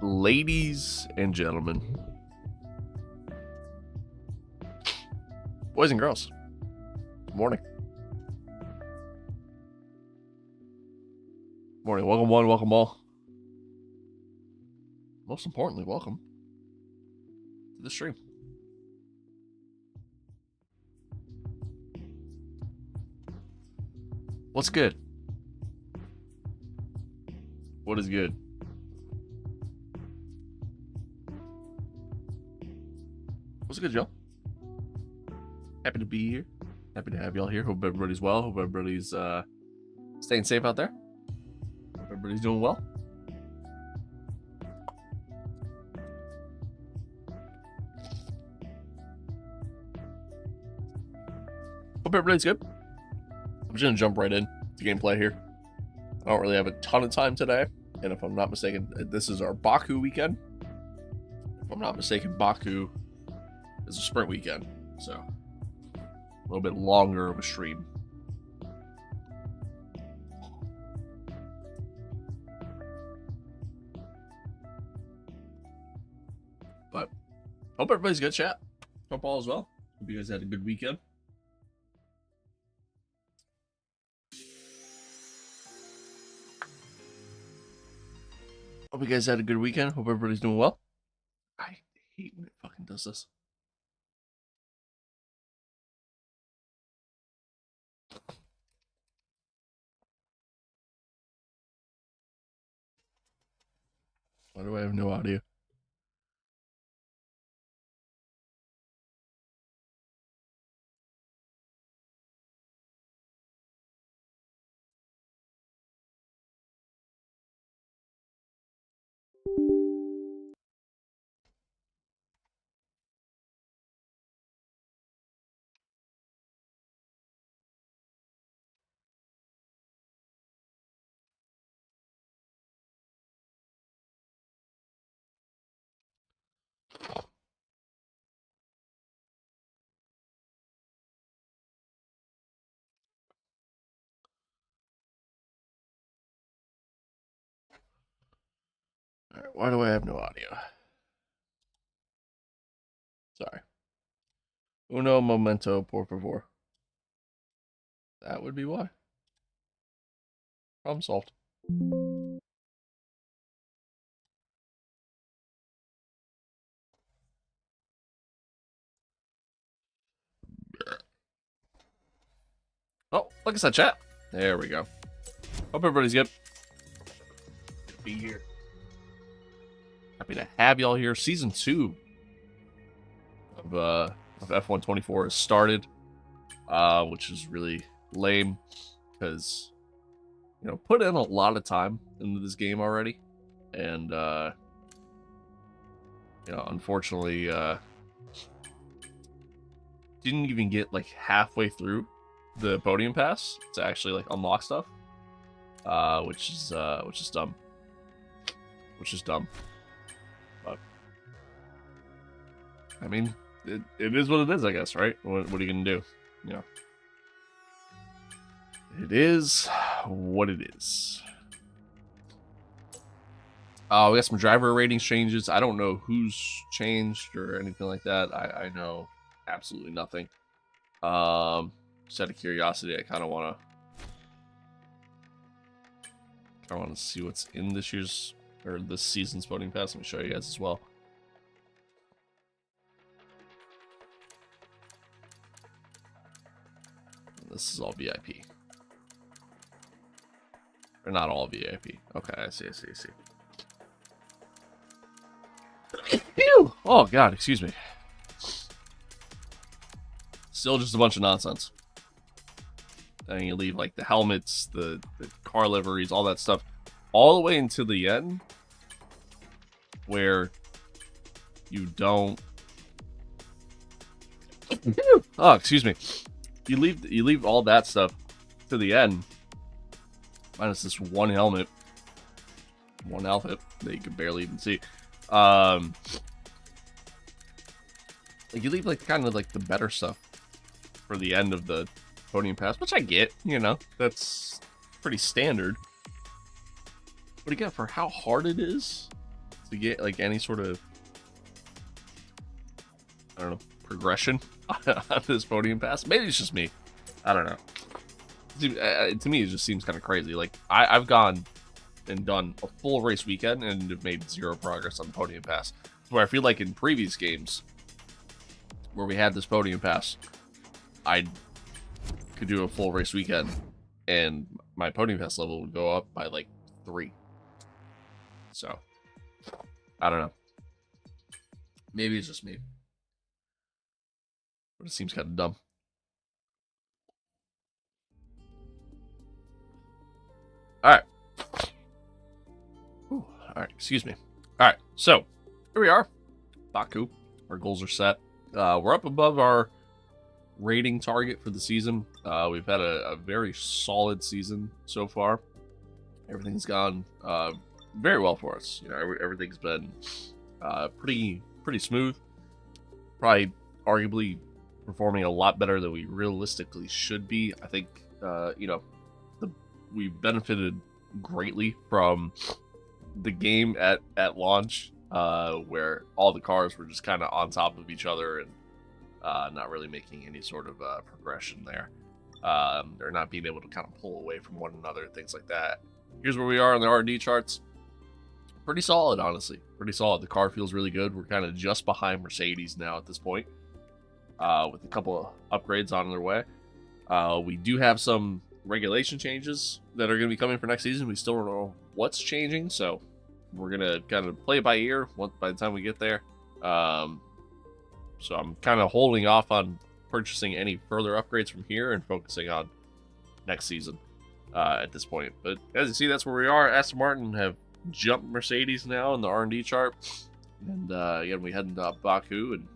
Ladies and gentlemen, boys and girls, good morning. Morning. Welcome one, welcome all. Most importantly, welcome to the stream. What's good? What is good? What's good, y'all? Happy to be here. Happy to have y'all here. Hope everybody's well. Hope everybody's staying safe out there. Hope everybody's doing well. Hope everybody's good. I'm just gonna jump right in to gameplay here. I don't really have a ton of time today, and if I'm not mistaken, this is our Baku weekend. If I'm not mistaken, Baku is a sprint weekend, so a little bit longer of a stream. But hope everybody's good, chat. Hope all is well. Hope you guys had a good weekend. Hope you guys had a good weekend. Hope everybody's doing well. I hate when it fucking does this. Why do I have no audio? Why do I have no audio? Sorry. Uno momento, por favor. That would be why. Problem solved. Oh, look at that chat. There we go. Hope everybody's good. Good to be here. Happy to have y'all here. Season 2 of F124 has started, which is really lame because, you know, put in a lot of time into this game already, and you know, unfortunately, didn't even get like halfway through the podium pass to actually like unlock stuff, which is dumb. Which is dumb. But I mean, it is what it is, I guess, right? What are you gonna do? You know, it is what it is. We got some driver ratings changes. I don't know who's changed or anything like that. I know absolutely nothing. Just out of curiosity, I kind of want to see what's in this year's or this season's voting pass. Let me show you guys as well. This is all VIP. Or not all VIP. Okay, I see. Ew! Oh god, excuse me. Still just a bunch of nonsense. And you leave like the helmets, the car liveries, all that stuff, all the way until the end, where you don't. Oh, excuse me. You leave all that stuff to the end, minus this one helmet, one outfit that you can barely even see. Like you leave like kind of like the better stuff for the end of the podium pass, which I get, you know, that's pretty standard. But again, for how hard it is to get like any sort of, I don't know, progression on this podium pass, maybe it's just me. I don't know. To me, it just seems kind of crazy. Like I've gone and done a full race weekend and have made zero progress on the podium pass. Where I feel like in previous games where we had this podium pass, I could do a full race weekend and my podium pass level would go up by like 3. So I don't know. Maybe it's just me, but it seems kind of dumb. All right. Ooh, all right, excuse me. All right, so here we are, Baku. Our goals are set. We're up above our rating target for the season. We've had a very solid season so far. Everything's gone very well for us. You know, everything's been pretty smooth. Probably, arguably, performing a lot better than we realistically should be. I think you know, we've benefited greatly from the game at launch, where all the cars were just kind of on top of each other and not really making any sort of progression there. Or not being able to kind of pull away from one another, things like that. Here's where we are on the R&D charts. Pretty solid, honestly. Pretty solid. The car feels really good. We're kind of just behind Mercedes now at this point, with a couple of upgrades on their way. We do have some regulation changes that are going to be coming for next season. We still don't know what's changing, so we're going to kind of play it by ear by the time we get there. So I'm kind of holding off on purchasing any further upgrades from here and focusing on next season at this point. But as you see, that's where we are. Aston Martin have jumped Mercedes now in the R&D chart. And again, we head into Baku, and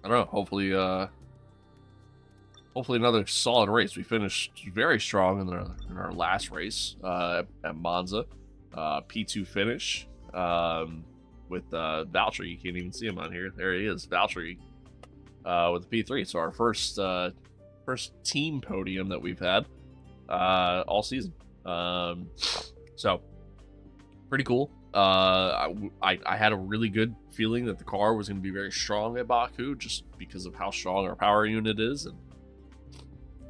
I don't know, hopefully another solid race. We finished very strong in our last race at Monza. P2 finish with Valtteri. You can't even see him on here. There he is, Valtteri, with the P3. So our first team podium that we've had all season. So pretty cool. I had a really good feeling that the car was going to be very strong at Baku, just because of how strong our power unit is, and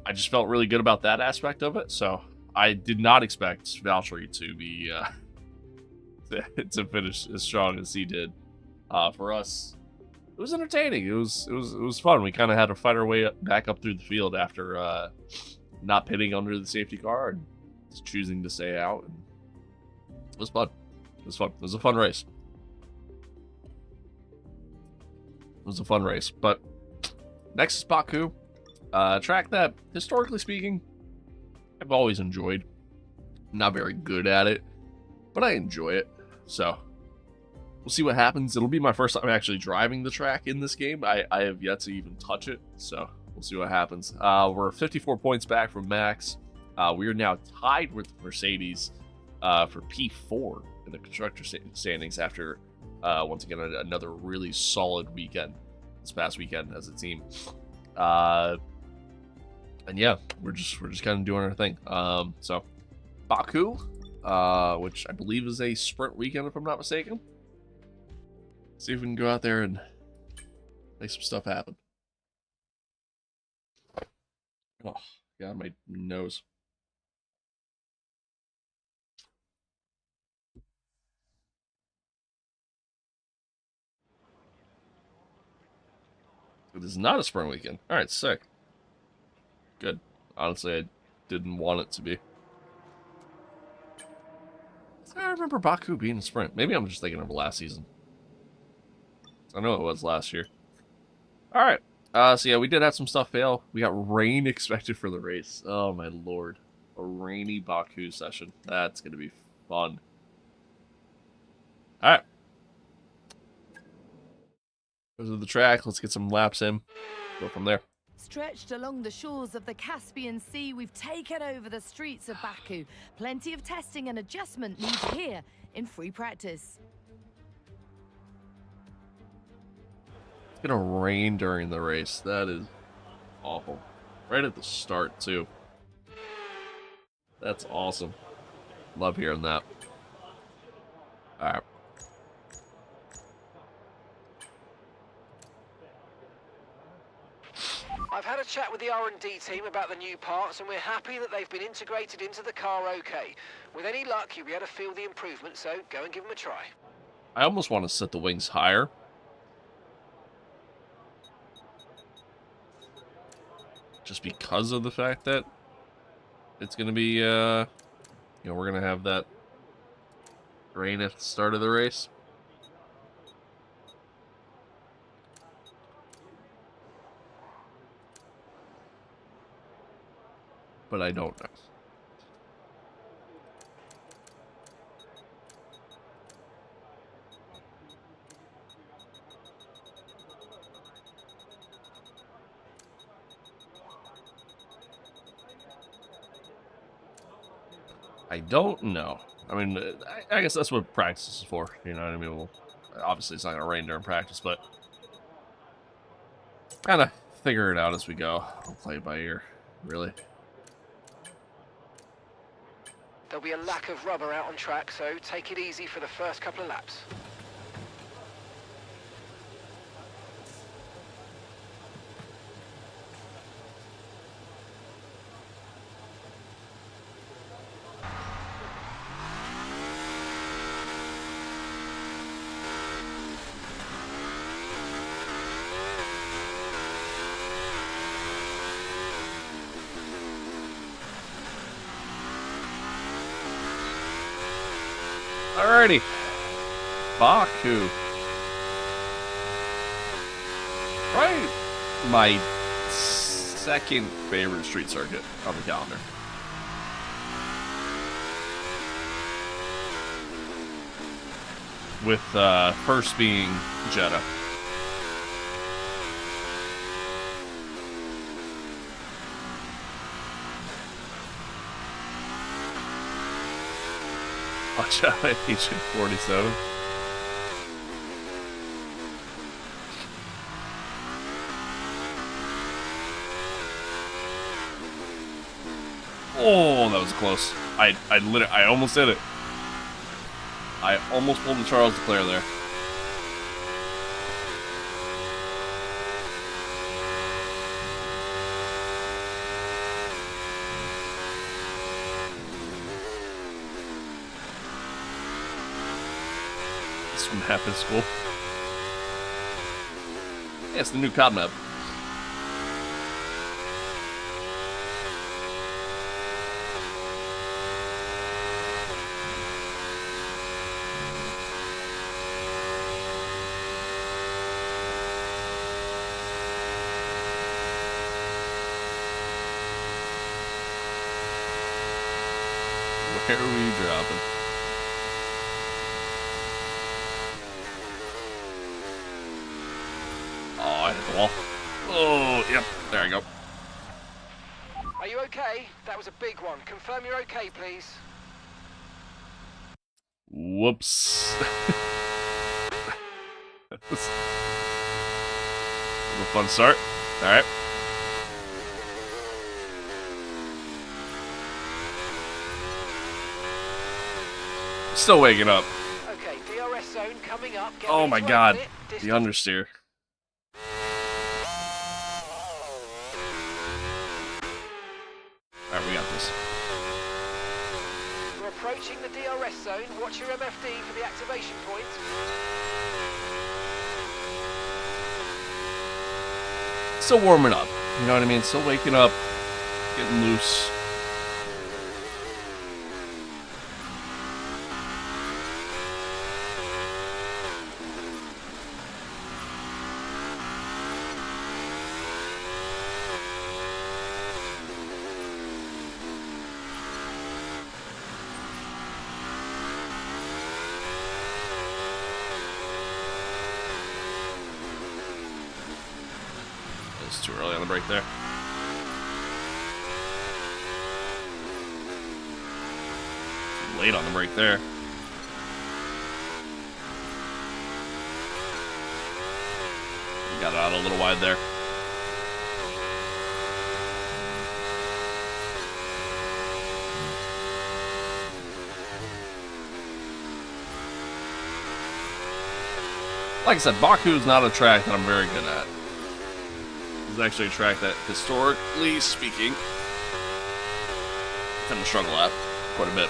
I just felt really good about that aspect of it. So I did not expect Valtteri to be to finish as strong as he did. For us, it was entertaining. It was fun. We kind of had to fight our way back up through the field after not pitting under the safety car and just choosing to stay out. And it was fun. It was fun. It was a fun race. It was a fun race. But next is Baku, track that, historically speaking, I've always enjoyed. Not very good at it, but I enjoy it. So we'll see what happens. It'll be my first time actually driving the track in this game. I have yet to even touch it, so we'll see what happens. We're 54 points back from Max. We are now tied with Mercedes for P4 in the constructor standings after once again another really solid weekend this past weekend as a team. And yeah, we're just kind of doing our thing. So Baku, which I believe is a sprint weekend if I'm not mistaken. See if we can go out there and make some stuff happen. Oh, God, my nose. It is not a sprint weekend. All right, sick. Good. Honestly, I didn't want it to be. I remember Baku being a sprint. Maybe I'm just thinking of last season. I know it was last year. All right. So yeah, we did have some stuff fail. We got rain expected for the race. Oh my lord. A rainy Baku session. That's going to be fun. All right. Go to the track. Let's get some laps in. Go from there. Stretched along the shores of the Caspian Sea, we've taken over the streets of Baku. Plenty of testing and adjustment needed here in free practice. It's gonna rain during the race. That is awful. Right at the start, too. That's awesome. Love hearing that. Alright. I've had a chat with the R&D team about the new parts, and we're happy that they've been integrated into the car okay. With any luck, you'll be able to feel the improvement, so go and give them a try. I almost want to set the wings higher. Just because of the fact that it's going to be, you know, we're going to have that rain at the start of the race. But I don't know. I don't know. I mean, I guess that's what practice is for. You know what I mean? Well, obviously, it's not going to rain during practice, but kind of figure it out as we go. I'll play it by ear, really. There'll be a lack of rubber out on track, so take it easy for the first couple of laps. Alrighty. Baku. Probably my second favorite street circuit on the calendar. With first being Jeddah. Watch out, Agent 47. Oh, that was close. I almost hit it. I almost pulled the Charles Leclerc there. This map is cool. Yeah, it's the new COD map. Where are we dropping? Oh, I hit the wall. Oh, yep. There I go. Are you okay? That was a big one. Confirm you're okay, please. Whoops. That was a fun start. Alright. Still waking up. Okay, DRS zone coming up. Get Oh my ready to god. exit. The understeer. Alright, we got this. We're approaching the DRS zone. Watch your MFD for the activation point. Still warming up. You know what I mean? Still waking up. Getting loose. It's too early on the break there. Too late on the break there. Got it out a little wide there. Like I said, Baku is not a track that I'm very good at. It's actually a track that, historically speaking, I tend to struggle at quite a bit.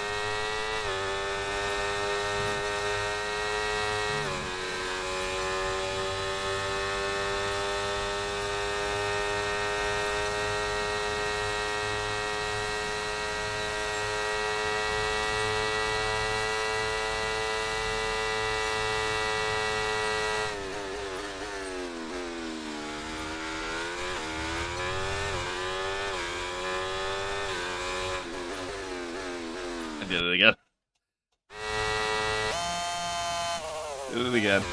Did it again. Did it again.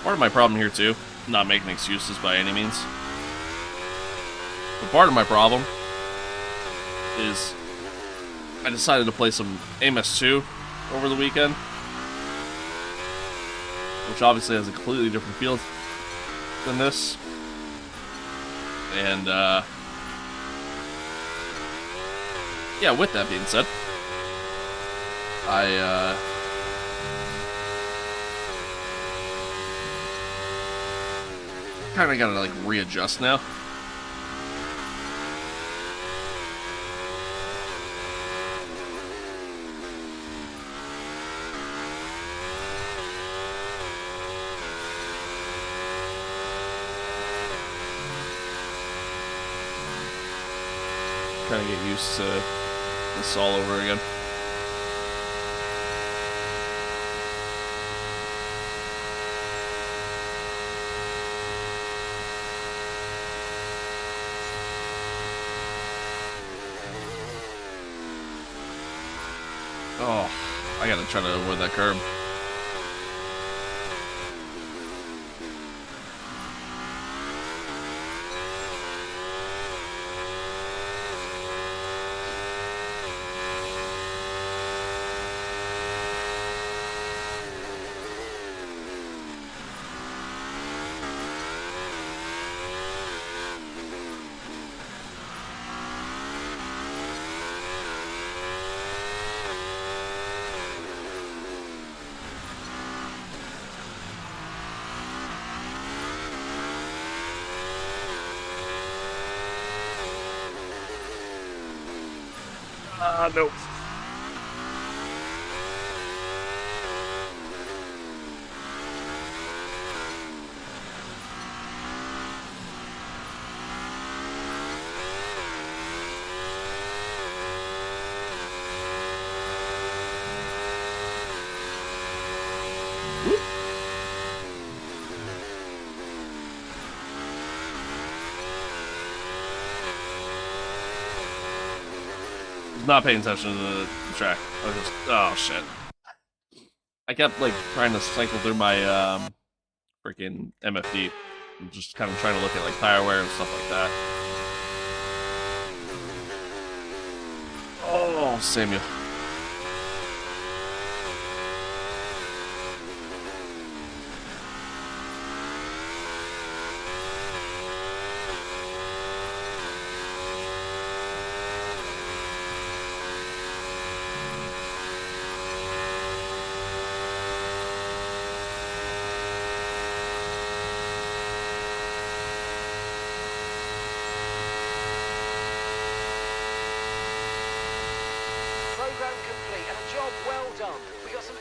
Part of my problem here too, not making excuses by any means, but part of my problem is I decided to play some MS2 over the weekend, which obviously has a completely different feel than this, and yeah, with that being said, I kind of gotta like readjust now. Kind of get used to this all over again. I gotta try to avoid that curb. Nope. Not paying attention to the track. I was just, oh shit. I kept like trying to cycle through my freaking MFD. I'm just kind of trying to look at like tire wear and stuff like that. Oh, Samuel.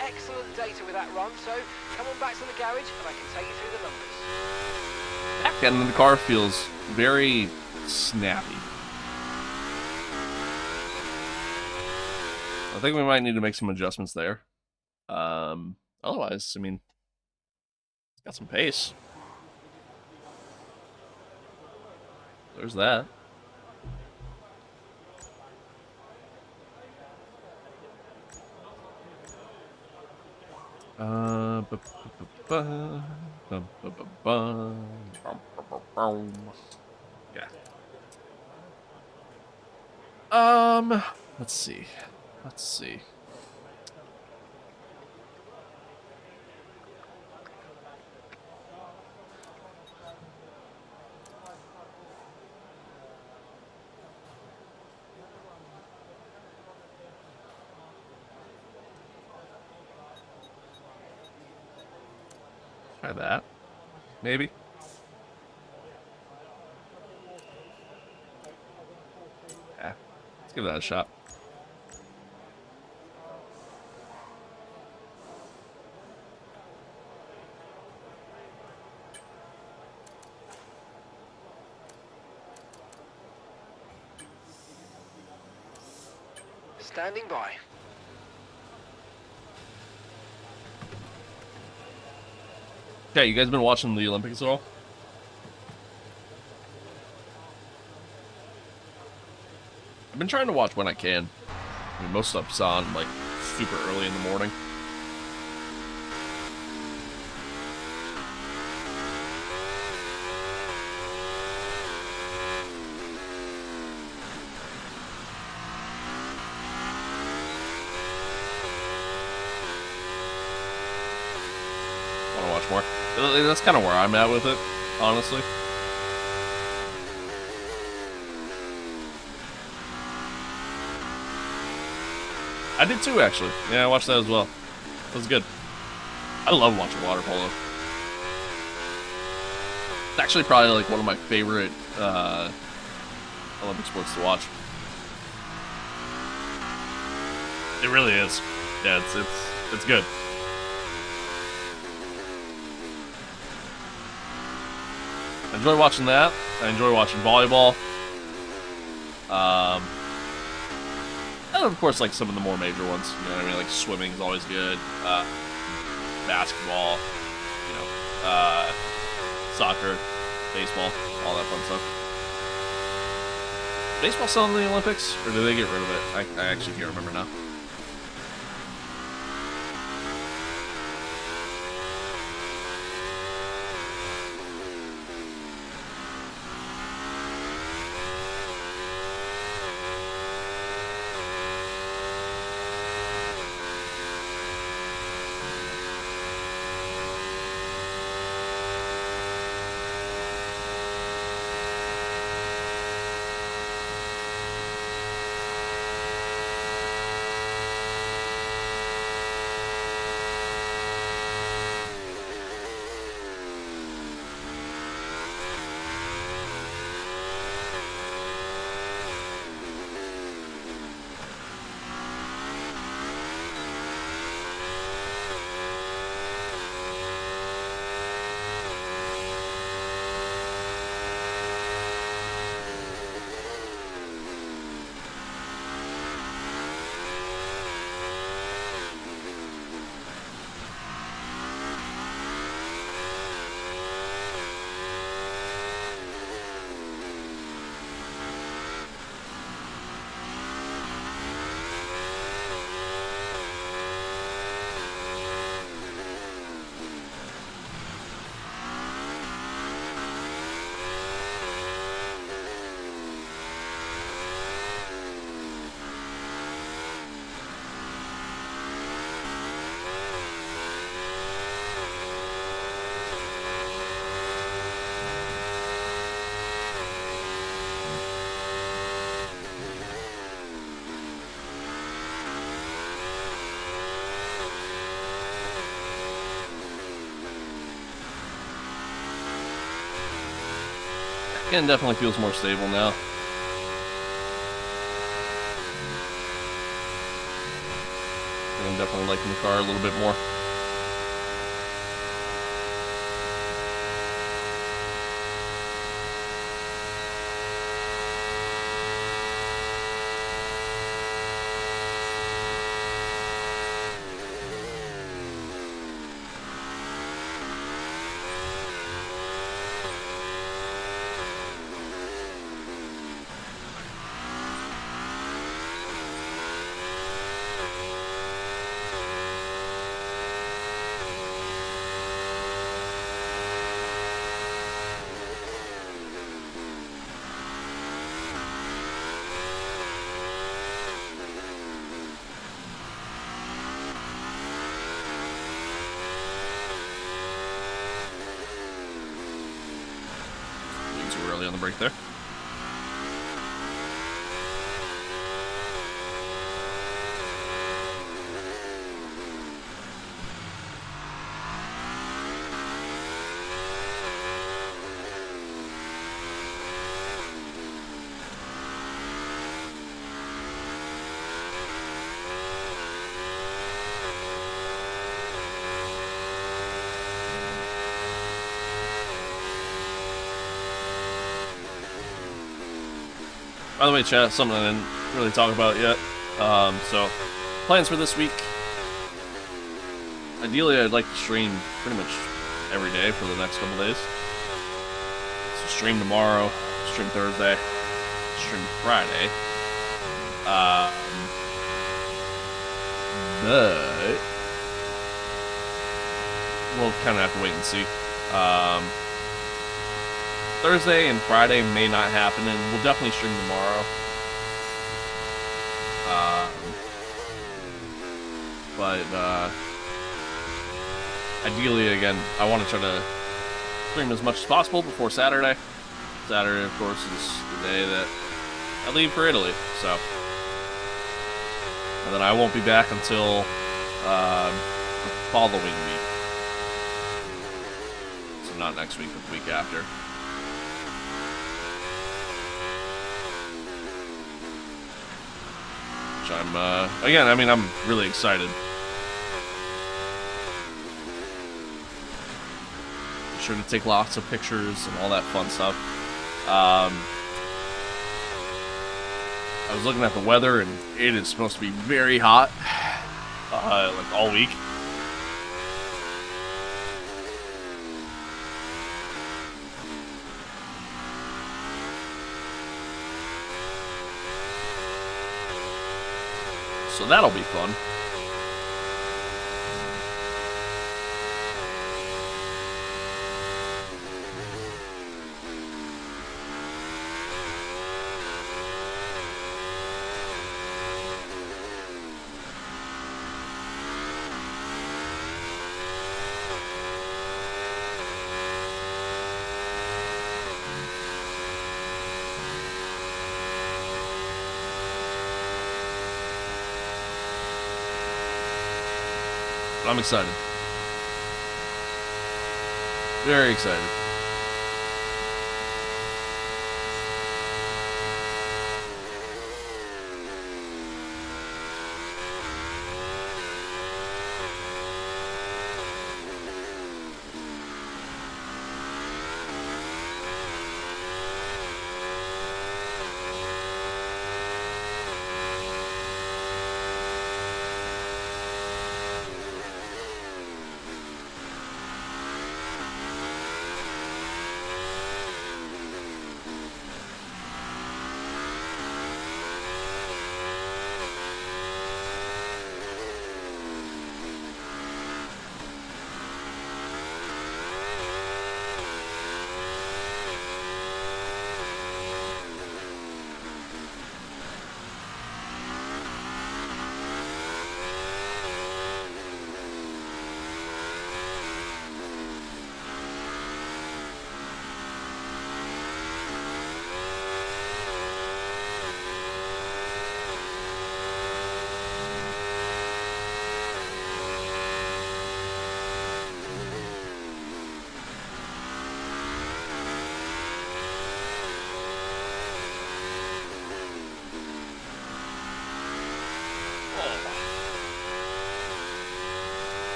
Excellent data with that run, so come on back to the garage and I can take you through the numbers. Back end of the car feels very snappy. I think we might need to make some adjustments there. Otherwise, I mean, it's got some pace. There's that. Yeah. Let's see. Let's see. Try that. Maybe. Yeah. Let's give that a shot. Standing by. Yeah, you guys been watching the Olympics at all? I've been trying to watch when I can. I mean, most stuff's on, like, super early in the morning. Want to watch more? That's kind of where I'm at with it, honestly. I did too, actually. Yeah, I watched that as well. It was good. I love watching water polo. It's actually probably like one of my favorite Olympic sports to watch. It really is. Yeah, it's good. I enjoy watching that. I enjoy watching volleyball. And of course, like some of the more major ones. You know what I mean? Like swimming is always good. Basketball. You know, soccer, baseball, all that fun stuff. Baseball still in the Olympics, or did they get rid of it? I actually can't remember now. Skin definitely feels more stable now. I'm definitely liking the car a little bit more. Too early on the brake there. By the way, chat, something I didn't really talk about yet. So, plans for this week. Ideally, I'd like to stream pretty much every day for the next couple days. So, stream tomorrow, stream Thursday, stream Friday. But we'll kind of have to wait and see. Thursday and Friday may not happen, and we'll definitely stream tomorrow. But ideally, again, I want to try to stream as much as possible before Saturday. Saturday, of course, is the day that I leave for Italy, so. And then I won't be back until the following week. So not next week, but the week after. Which I'm, again, I mean, I'm really excited. I'm sure to take lots of pictures and all that fun stuff. I was looking at the weather, and it is supposed to be very hot, like all week. So that'll be fun. I'm excited. Very excited.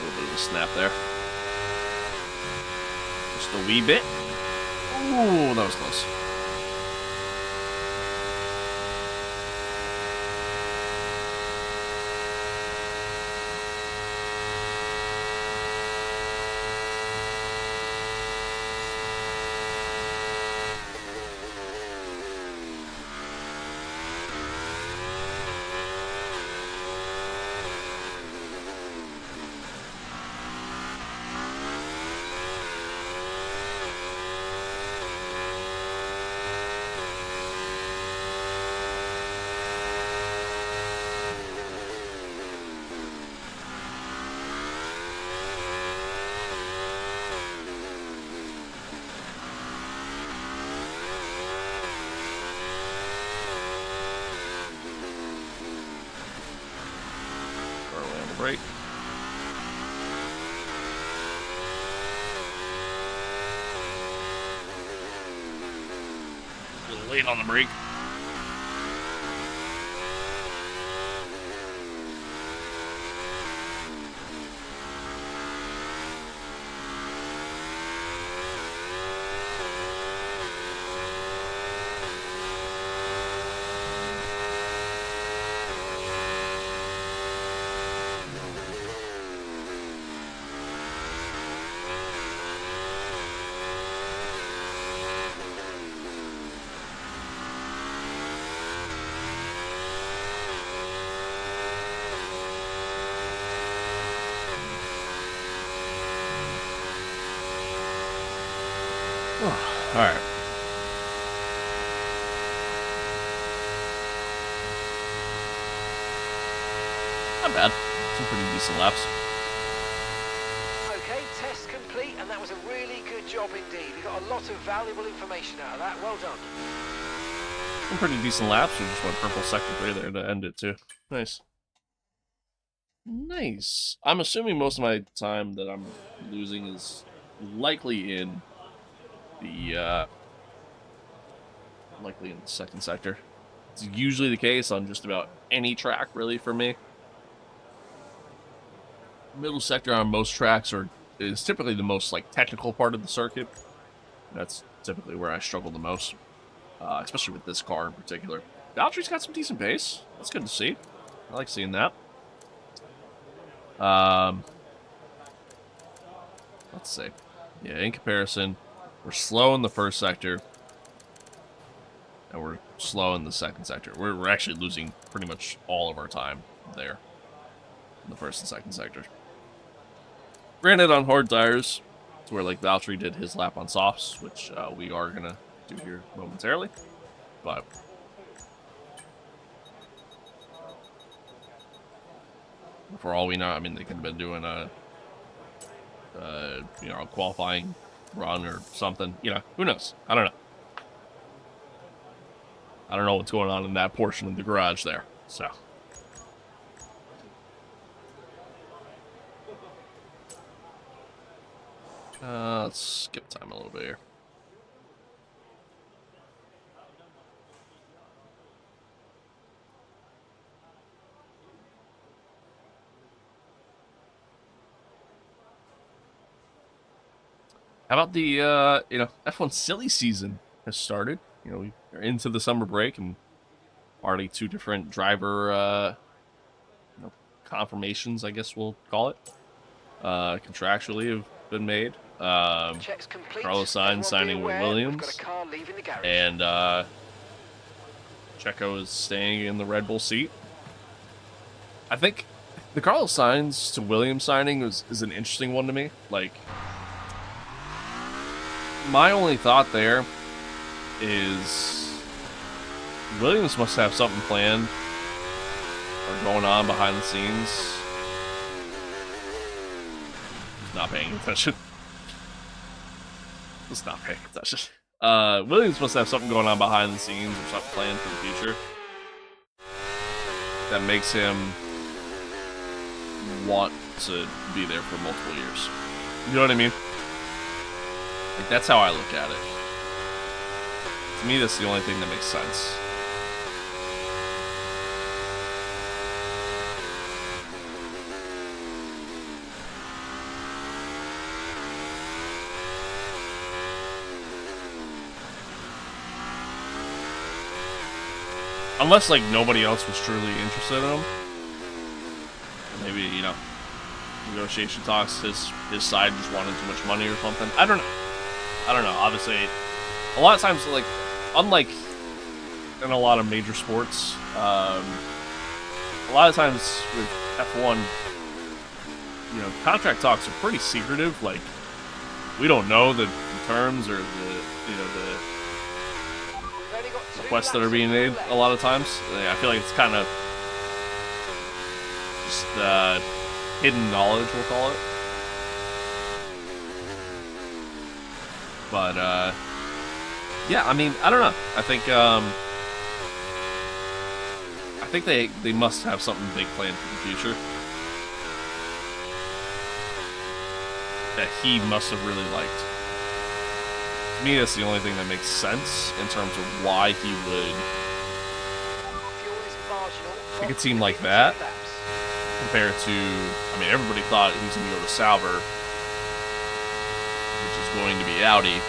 little bit of a snap there. Just a wee bit. Ooh, that was close. Break. A little late on the brake. Oh, all right. Not bad. Some pretty decent laps. Okay, test complete, and that was a really good job indeed. We got a lot of valuable information out of that. Well done. Some pretty decent laps. We just went purple sector 3 there to end it too. Nice. Nice. I'm assuming most of my time that I'm losing is likely in the second sector. It's usually the case on just about any track, really, for me. Middle sector on most tracks is typically the most technical part of the circuit. That's typically where I struggle the most, especially with this car in particular. Valtteri's got some decent pace. That's good to see. I like seeing that. Let's see. Yeah, in comparison, we're slow in the first sector, and we're slow in the second sector. We're actually losing pretty much all of our time there in the first and second sector. Granted, on hard tires, it's where Valtteri did his lap on softs, which we are gonna do here momentarily, but for all we know, I mean, they could have been doing a qualifying run or something. Who knows? I don't know. I don't know what's going on in that portion of the garage there. So. Let's skip time a little bit here. How about the, F1 silly season has started. We are into the summer break and already 2 different driver, confirmations, I guess we'll call it, contractually have been made. Carlos Sainz signing with Williams, and Checo is staying in the Red Bull seat. I think the Carlos Sainz to Williams signing is an interesting one to me. My only thought there is Williams must have something planned or going on behind the scenes. He's not paying attention. He's not paying attention. Williams must have something going on behind the scenes or something planned for the future that makes him want to be there for multiple years. You know what I mean? That's how I look at it. To me, that's the only thing that makes sense. unless like nobody else was truly interested in him, maybe, you know, negotiation talks, his side just wanted too much money or something. I don't know. Obviously, a lot of times, like, unlike in a lot of major sports, a lot of times with F1, you know, contract talks are pretty secretive. Like, we don't know the terms or the requests that are being made a lot of times. I feel like it's kind of just hidden knowledge, we'll call it. But yeah, I mean, I don't know. I think they must have something big planned for the future that he must have really liked. To me, that's the only thing that makes sense in terms of why he would pick a team like that compared to, I mean, everybody thought he was going to go to Sauber, which is going to be Audi.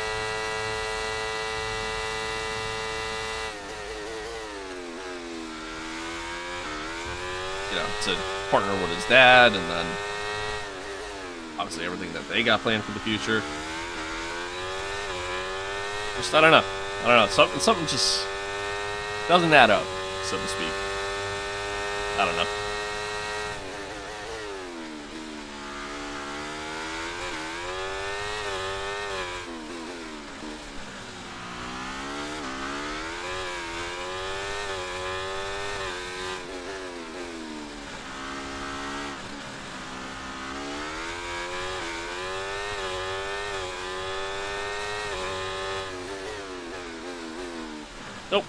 You know, to partner with his dad, and then obviously everything that they got planned for the future. Just, I don't know. Something just doesn't add up, so to speak. I don't know. Nope.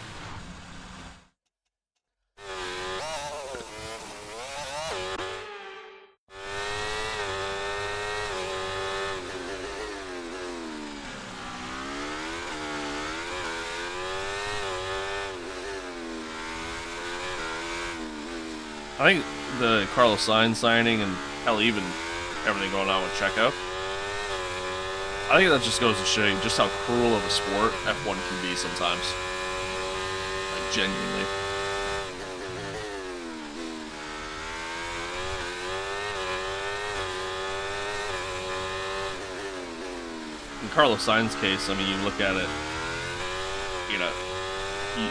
I think the Carlos Sainz signing, and hell, even everything going on with Checo, I think that just goes to show you just how cruel of a sport F1 can be sometimes. Like, genuinely. In Carlos Sainz's case, I mean, you look at it, you know,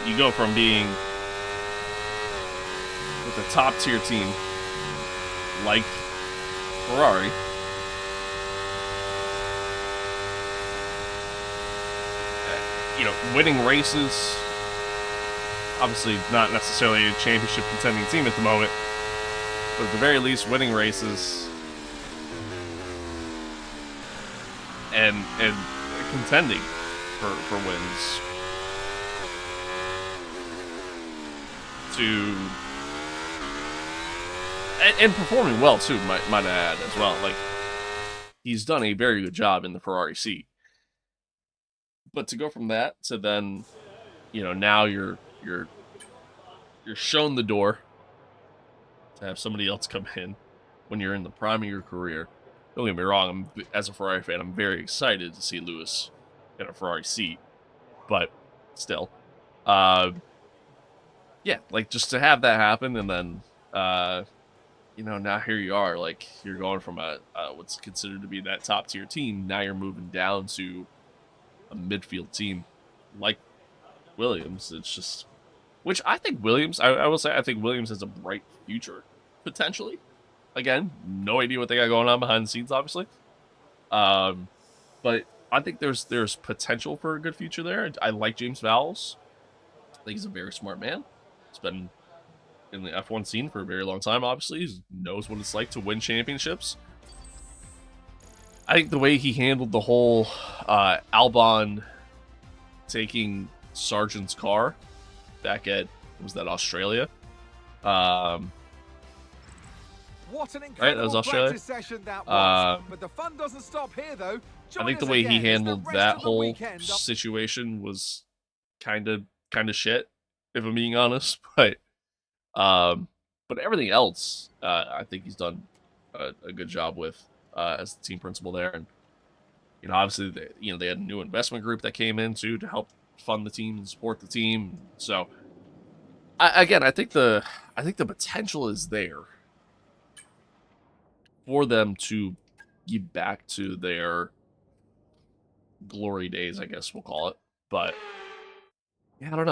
you go from being with a top-tier team like Ferrari you know, winning races, obviously not necessarily a championship contending team at the moment, but at the very least winning races and contending for wins to and performing well too, might I add as well. Like, he's done a very good job in the Ferrari seat. But to go from that to then, you know, now you're shown the door to have somebody else come in when you're in the prime of your career. Don't get me wrong, as a Ferrari fan, I'm very excited to see Lewis in a Ferrari seat. But still, yeah, like, just to have that happen, and then, you know, now here you are, like, you're going from a what's considered to be that top tier team, now you're moving down to a midfield team like Williams. It's just, which I think Williams, I will say, I think Williams has a bright future, potentially. Again, no idea what they got going on behind the scenes, obviously. But I think there's potential for a good future there. I like James Vowles. I think he's a very smart man. He's been in the F1 scene for a very long time, obviously. He knows what it's like to win championships. I think the way he handled the whole Albon taking Sargent's car back at, was that Australia? What an right, incredible that was Australia. session that was. But the fun doesn't stop here, though. I think the way he handled that whole situation was kind of shit, if I'm being honest. But everything else, I think he's done a good job with as the team principal there. And, you know, obviously, they had a new investment group that came in too to help fund the team and support the team. So Again, I think the potential is there for them to get back to their glory days, I guess we'll call it. But yeah, I don't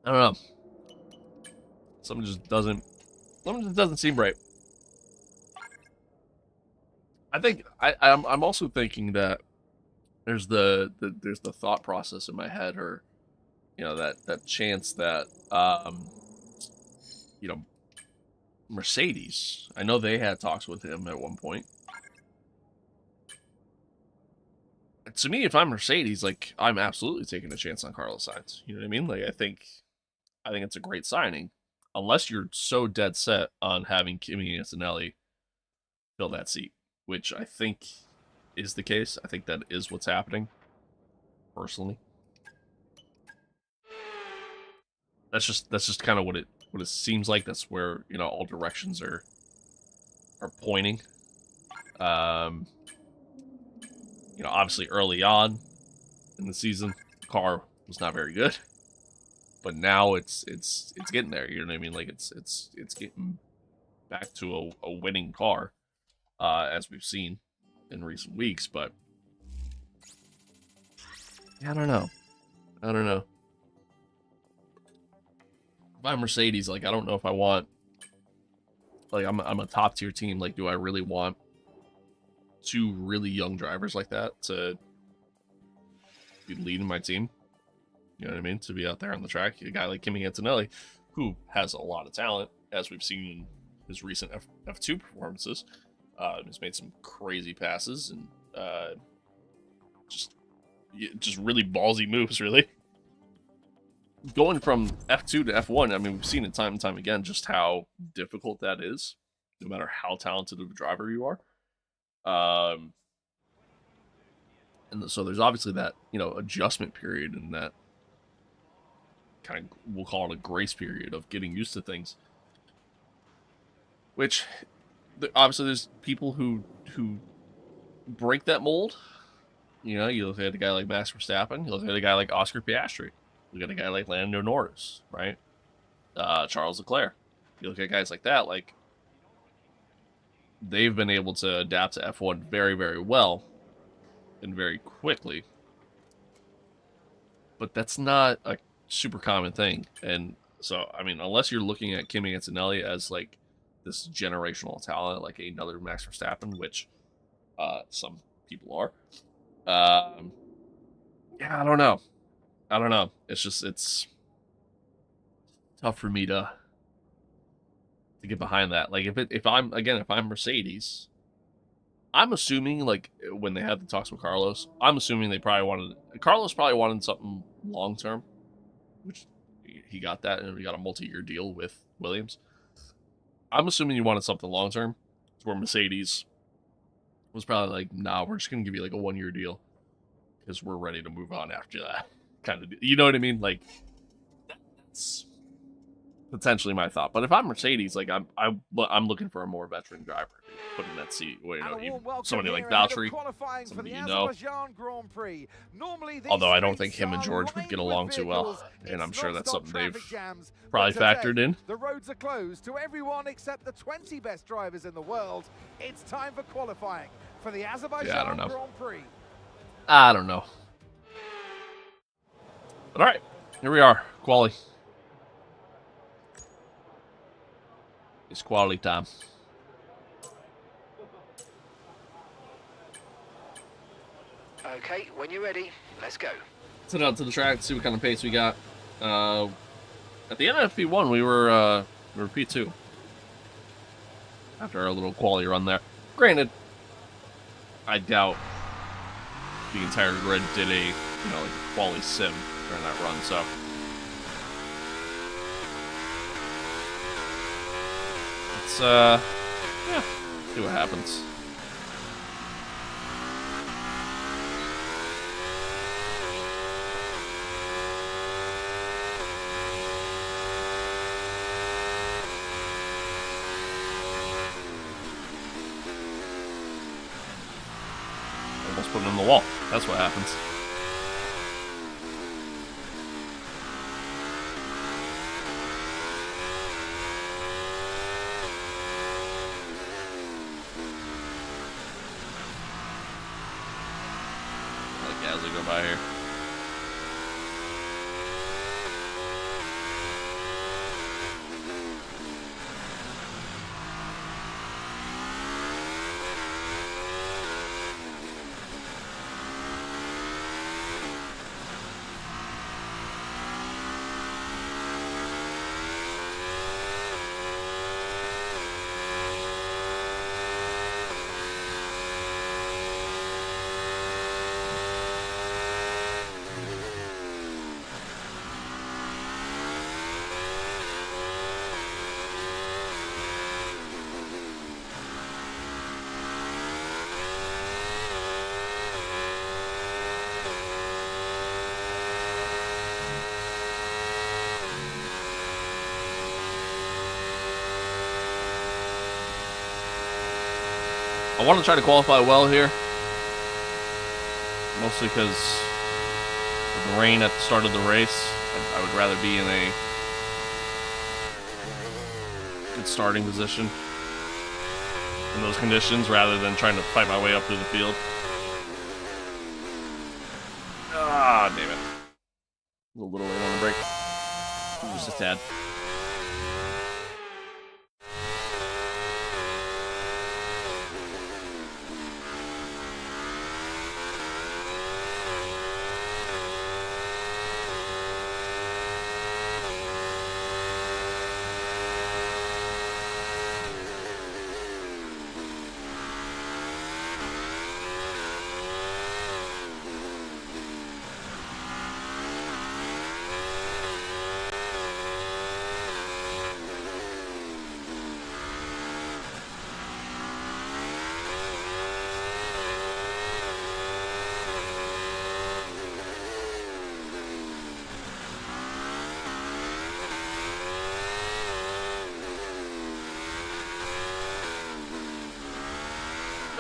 know. Something just doesn't seem right. I think I'm also thinking that there's the thought process in my head, or that chance that Mercedes, I know they had talks with him at one point. To me, if I'm Mercedes, like, I'm absolutely taking a chance on Carlos Sainz. You know what I mean? Like, I think it's a great signing, unless you're so dead set on having Kimi Antonelli fill that seat, which I think is the case. I think that is what's happening, personally. That's just kind of what it seems like. That's where all directions are pointing. Obviously early on in the season, the car was not very good, but now it's getting there. You know what I mean? Like it's getting back to a winning car, as we've seen in recent weeks. But yeah, I don't know. If I'm Mercedes, like, I don't know if I want, like, I'm a top tier team. Like, do I really want two really young drivers like that to be leading my team? You know what I mean? To be out there on the track. A guy like Kimi Antonelli, who has a lot of talent, as we've seen in his recent F2 performances. He's made some crazy passes and just really ballsy moves, really. Going from F2 to F1, I mean, we've seen it time and time again just how difficult that is, no matter how talented of a driver you are. And so there's obviously that, adjustment period, and that kind of, we'll call it a grace period of getting used to things. Which, obviously, there's people who break that mold. You look at a guy like Max Verstappen, you look at a guy like Oscar Piastri. You got a guy like Lando Norris, right? Charles Leclerc. You look at guys like that, like, they've been able to adapt to F1 very, very well and very quickly. But that's not a super common thing. And so, I mean, unless you're looking at Kimi Antonelli as, like, this generational talent, like another Max Verstappen, which some people are. Yeah, I don't know. It's tough for me to get behind that. Like, if I'm Mercedes, I'm assuming, like, when they had the talks with Carlos, I'm assuming Carlos probably wanted something long term, which he got that, and we got a multi-year deal with Williams. I'm assuming you wanted something long term, where Mercedes was probably like, nah, we're just gonna give you like a 1-year deal because we're ready to move on after that. Kind of, you know what I mean? Like, that's potentially my thought. But if I'm Mercedes, like, I'm looking for a more veteran driver to put in that seat. Somebody like Valtteri, somebody Although I don't think him and George would get along too well, and I'm sure that's something they've probably factored in. The roads are closed to everyone except the 20 best drivers in the world. It's time for qualifying for the Azerbaijan Grand Prix. I don't know. But all right, here we are, quali. It's quality time. Okay, when you're ready, let's go. Let's head out to the track, see what kind of pace we got. At the end of P1, we were P2 after our little quali run there. Granted, I doubt the entire grid did a like a quali sim during that run, so let's yeah, see what happens. Almost put it on the wall. That's what happens. as I go by here. I want to try to qualify well here, mostly because of the rain at the start of the race. I would rather be in a good starting position in those conditions rather than trying to fight my way up through the field. Ah, damn it. A little late on the break. Just a tad.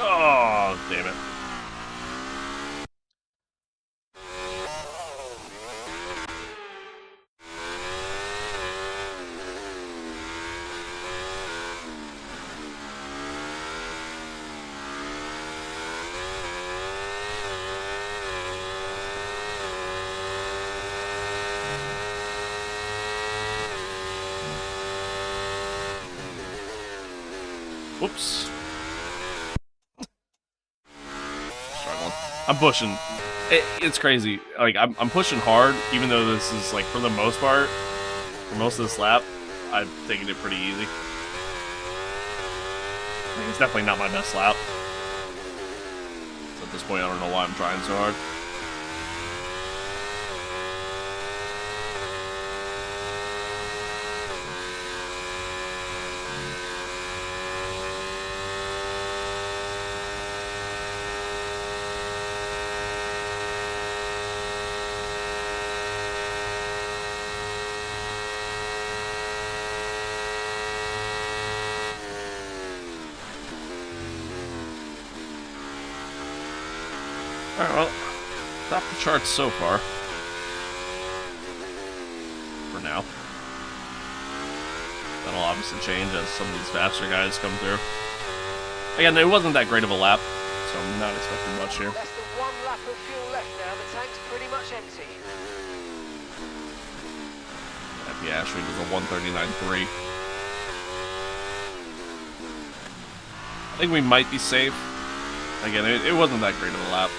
Oh, damn it. Whoops. I'm pushing. It's crazy. Like, I'm pushing hard, even though this is, like, for the most part, for most of this lap, I've taken it pretty easy. Like, it's definitely not my best lap. So at this point, I don't know why I'm trying so hard. Alright, well, top the charts so far. For now. That'll obviously change as some of these faster guys come through. Again, it wasn't that great of a lap, so I'm not expecting much here. Less than one lap of fuel left now. The tank's pretty much empty. Happy Ashby does a 139.3. I think we might be safe. Again, it wasn't that great of a lap.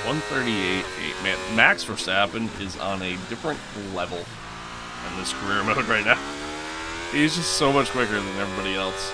.138.8. Man, Max Verstappen is on a different level in this career mode right now. He's just so much quicker than everybody else.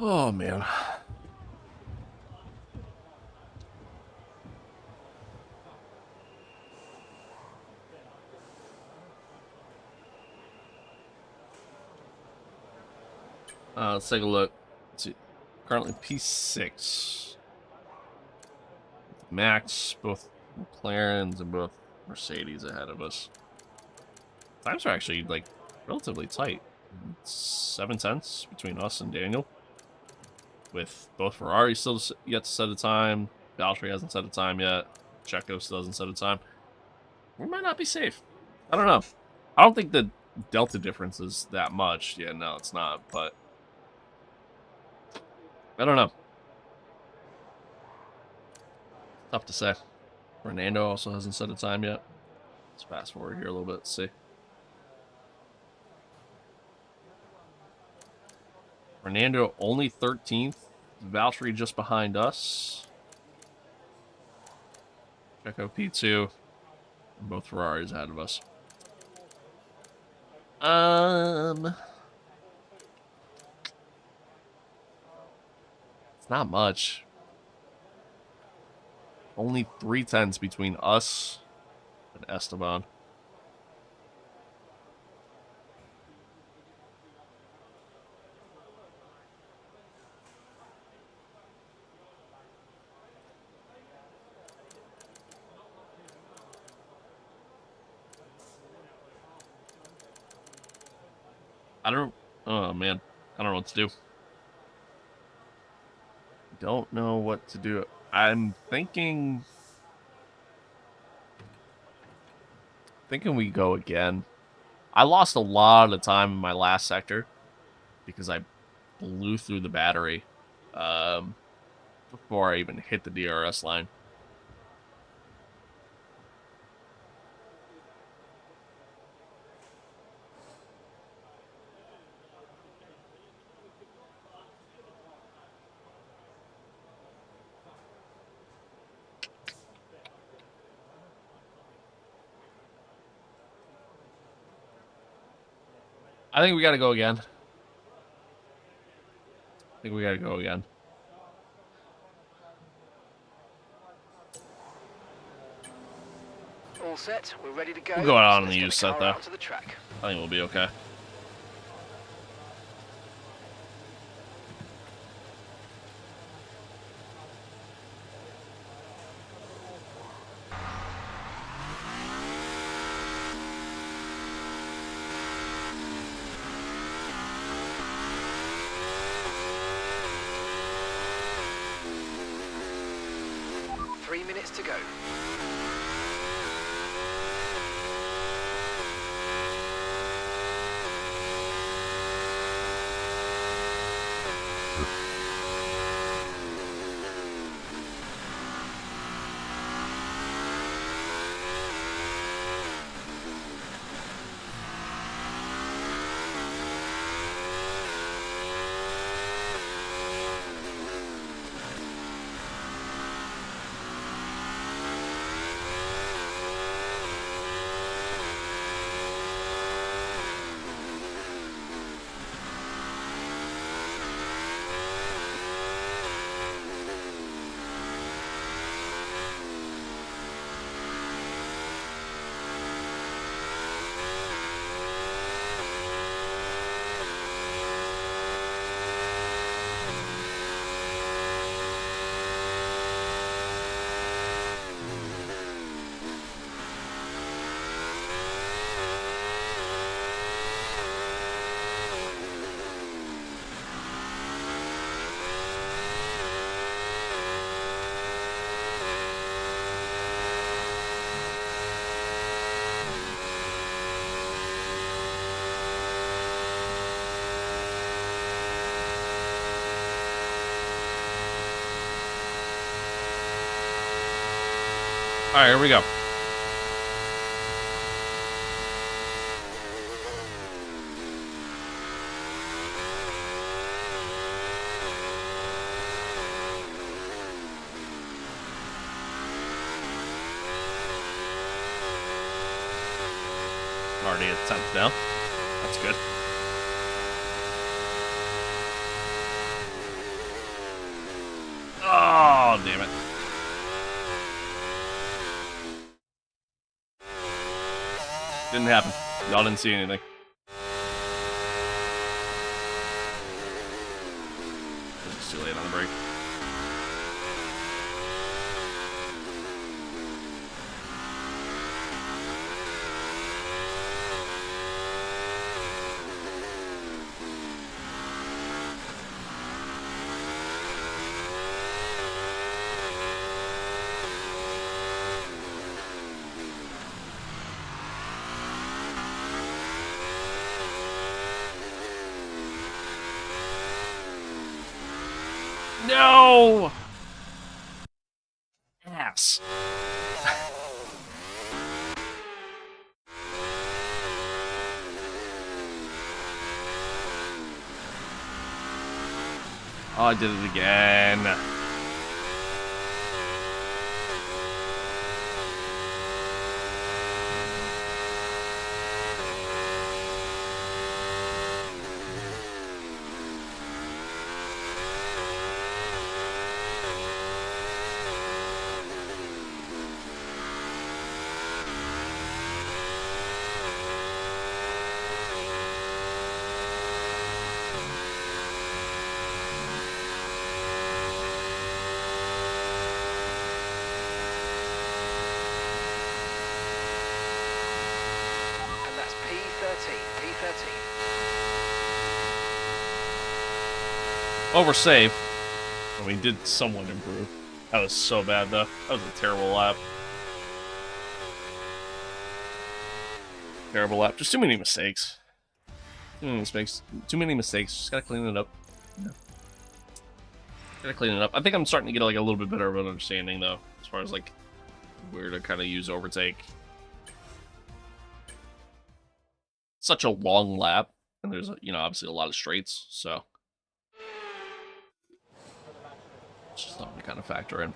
Oh, man. Let's take a look. Let's see. Currently P6. Max, both McLarens and both Mercedes ahead of us. Times are actually, like, relatively tight. 7/10 between us and Daniel. With both Ferrari still yet to set a time. Valtteri hasn't set a time yet. Checo still hasn't set a time. We might not be safe. I don't know. I don't think the delta difference is that much. Yeah, no, it's not. But I don't know. Tough to say. Fernando also hasn't set a time yet. Let's fast forward here a little bit. See. Fernando only 13th. Valtteri just behind us. Checo P2. And both Ferraris ahead of us. It's not much. Only 3/10 between us and Esteban. Oh man, I don't know what to do. Don't know what to do. I'm thinking we go again. I lost a lot of time in my last sector because I blew through the battery before I even hit the DRS line. I think we gotta go again. All set, we're ready to go. We'll go out on Let's the get use car set though. out to the track. I think we'll be okay. To go. All right, here we go. Already at 10th now. That's good. Oh, damn it. Didn't happen. Y'all didn't see anything. Just too late on the brake. No! Ass. Oh, I did it again. P13. Well, we're safe. I mean, did somewhat improve. That was so bad, though. That was a terrible lap. Terrible lap. Just too many mistakes. Too many mistakes. Too many mistakes. Just gotta clean it up. Yeah. Gotta clean it up. I think I'm starting to get like a little bit better of an understanding, though, as far as like where to kind of use overtake. Such a long lap, and there's, you know, obviously a lot of straights, so it's just something to kind of factor in.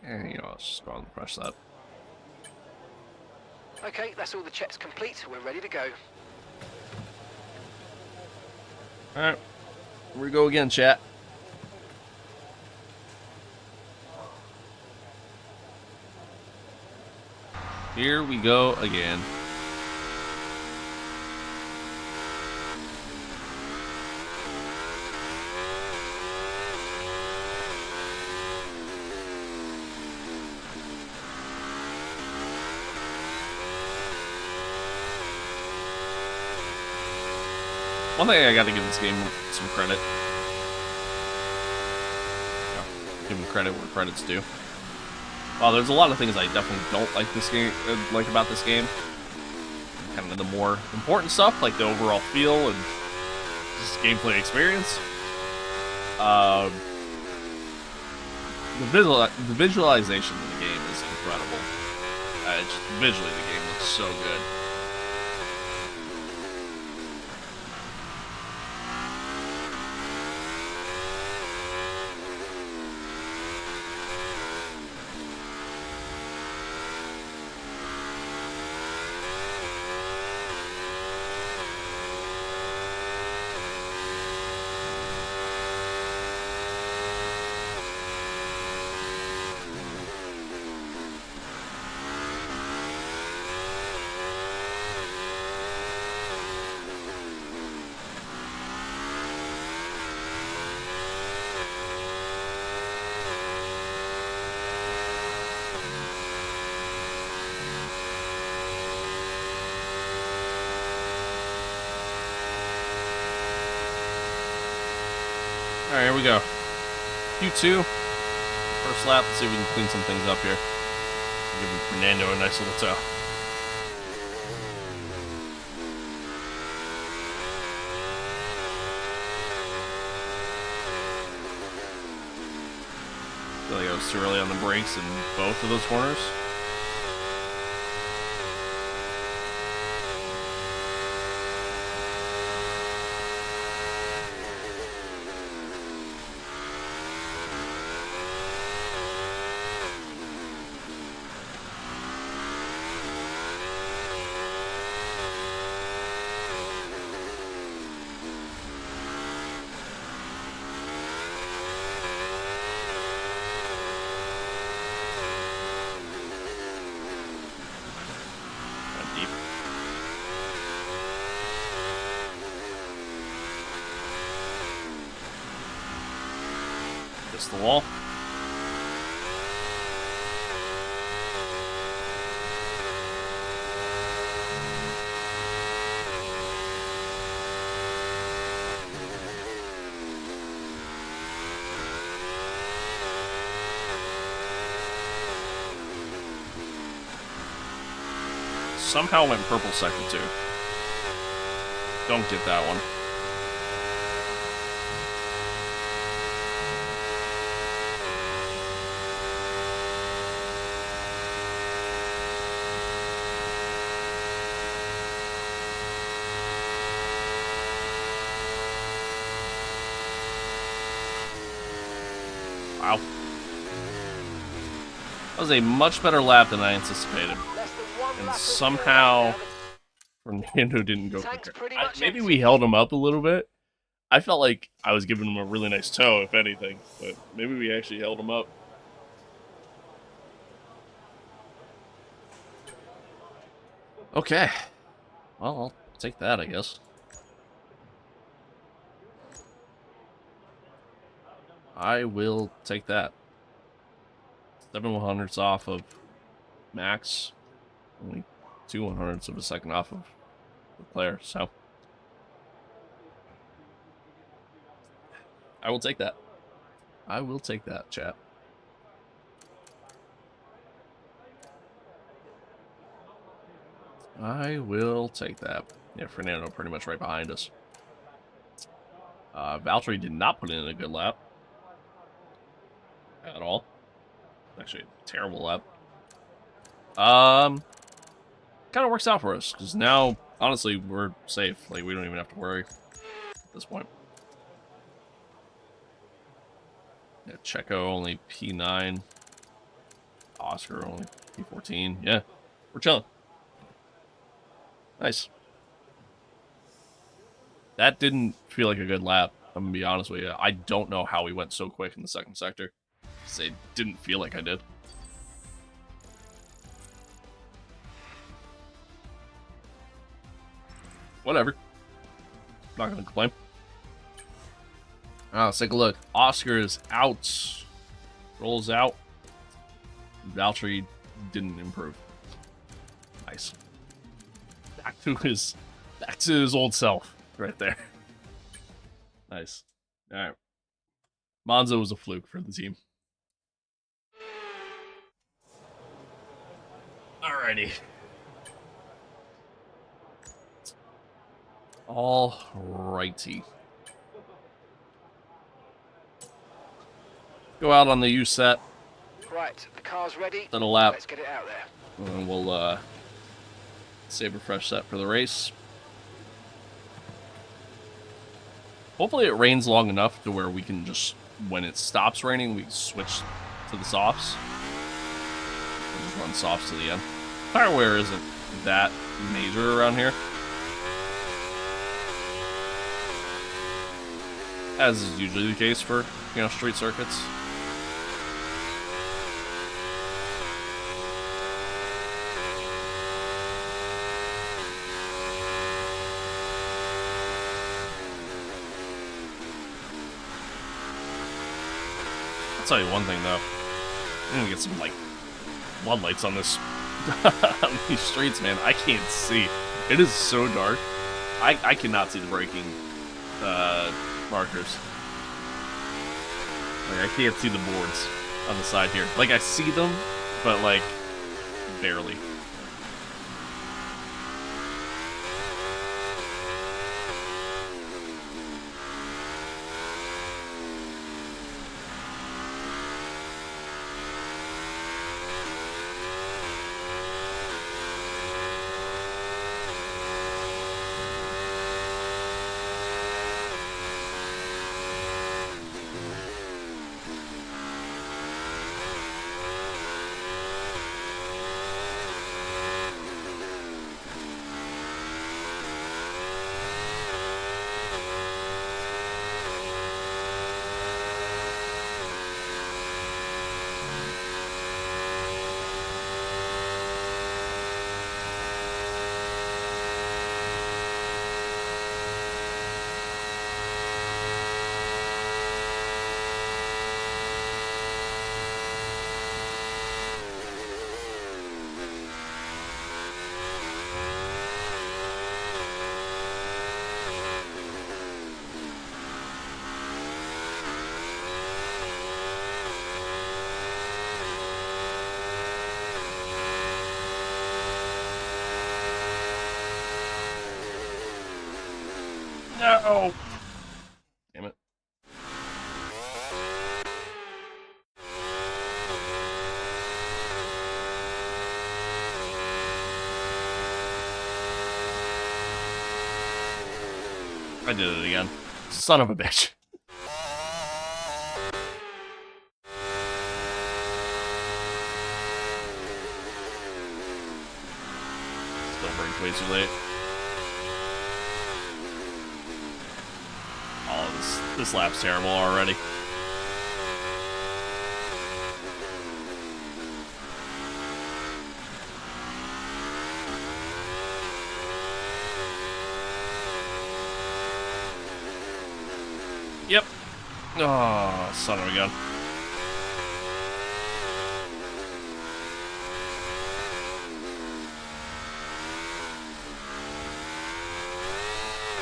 And, you know, I'll just go on and press that. Okay, that's all the checks complete. We're ready to go. Alright, here we go again, chat. Here we go again. One thing I gotta give this game some credit. Give them credit where credit's due. Well, there's a lot of things I definitely don't like this game, like about this game. Kind of the more important stuff, like the overall feel and just gameplay experience. The visualization of the game is incredible. Just visually, the game looks so good. Alright, here we go. Q2. First lap. Let's see if we can clean some things up here. Give Fernando a nice little tow. I feel like I was too early on the brakes in both of those corners. against the wall. Somehow went purple second too. Don't get that one. Wow. That was a much better lap than I anticipated. And somehow Fernando didn't go quicker. Maybe we held him up a little bit. I felt like I was giving him a really nice tow, if anything. But maybe we actually held him up. Okay. Well, I'll take that, I guess. I will take that. 7/100ths off of Max. Only 2/100ths of a second off of Leclerc, so I will take that. I will take that, chat. I will take that. Yeah, Fernando pretty much right behind us. Valtteri did not put in a good lap. At all. Actually, a terrible lap. Kind of works out for us, because now, honestly, we're safe. Like, we don't even have to worry at this point. Yeah, Checo only P9. Oscar only P14. Yeah, we're chilling. Nice. That didn't feel like a good lap, I'm gonna be honest with you. I don't know how we went so quick in the second sector. It didn't feel like I did. Whatever. Not gonna complain. Let's take a look. Oscar is out. Rolls out. Valtteri didn't improve. Nice. Back to his old self right there. Nice. Alright. Monza was a fluke for the team. Alrighty. Alrighty. Go out on the U set. Right, the car's ready. Set a lap. Let's get it out there. And we'll save a fresh set for the race. Hopefully it rains long enough to where we can just, when it stops raining, we switch to the softs. We'll just run softs to the end. Tire wear isn't that major around here, as is usually the case for, you know, street circuits. I'll tell you one thing though, I'm gonna get some like floodlights on this on these streets, man. I can't see. It is so dark. I cannot see the braking markers. Like, I can't see the boards on the side here. Like, I see them, but like barely. No! Damn it. I did it again. Son of a bitch. Still braked way too late. Oh, this lap's terrible already. Yep. Oh, son of a gun.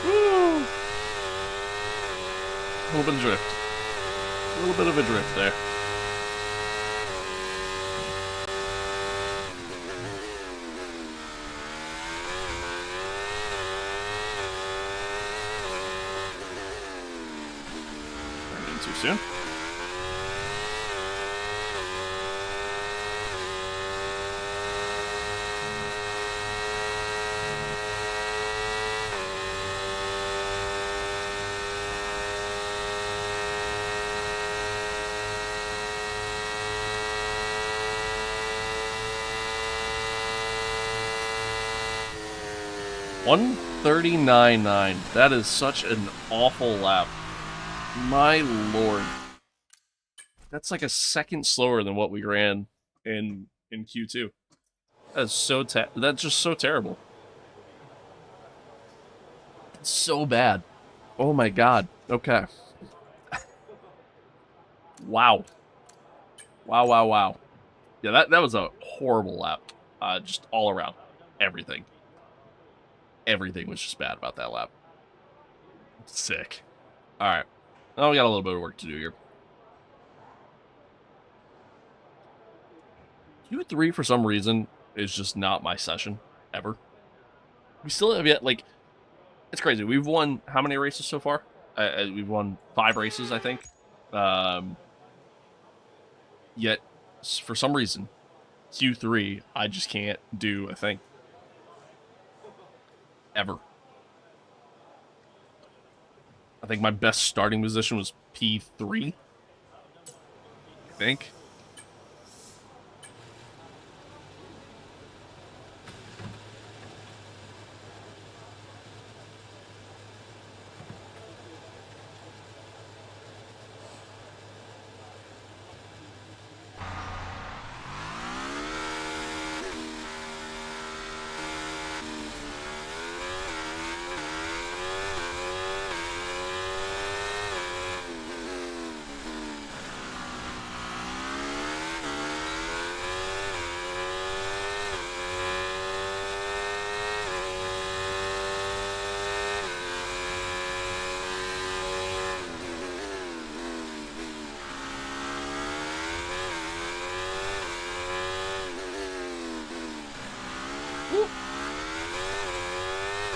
Woo! A little bit of drift. A little bit of a drift there. Too soon. $139.9. That is such an awful lap. My lord. That's like a second slower than what we ran in Q2. That's so that's just so terrible. It's so bad. Oh my god. Okay. Wow. Wow. Yeah, that was a horrible lap. Just all around. Everything. Everything was just bad about that lap. Sick. Alright. Oh, we got a little bit of work to do here. Q3, for some reason, is just not my session, ever. We still have yet, like, it's crazy. We've won how many races so far? We've won 5 races, I think. Yet, for some reason, Q3, I just can't do a thing. Ever. I think my best starting position was P3. I think.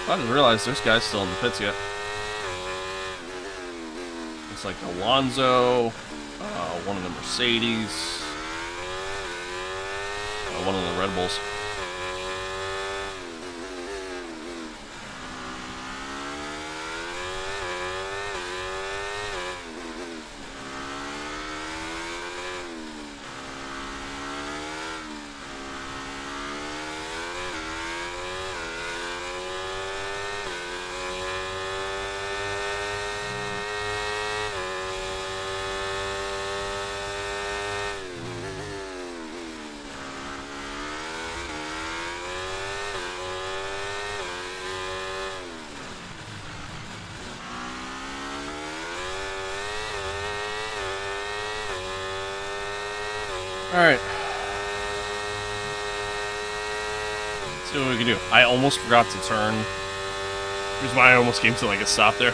I didn't realize this guy's still in the pits yet. Looks like Alonso, one of the Mercedes, one of the Red Bulls. Alright. Let's see what we can do. I almost forgot to turn. Here's why I almost came to like a stop there.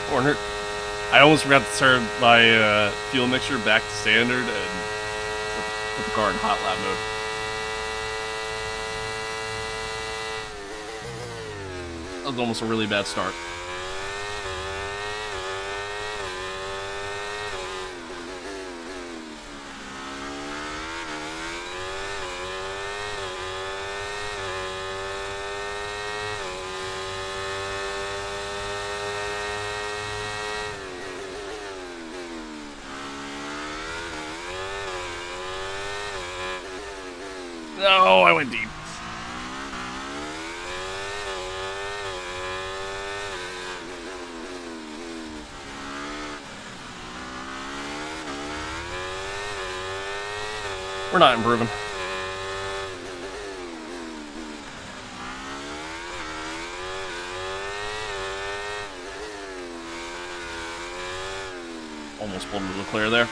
Corner. I almost forgot to turn my fuel mixture back to standard and put the car in hot lap mode. That was almost a really bad start. No, I went deep. We're not improving. Almost pulled Leclerc there.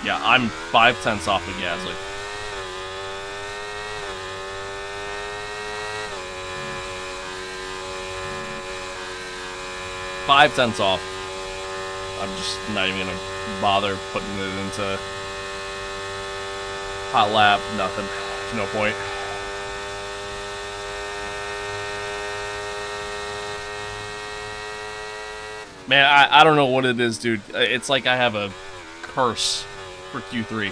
Yeah, I'm 5/10 off of Gasly. Five tenths off. I'm just not even gonna bother putting it into hot lap. Nothing. There's no point. Man, I don't know what it is, dude. It's like I have a curse for Q3.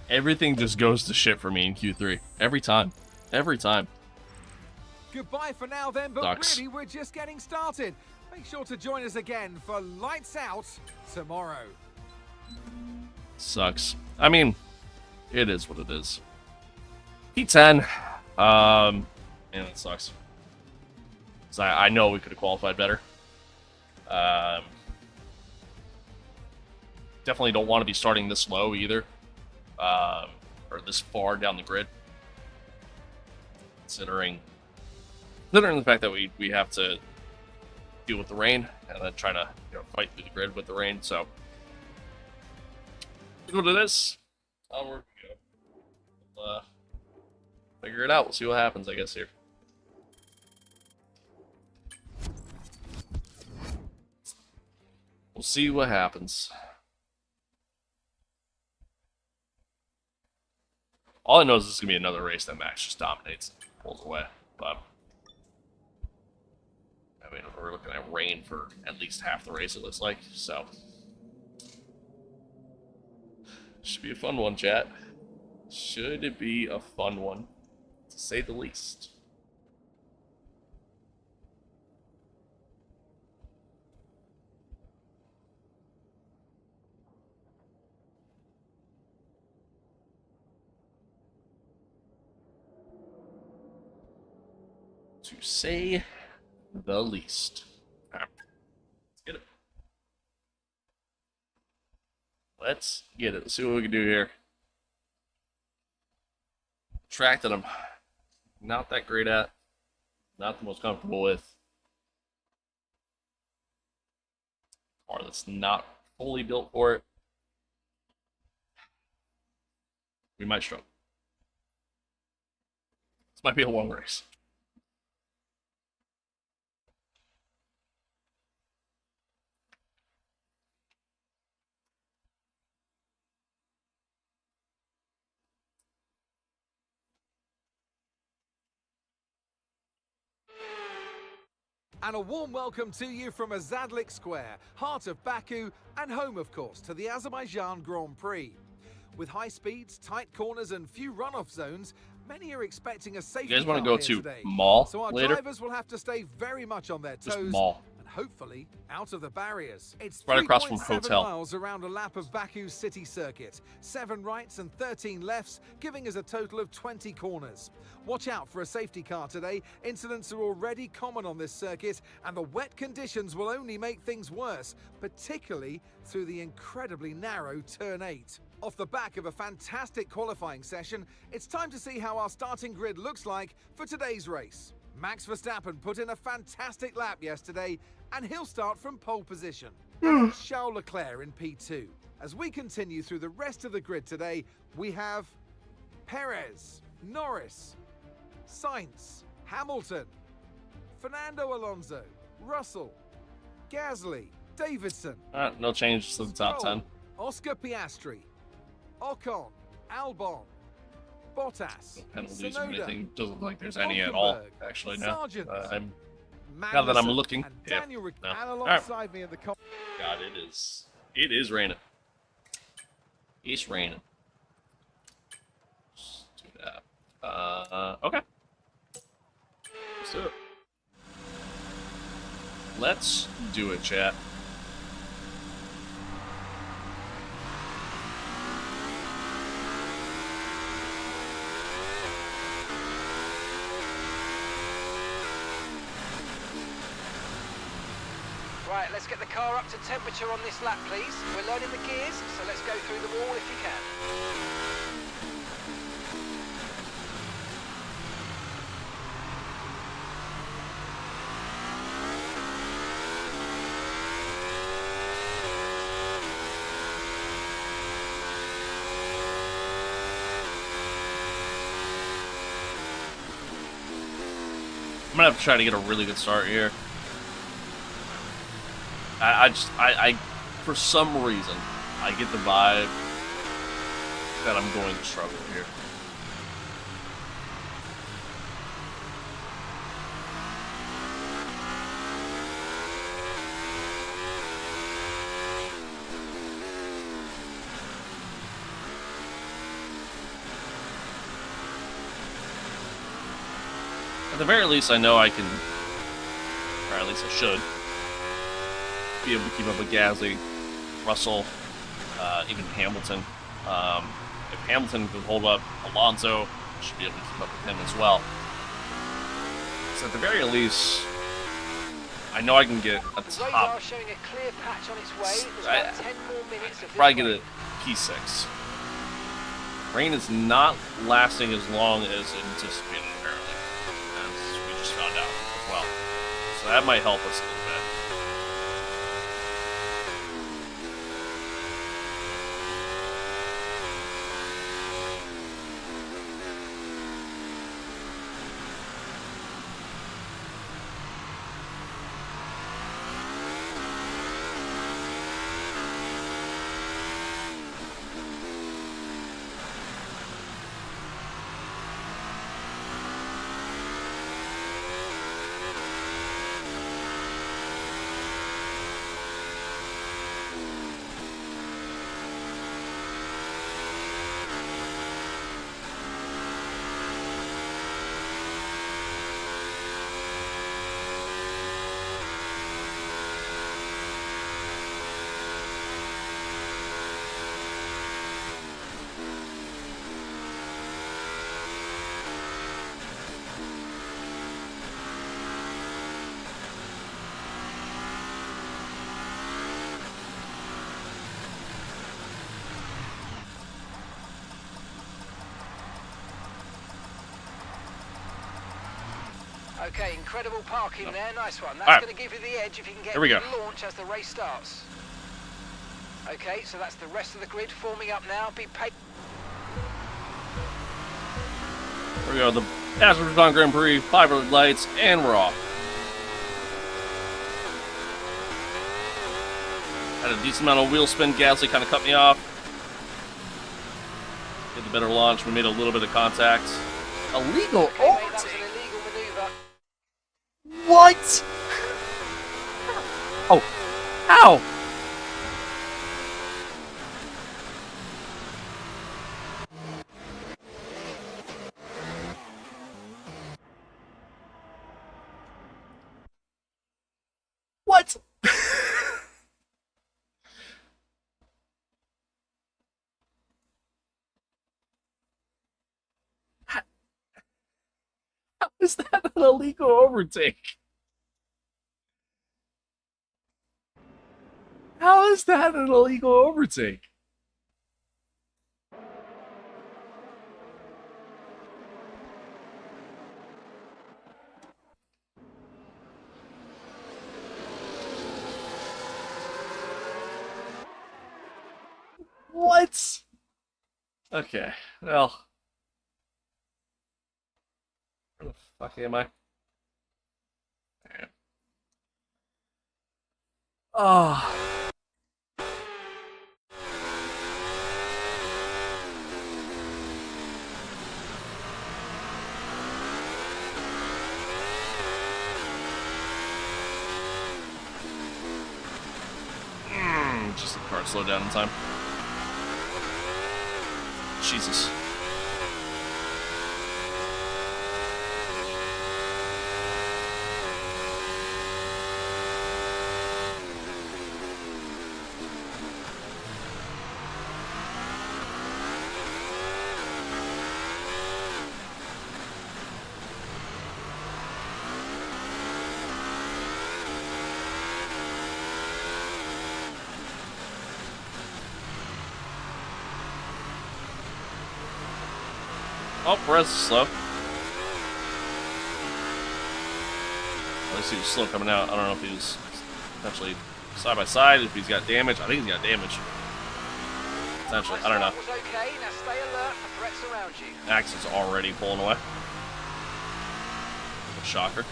Everything just goes to shit for me in Q3. Every time. Every time. Goodbye for now then, but Sucks. really we're just getting started. Make sure to join us again for Lights Out tomorrow. Sucks. I mean, it is what it is. P10. Man, it sucks. So I know we could have qualified better. Definitely don't want to be starting this low either. Or this far down the grid. Considering the fact that we have to deal with the rain and then try to fight through the grid with the rain. So go to this. Onward we go. We'll, figure it out. We'll see what happens, I guess, here. We'll see what happens. All I know is this is going to be another race that Max just dominates and pulls away. But I mean, we're looking at rain for at least half the race, it looks like. So should be a fun one, chat. Should it be a fun one, to say the least. To say the least. Right. Let's get it. Let's get it. Let's see what we can do here. Track that I'm not that great at. Not the most comfortable with. Car that's not fully built for it. We might struggle. This might be a long race. And a warm welcome to you from Azadlik Square, heart of Baku, and home, of course, to the Azerbaijan Grand Prix. With high speeds, tight corners, and few runoff zones, many are expecting a safety car. You guys want to go to today. Mall So our later? drivers will have to stay very much on their Just toes. Mall. And hopefully out of the barriers. It's Right across from 3.7 Hotel. miles around a lap of Baku's city circuit. 7 rights and 13 lefts, giving us a total of 20 corners. Watch out for a safety car today. Incidents are already common on this circuit, and the wet conditions will only make things worse, particularly through the incredibly narrow Turn 8. Off the back of a fantastic qualifying session, it's time to see how our starting grid looks like for today's race. Max Verstappen put in a fantastic lap yesterday, and he'll start from pole position. And it's Charles Leclerc in P2. As we continue through the rest of the grid today, we have Perez, Norris, Sainz, Hamilton, Fernando Alonso, Russell, Gasly, Davidson. No changes to the top 10. Oscar Piastri, Ocon, Albon, Bottas, No penalties or Tsunoda, anything. Doesn't look like there's any at all, Hulkenberg, actually, now. Sargent, I'm Now that I'm Magnussen, looking. and Yeah. Daniel No. and All right. alongside me in the God, it is raining. It's raining. Let's do that. Okay. Let's do it. Let's do it, chat. Right, let's get the car up to temperature on this lap, please. We're learning the gears, so let's go through them all if you can. I'm gonna have to try to get a really good start here. I for some reason, I get the vibe that I'm going to struggle here. At the very least, I know I can, or at least I should, be able to keep up with Gasly, Russell, even Hamilton. If Hamilton could hold up Alonso, I should be able to keep up with him as well. So at the very least, I know I can get a The top. radar showing a clear patch on its way. There's about 10 more minutes of Probably this get rain. a P6. Rain is not lasting as long as anticipated, apparently, as we just found out as well. So that might help us a little bit. Okay, incredible parking there. Nice one. That's All right. going to give you the edge if you can get Here we a go. good launch as the race starts. Okay, so that's the rest of the grid forming up now. Be patient. Here we go, the Azerbaijan Grand Prix, 5 red lights, and we're off. Had a decent amount of wheel spin. Gasly kind of cut me off. Did the better launch. We made a little bit of contact. Illegal Okay, mate, that was an illegal maneuver. What? Oh, ow! What? How is that an illegal overtake? How is that an illegal overtake? What? Okay, well. Where the fuck am I? Alright. Oh. Car slowed down in time. Jesus. Oh, Perez is slow. At least he was slow coming out. I don't know if he was potentially side by side, if he's got damage. I think he's got damage. Potentially, I don't know. Was okay. Now stay alert for threats around you. Max is already pulling away. A shocker.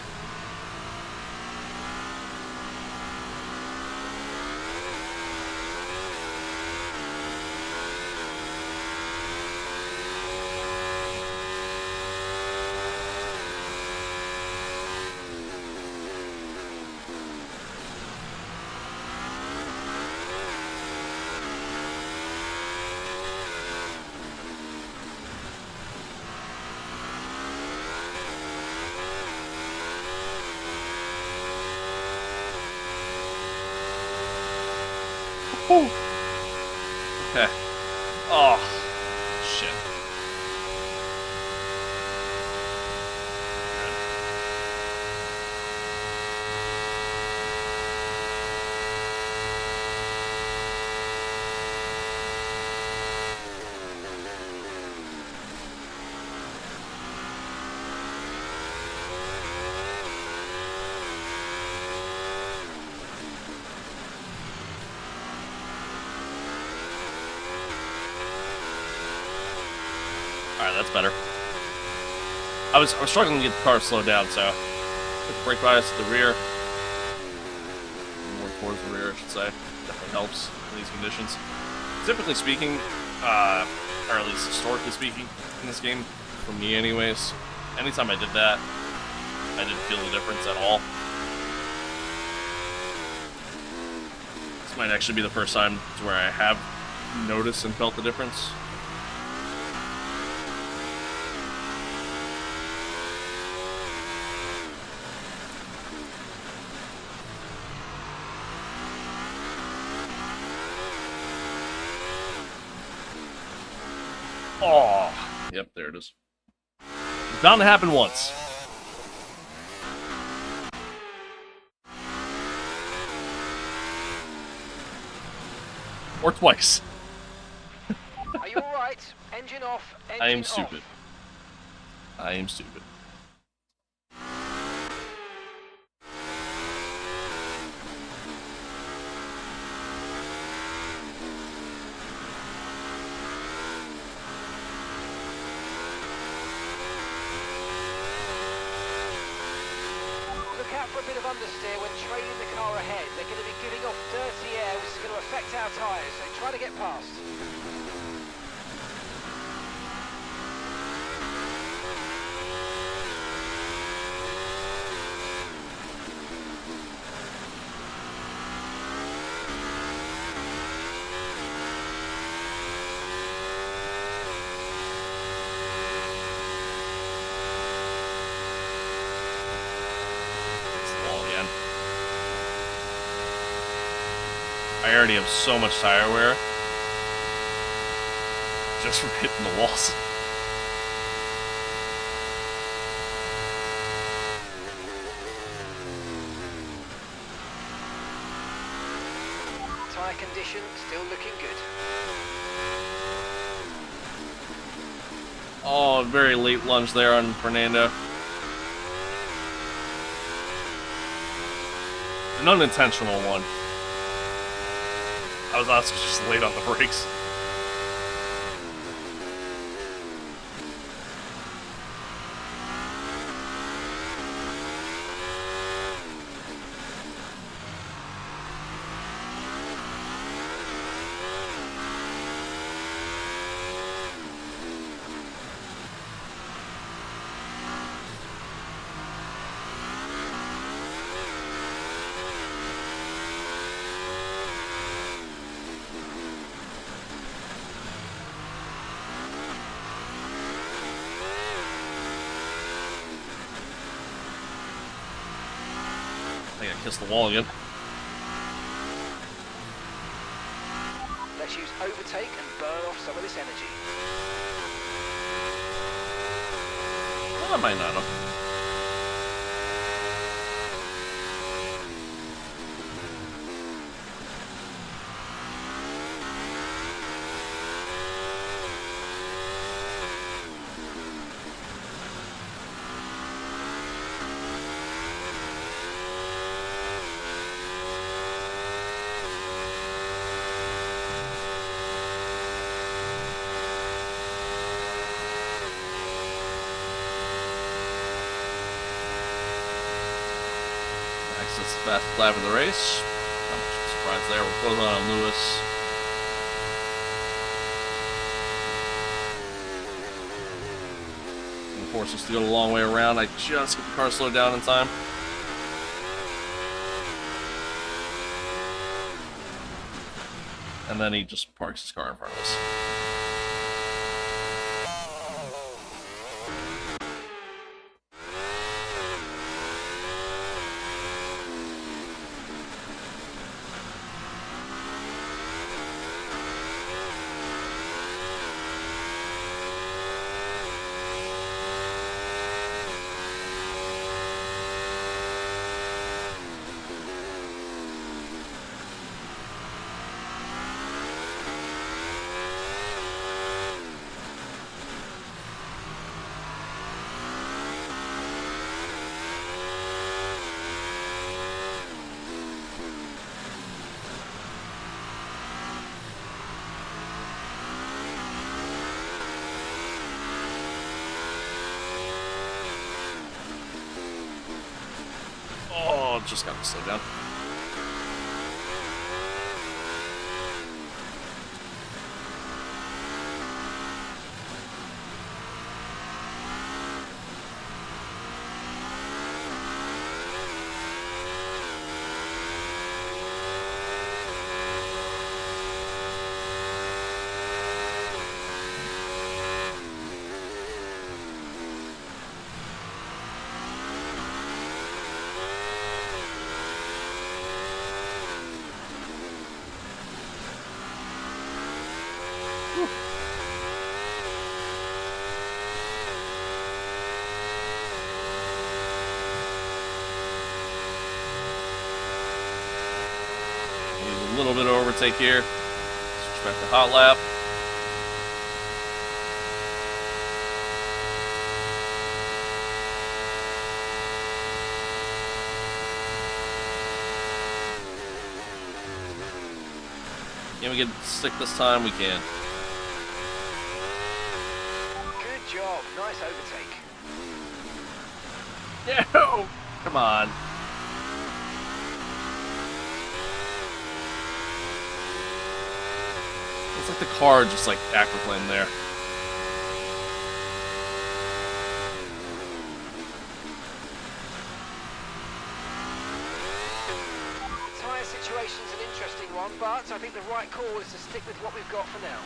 Whew. Okay. Oh, shit. Alright, that's better. I was struggling to get the car slowed down, so put the brake bias to the rear. More towards the rear, I should say. Definitely helps in these conditions. Typically speaking, or at least historically speaking, in this game, for me anyways, anytime I did that, I didn't feel the difference at all. This might actually be the first time to where I have noticed and felt the difference. Oh, yep, there it is. It's bound to happen once. Or twice. Are you alright? Engine off. Engine I am off. stupid. I am stupid. Look out for a bit of understeer when trailing the car ahead. They're going to be giving off dirty air, which is going to affect our tyres, so try to get past. I already have so much tire wear just from hitting the walls. Tyre condition still looking good. Oh, very late lunge there on Fernando. An unintentional one. I was also just late on the brakes. kiss the wall again. Let's use overtake and burn off some of this energy. Well, I might not have. That's the fastest lap of the race. Not much of a surprise there. We're closing on Lewis. Gonna force us to go the long way around. I just get the car slowed down in time. And then he just parks his car in front of us. Oh, just got to slow down. A little bit of overtake here. Switch back to hot lap. Can we get stick this time? We can. Good job. Nice overtake. No! Come on. It's like the car just like aquaplaned there. The tyre situation's an interesting one, but I think the right call is to stick with what we've got for now.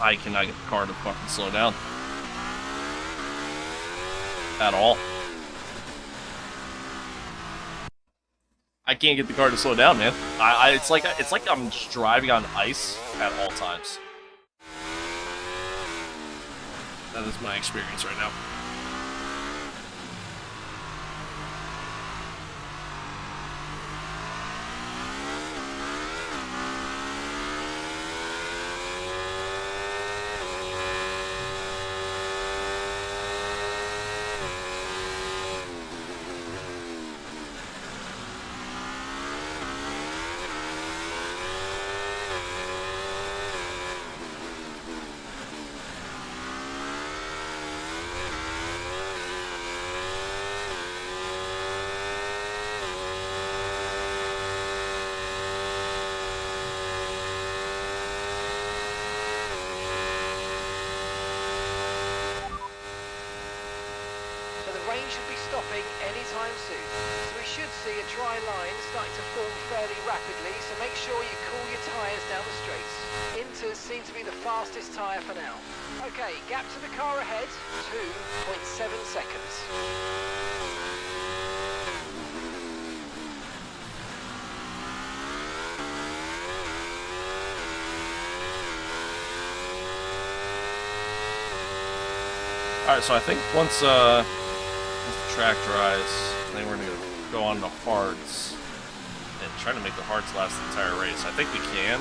I cannot get the car to fucking slow down. At all. I can't get the car to slow down, man. It's like I'm just driving on ice at all times. That is my experience right now. should be stopping anytime soon. So we should see a dry line starting to form fairly rapidly, so make sure you cool your tyres down the straights. Inters seem to be the fastest tyre for now. Okay, gap to the car ahead, 2.7 seconds. Alright, so I think once the track dries, I think we're going to go on to hards and try to make the hards last the entire race. I think we can.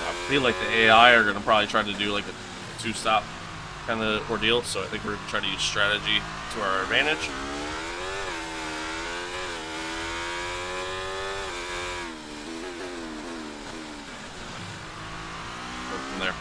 I feel like the AI are going to probably try to do like a two-stop kind of ordeal, so I think we're going to try to use strategy to our advantage. There.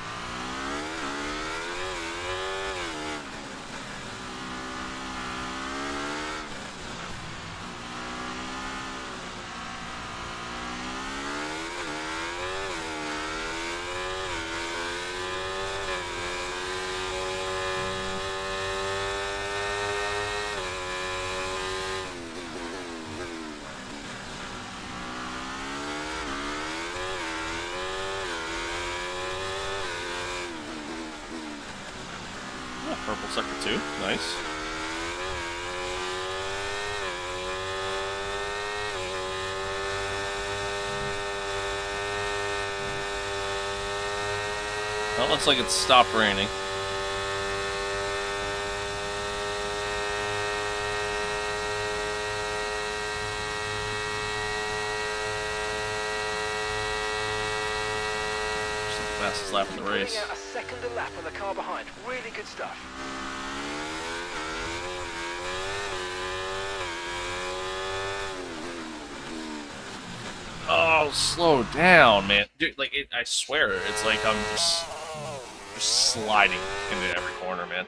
Purple sector 2, nice. Well, it looks like it's stopped raining. Fastest lap of the race. Out a second a lap on the car behind. Really good stuff. Oh, slow down, man. Dude, like, I swear, it's like I'm just sliding into every corner, man.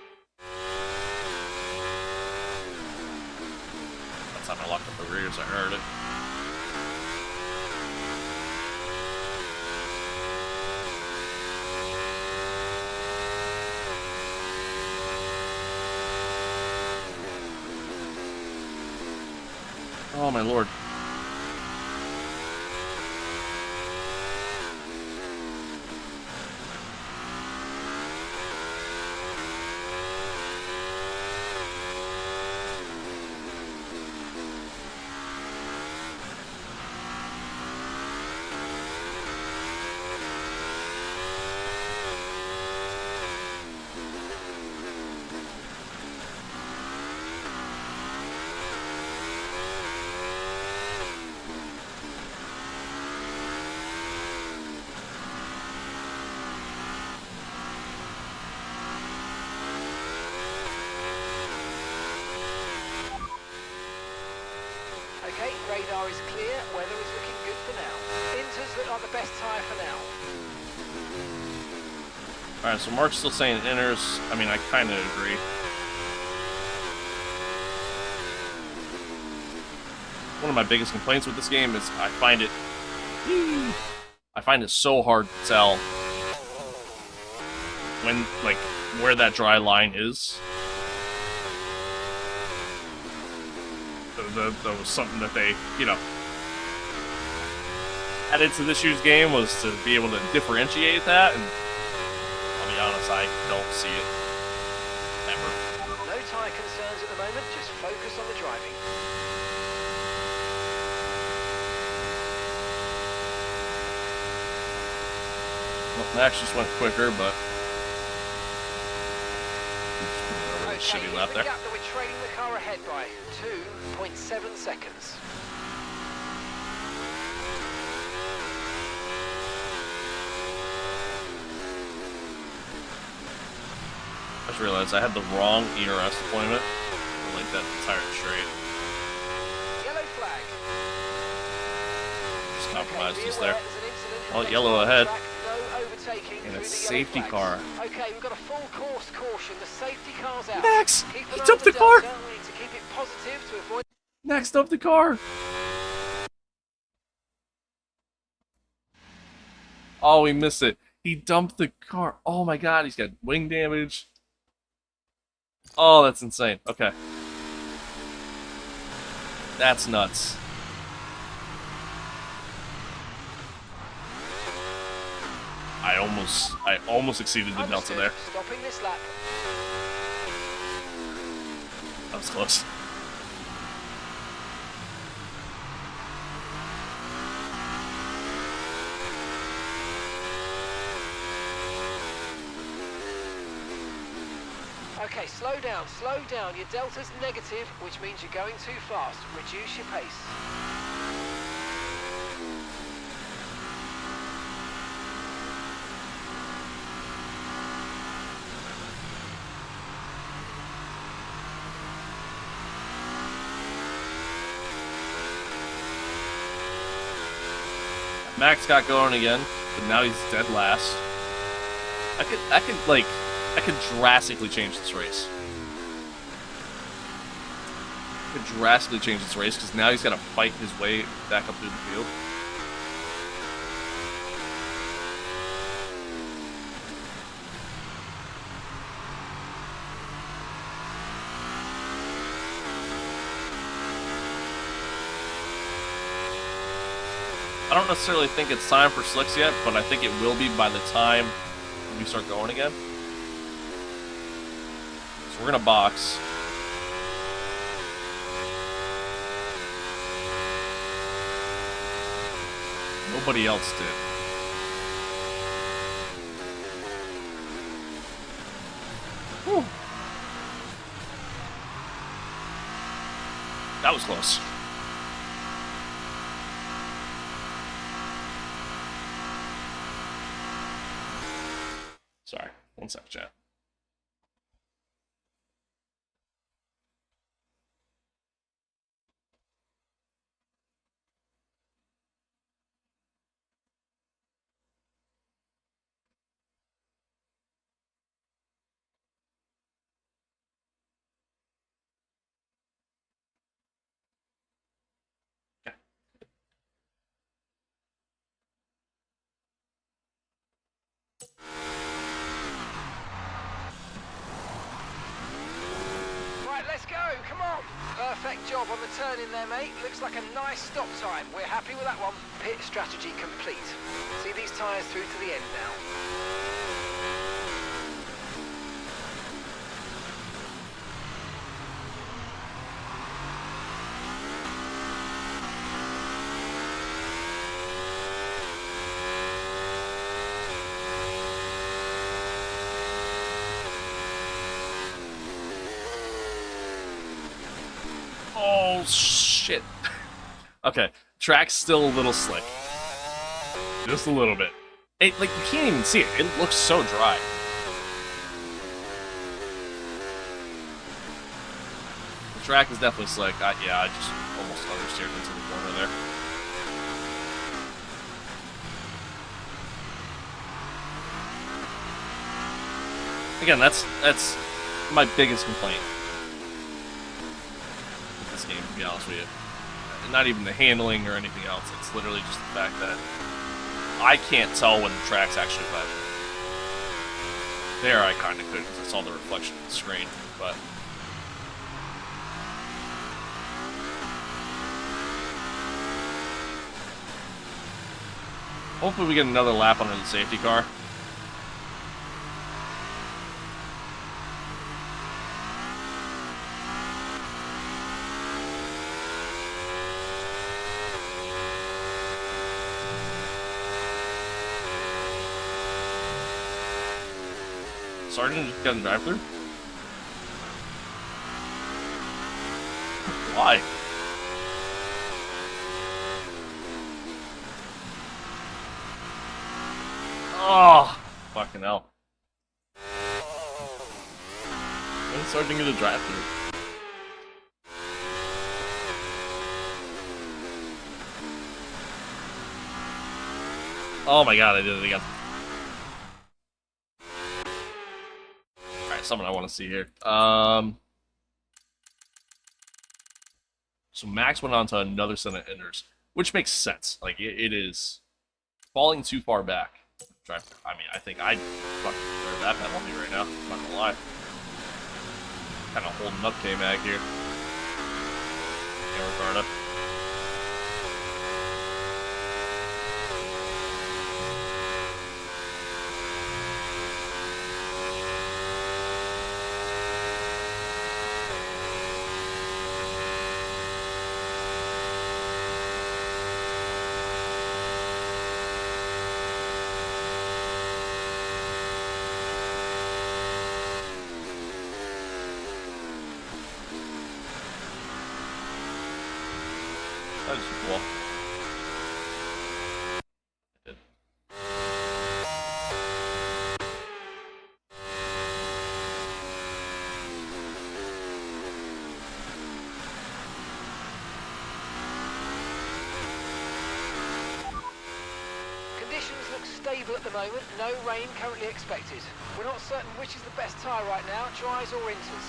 That time I locked up the rears, I heard it. Oh my lord. Okay, radar is clear, weather is looking good for now. Inters look like the best tyre for now. Alright, so Mark's still saying inners. I mean, I kind of agree. One of my biggest complaints with this game is I find it so hard to tell when, like, where that dry line is. That was something that they, you know, added to this year's game, was to be able to differentiate that, and I'll be honest, I don't see it ever. No tyre concerns at the moment, just focus on the driving. Well, Max just went quicker, but really shitty lap there. The gap that we're trailing the car ahead by 2.7 seconds. I just realized I had the wrong ERS deployment. I like that entire straight. Yellow flag. Just compromised just there. Well, yellow ahead. And a safety car. Okay, we've got a full course caution. The safety car's out. Max! He jumped the car! We need to keep it positive to avoid. Max jumped the car! Oh, he missed it. He dumped the car. Oh my god, he's got wing damage. Oh, that's insane. Okay. That's nuts. I almost exceeded the delta there. Stopping this lap. That was close. Okay, slow down, slow down. Your delta's negative, which means you're going too fast. Reduce your pace. Max got going again, but now he's dead last. I could drastically change this race. I could drastically change this race because now he's got to fight his way back up through the field. I don't necessarily think it's time for slicks yet, but I think it will be by the time we start going again. So we're gonna box. Nobody else did. Whew. That was close. Sorry, one sec, chat. Right, let's go, come on. Perfect job on the turn in there, mate. Looks like a nice stop time. We're happy with that one. Pit strategy complete. See these tyres through to the end now. Oh, shit. Okay, track's still a little slick. Just a little bit. It, like, you can't even see it. It looks so dry. The track is definitely slick. Yeah, I just almost understeered into the corner there. Again, that's my biggest complaint. Game, to be honest with you. Not even the handling or anything else. It's literally just the fact that I can't tell when the track's actually wet. There I kind of could because I saw the reflection of the screen, but hopefully we get another lap under the safety car. Sergeant just got in drive-thru? Why? Oh, fucking hell. When did Sergeant get a drive-thru? Oh my god, I did it again. Something I want to see here. So Max went on to another set of enders, which makes sense. Like, it is falling too far back. I mean, I think I'd fucking deserve that penalty right now. I'm not gonna lie. Kind of holding up K-Mag here. Yeah, Ricardo. That is cool. Good. Conditions look stable at the moment. No rain currently expected. We're not certain which is the best tyre right now, dries or inters.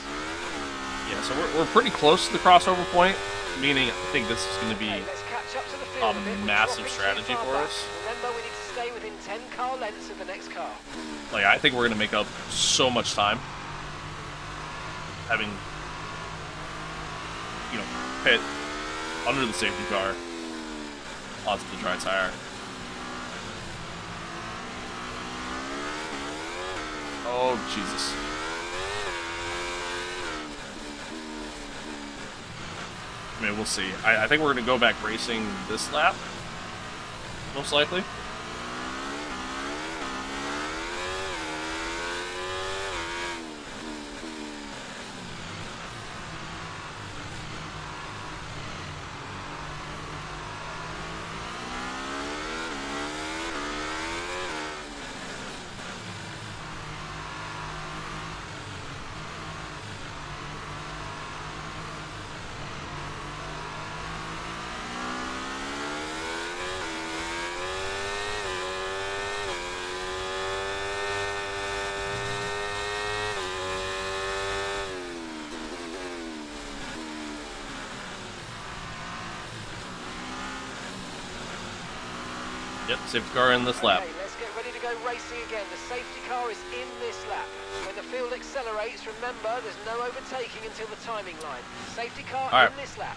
Yeah, so we're pretty close to the crossover point, meaning I think this is going to be Okay, let's catch up to the field a a bit. We're massive dropping strategy too far for back. us. Remember, we need to stay within 10 car lengths of the next car. Like, I think we're going to make up so much time having, you know, pit under the safety car onto the dry tire. Oh, Jesus. I mean, we'll see. I think we're going to go back racing this lap, most likely. Yep, safety car in this lap. Okay, let's get ready to go racing again. The safety car is in this lap. When the field accelerates, remember, there's no overtaking until the timing line. Safety car All right. in this lap.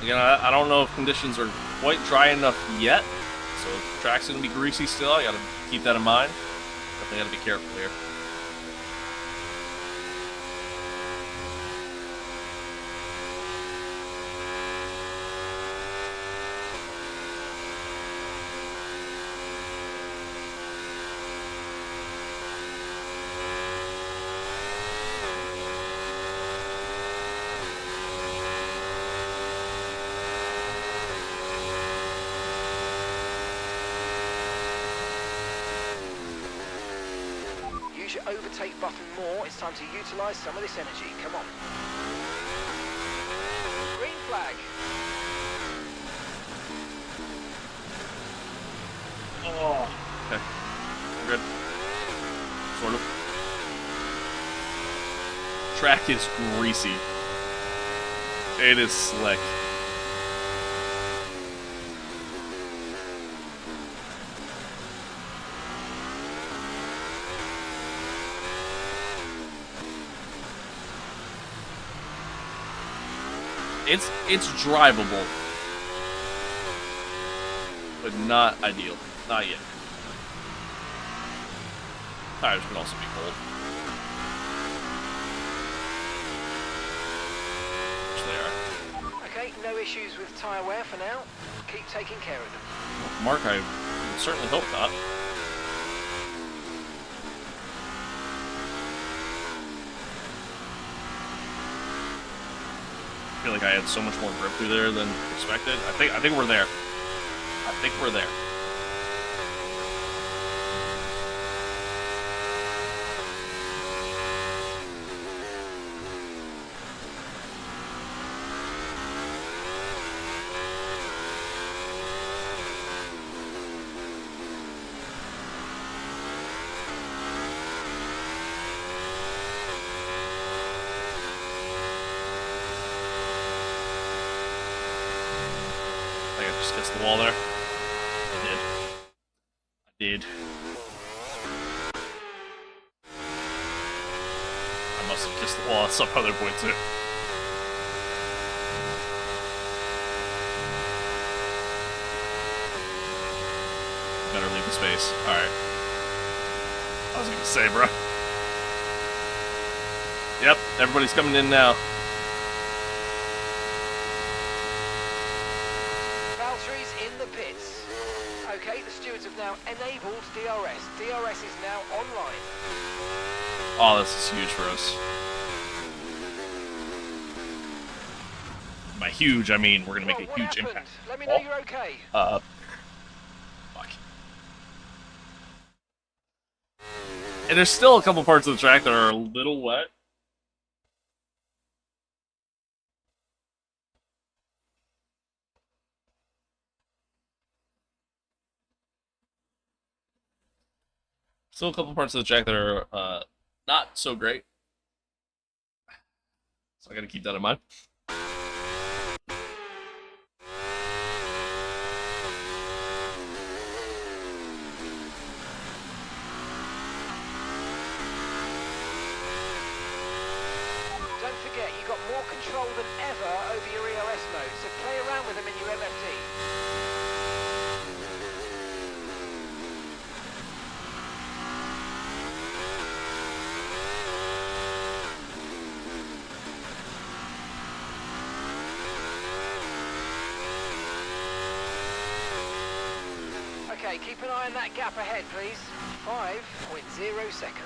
Again, I don't know if conditions are quite dry enough yet, so the track's going to be greasy still. I got to keep that in mind. Definitely got to be careful here. Use your overtake button more. It's time to utilise some of this energy. Come on. Green flag. Oh. Okay. We're good. Sort of. Track is greasy. It is slick. It's drivable, but not ideal. Not yet. Tires can also be cold. Which they are. Okay, no issues with tyre wear for now. Keep taking care of them. Well, Mark, I would certainly hope not. I feel like I had so much more grip through there than expected. I think we're there. I think we're there. I think I just gets the wall there. I did. Oh, that's some other point too. Better leave the space. Alright. I was gonna say, bro. Yep, everybody's coming in now. Valtteri's in the pits. Okay, the stewards have now enabled DRS. DRS is now online. Oh, this is huge for us. By huge, I mean we're gonna make a What huge happened? impact. Let me know you're okay. Fuck. And there's still a couple parts of the track that are a little wet. Still a couple parts of the track that are not so great. So I gotta keep that in mind. Don't forget, you've got more control than ever over your EOS mode, so play around with them in your LFD. Okay, keep an eye on that gap ahead, please. 5.0 seconds.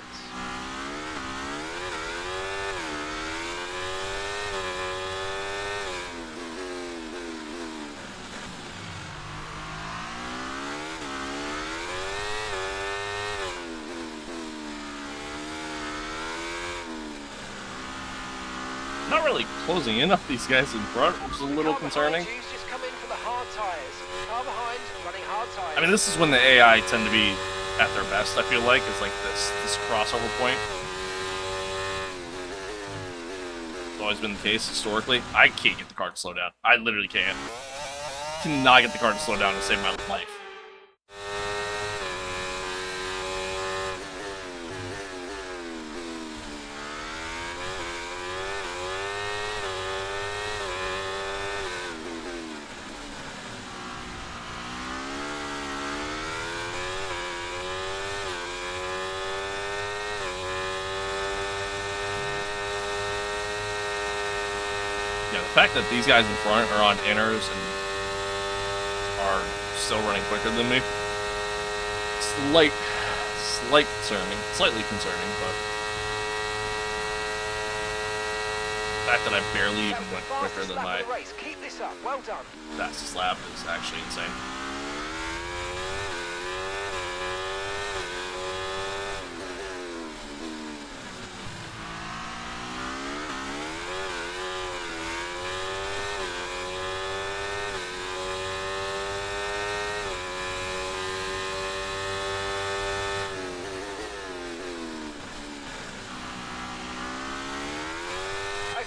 Not really closing in on these guys in front, which is a little concerning. Just come in for the hard tires. Car behind, running hard tires. I mean, this is when the AI tend to be at their best, I feel like. It's like this crossover point. It's always been the case historically. I can't get the car to slow down. I literally can't. Cannot get the car to slow down to save my life. Yeah, the fact that these guys in front are on inners and are still running quicker than me, slightly concerning, but the fact that I barely even went quicker than my Keep this up. Well done. fastest lap is actually insane.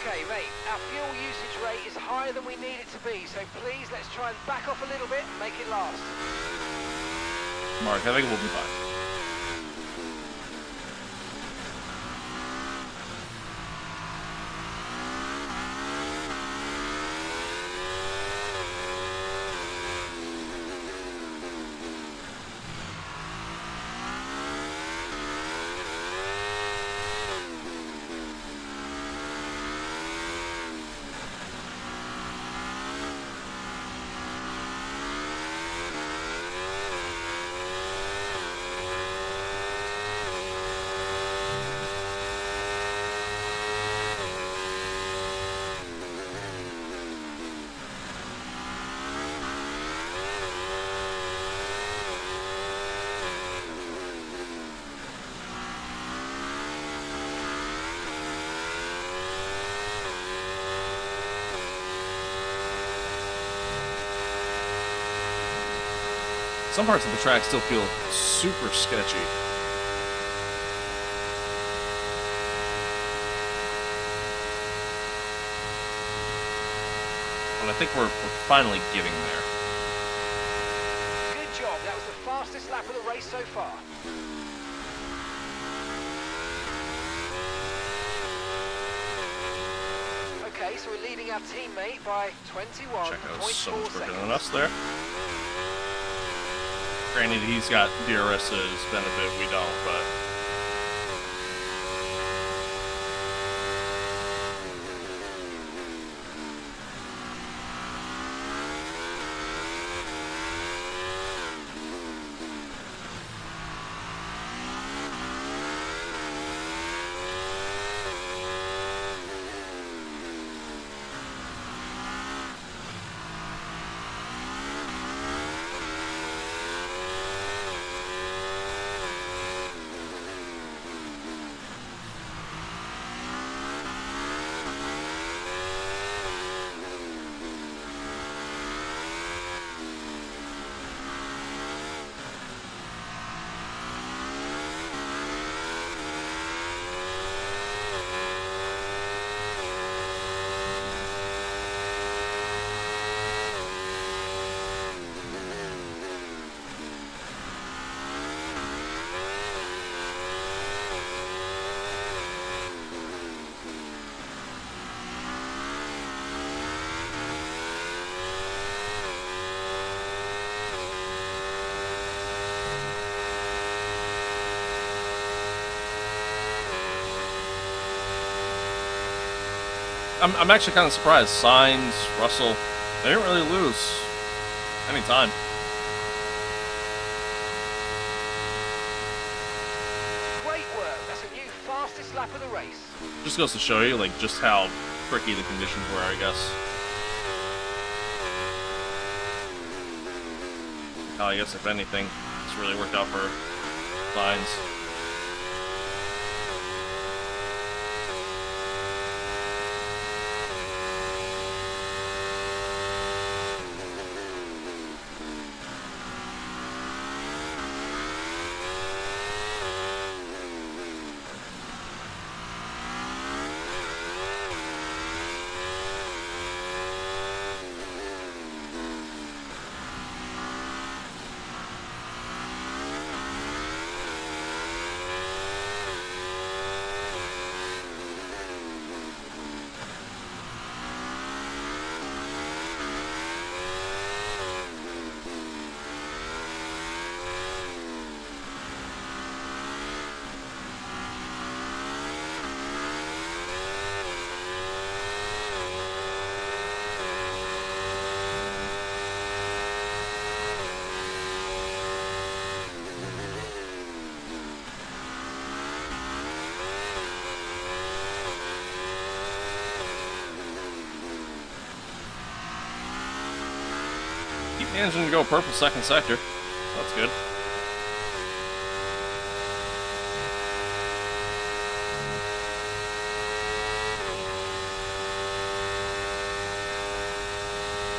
Okay, mate, our fuel usage rate is higher than we need it to be, so please let's try and back off a little bit and make it last. Mark, I think we'll be fine. Some parts of the track still feel super sketchy. And I think we're finally getting there. Good job, that was the fastest lap of the race so far. so we're leading our teammate by 21.4 Check out so much quicker seconds. than us there. Granted, he's got DRS's benefit, we don't, but... I'm actually kind of surprised. Sainz, Russell, they didn't really lose any time. Great work. That's a new fastest lap of the race. Just goes to show you, like, just how tricky the conditions were, I guess. I guess, if anything, it's really worked out for Sainz. Keep managing to go purple second sector. That's good.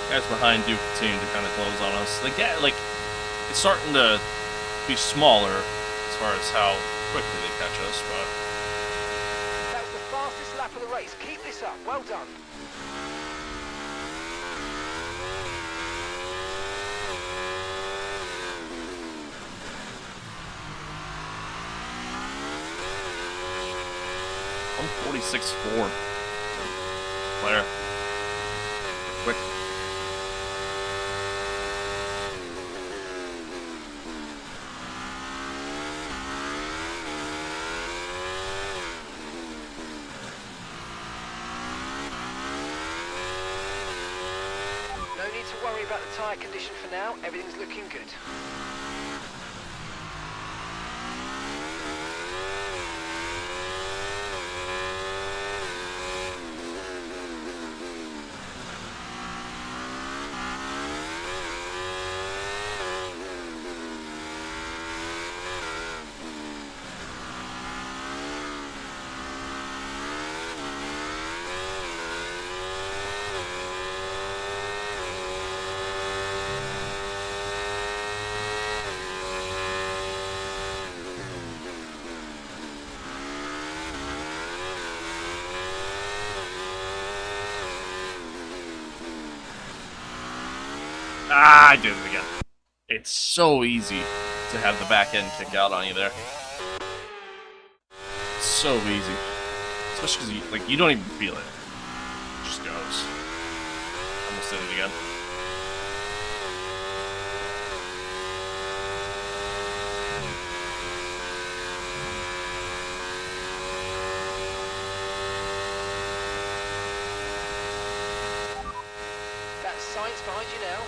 Guys behind do continue to kind of close on us. Like, yeah, like, it's starting to be smaller as far as how quickly they catch us, but... That was the fastest lap of the race. Keep this up. Well done. I'm 46.4. Player. Quick. No need to worry about the tyre condition for now. Everything's looking good. Ah, I did it again. It's so easy to have the back end kick out on you there. So easy. Especially because you don't even feel it. Just go. goes. Almost did it again. That's Sainz behind you now.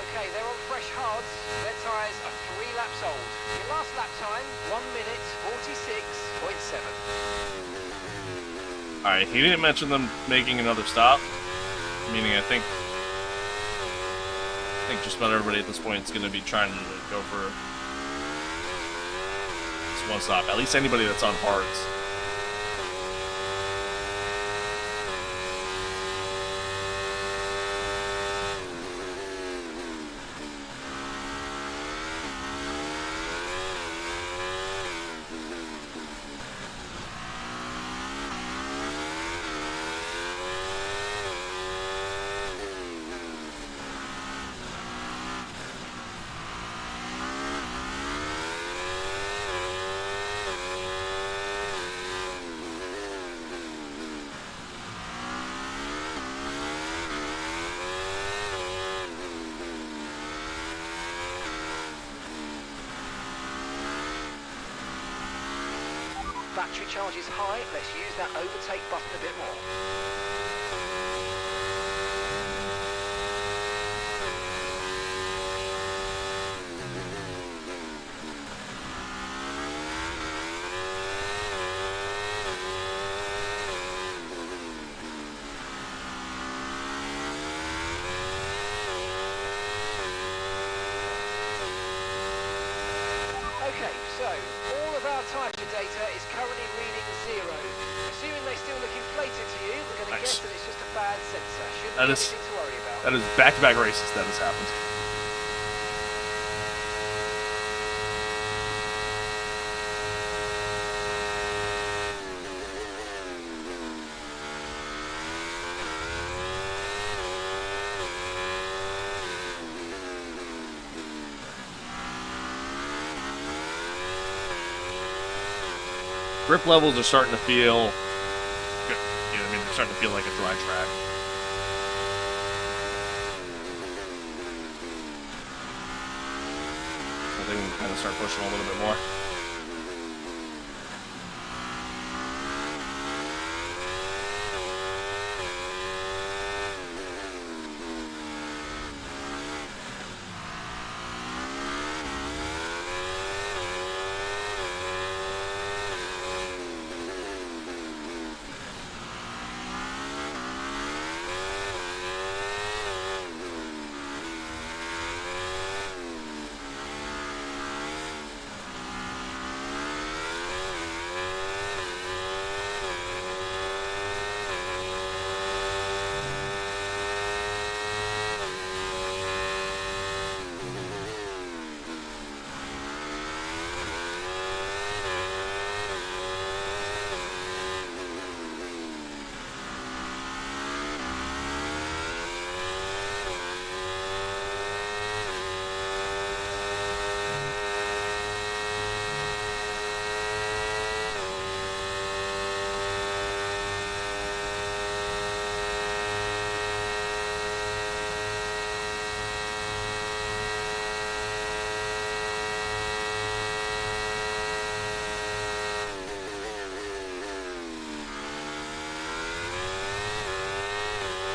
Okay, they're on fresh hards. Their tyres are 3 laps old. Your last lap time, 1 minute 46.7. Alright, he didn't mention them making another stop. Meaning, I think just about everybody at this point is going to be trying to go for this one stop. At least anybody that's on hards. Battery charge is high. Let's use that overtake button a bit more. Okay, so all of our tyre data is currently reading 0. Assuming they still look inflated to you, we're going to Nice. guess that it's just a bad sensor. Shouldn't That be is- anything to worry about. That is back-to-back races that has happened. Grip levels are starting to feel good. You know what I mean? They're starting to feel like a dry track. I think we can kind of start pushing a little bit more.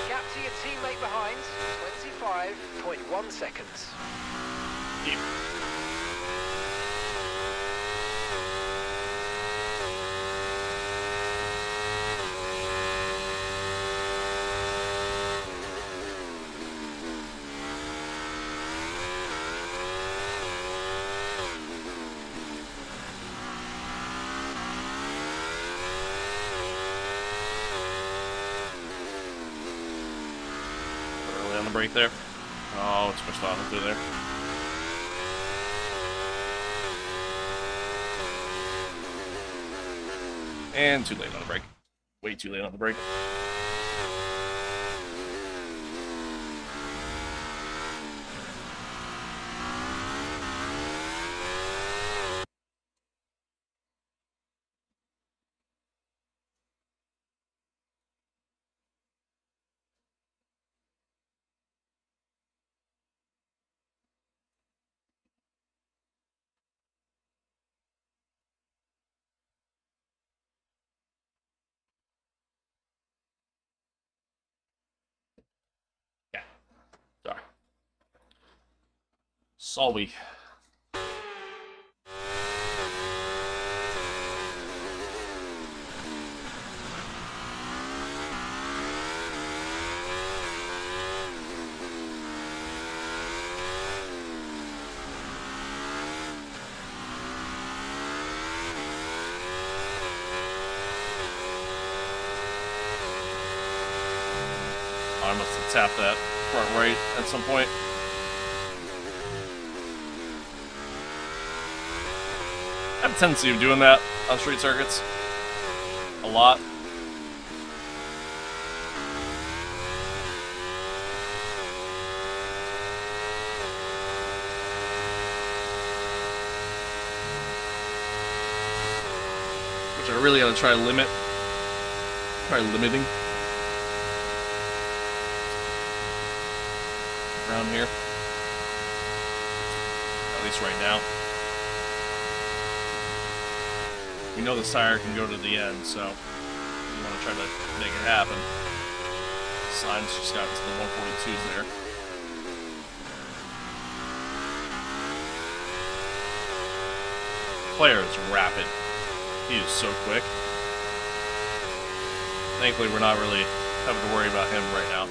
Gap to your teammate behind, 25.1 seconds. Keep. Early on the brake there. Oh, it's pushed off through there. And too late on the brake. Way too late on the brake. Solvey. I must have tapped that front right at some point. I have a tendency of doing that on street circuits. A lot. Which I really gotta try to limit. Try limiting. Around here. At least right now. We know this tire can go to the end, so we want to try to make it happen. Signs just got to the 142s there. Player is rapid. He is so quick. Thankfully, we're not really having to worry about him right now.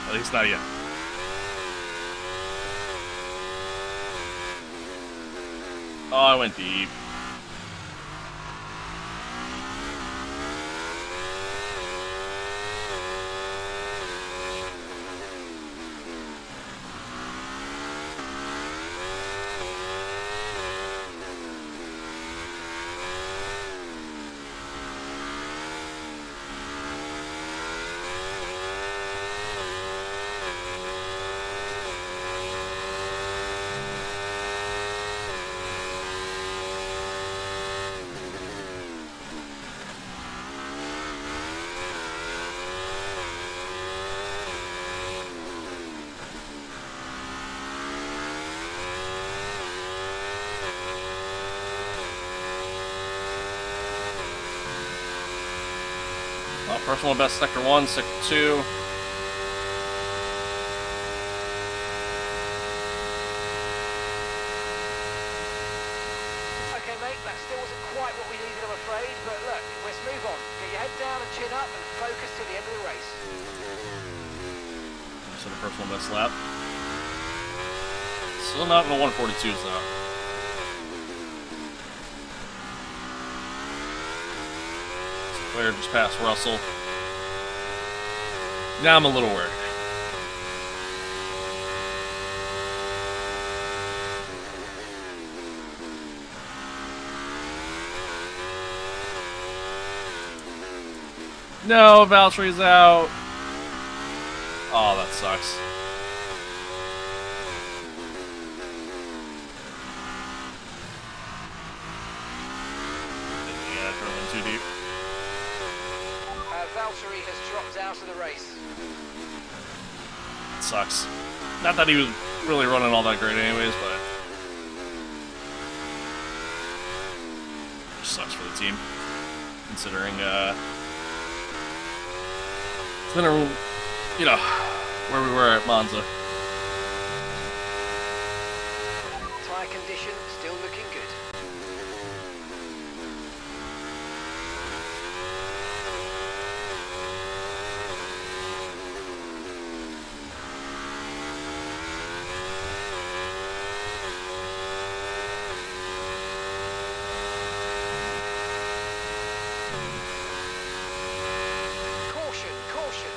At least not yet. Oh, I went deep. Well, personal best sector 1, sector 2. Okay, mate, that still wasn't quite what we needed, I'm afraid, but look, let's move on. Get your head down and chin up and focus till the end of the race. Just had a personal best lap. Still not in the 142s though. Leclerc just passed Russell. Now I'm a little worried. No, Valtteri's out. Oh, that sucks. Yeah, I went too deep. Valtteri has dropped out of the race. It sucks. Not that he was really running all that great anyways, but it sucks for the team. Considering, you know, where we were at Monza. Tyre condition still looking good. Caution.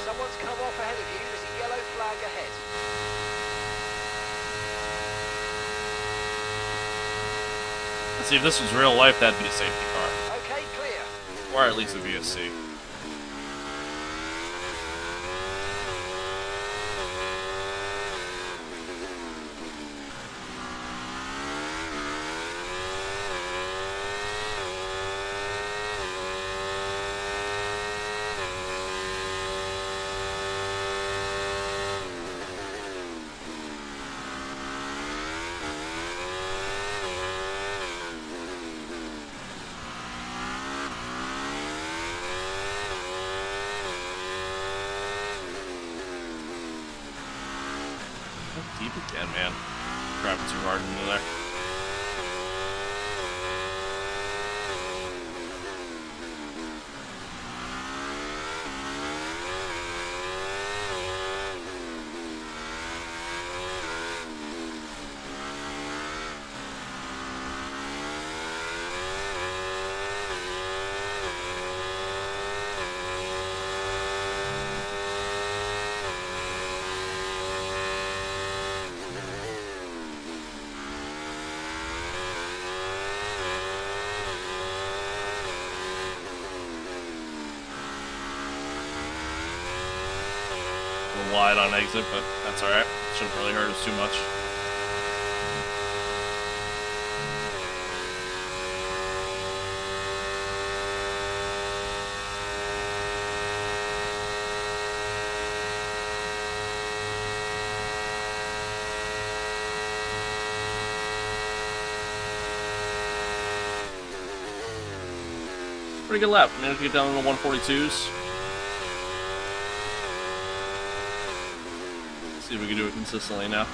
Someone's come off ahead of you. There's a yellow flag ahead. Let's see, if this was real life, that'd be a safety car. Okay, clear. Or at least a VSC. deep again, man. Driving too hard into there. Wide on exit, but that's alright. Shouldn't really hurt us too much. Pretty good lap. Managed to get down to the 142s. See if we can do it consistently now.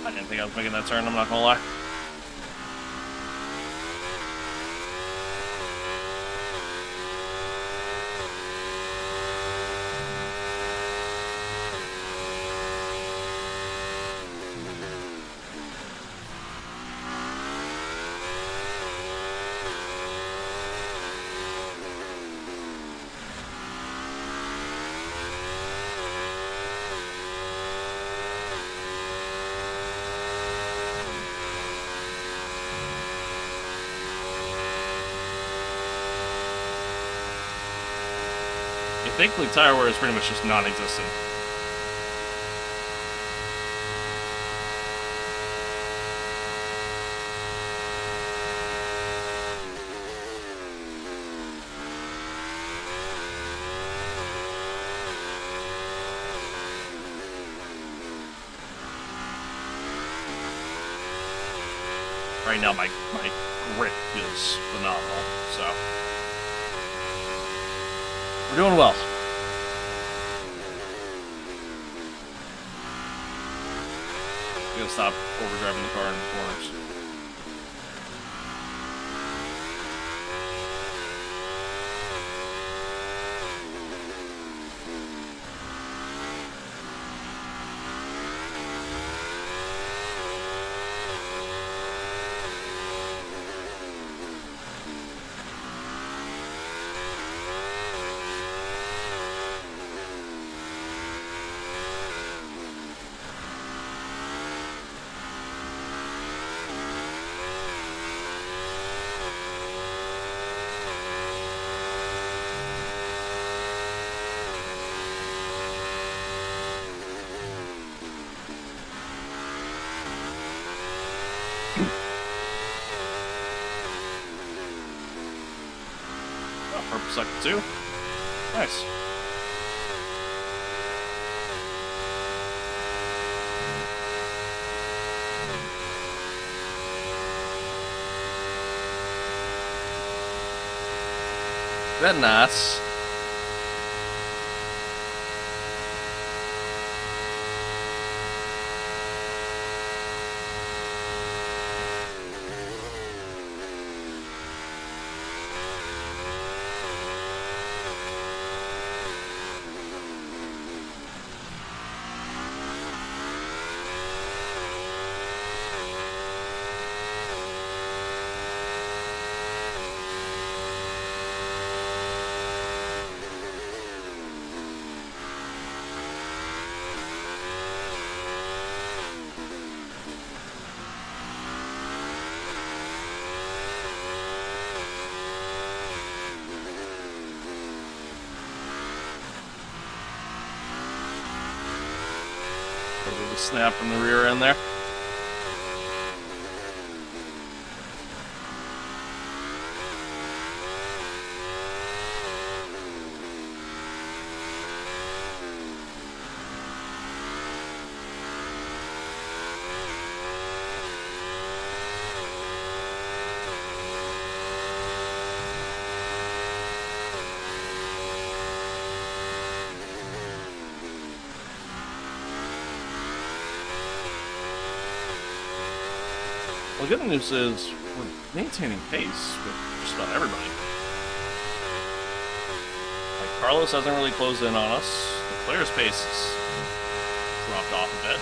I didn't think I was making that turn, I'm not gonna lie. Thankfully, tire wear is pretty much just non-existent. Right now, my grip is phenomenal, so we're doing well. We gotta stop overdriving the car in the corners. Purple second too. Nice. Very nice. snap from the rear end there. Well, the good news is we're maintaining pace with just about everybody. Like, Carlos hasn't really closed in on us. Leclerc's pace has dropped off a bit.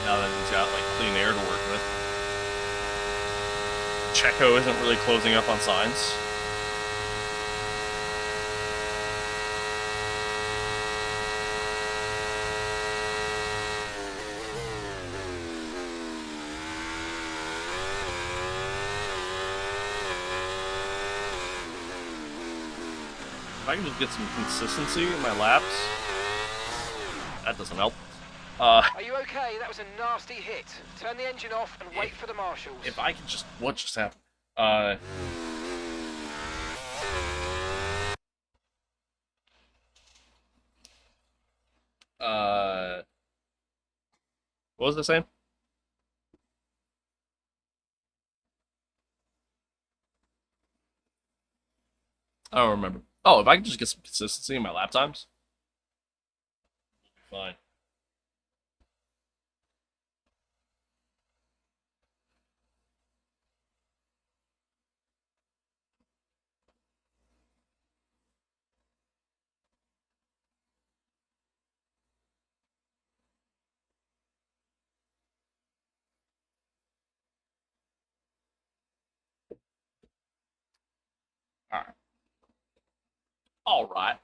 Now that he's got, like, clean air to work with. Checo isn't really closing up on signs. If I can just get some consistency in my laps, that doesn't help. Are you okay? That was a nasty hit. Turn the engine off and wait for the marshals. If I could just... What just happened? What was I saying? I don't remember. Oh, if I could just get some consistency in my lap times, fine. All right. All right.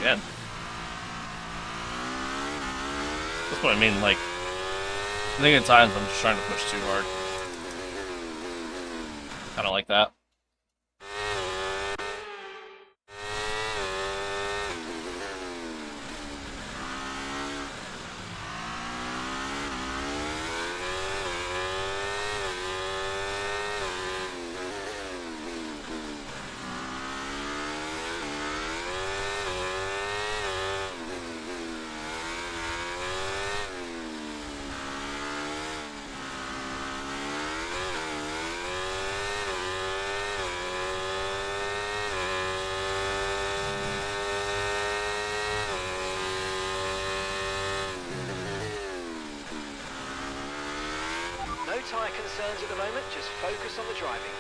Again. That's what I mean, like, I think at times I'm just trying to push too hard. Kinda like that. No tyre concerns at the moment, just focus on the driving.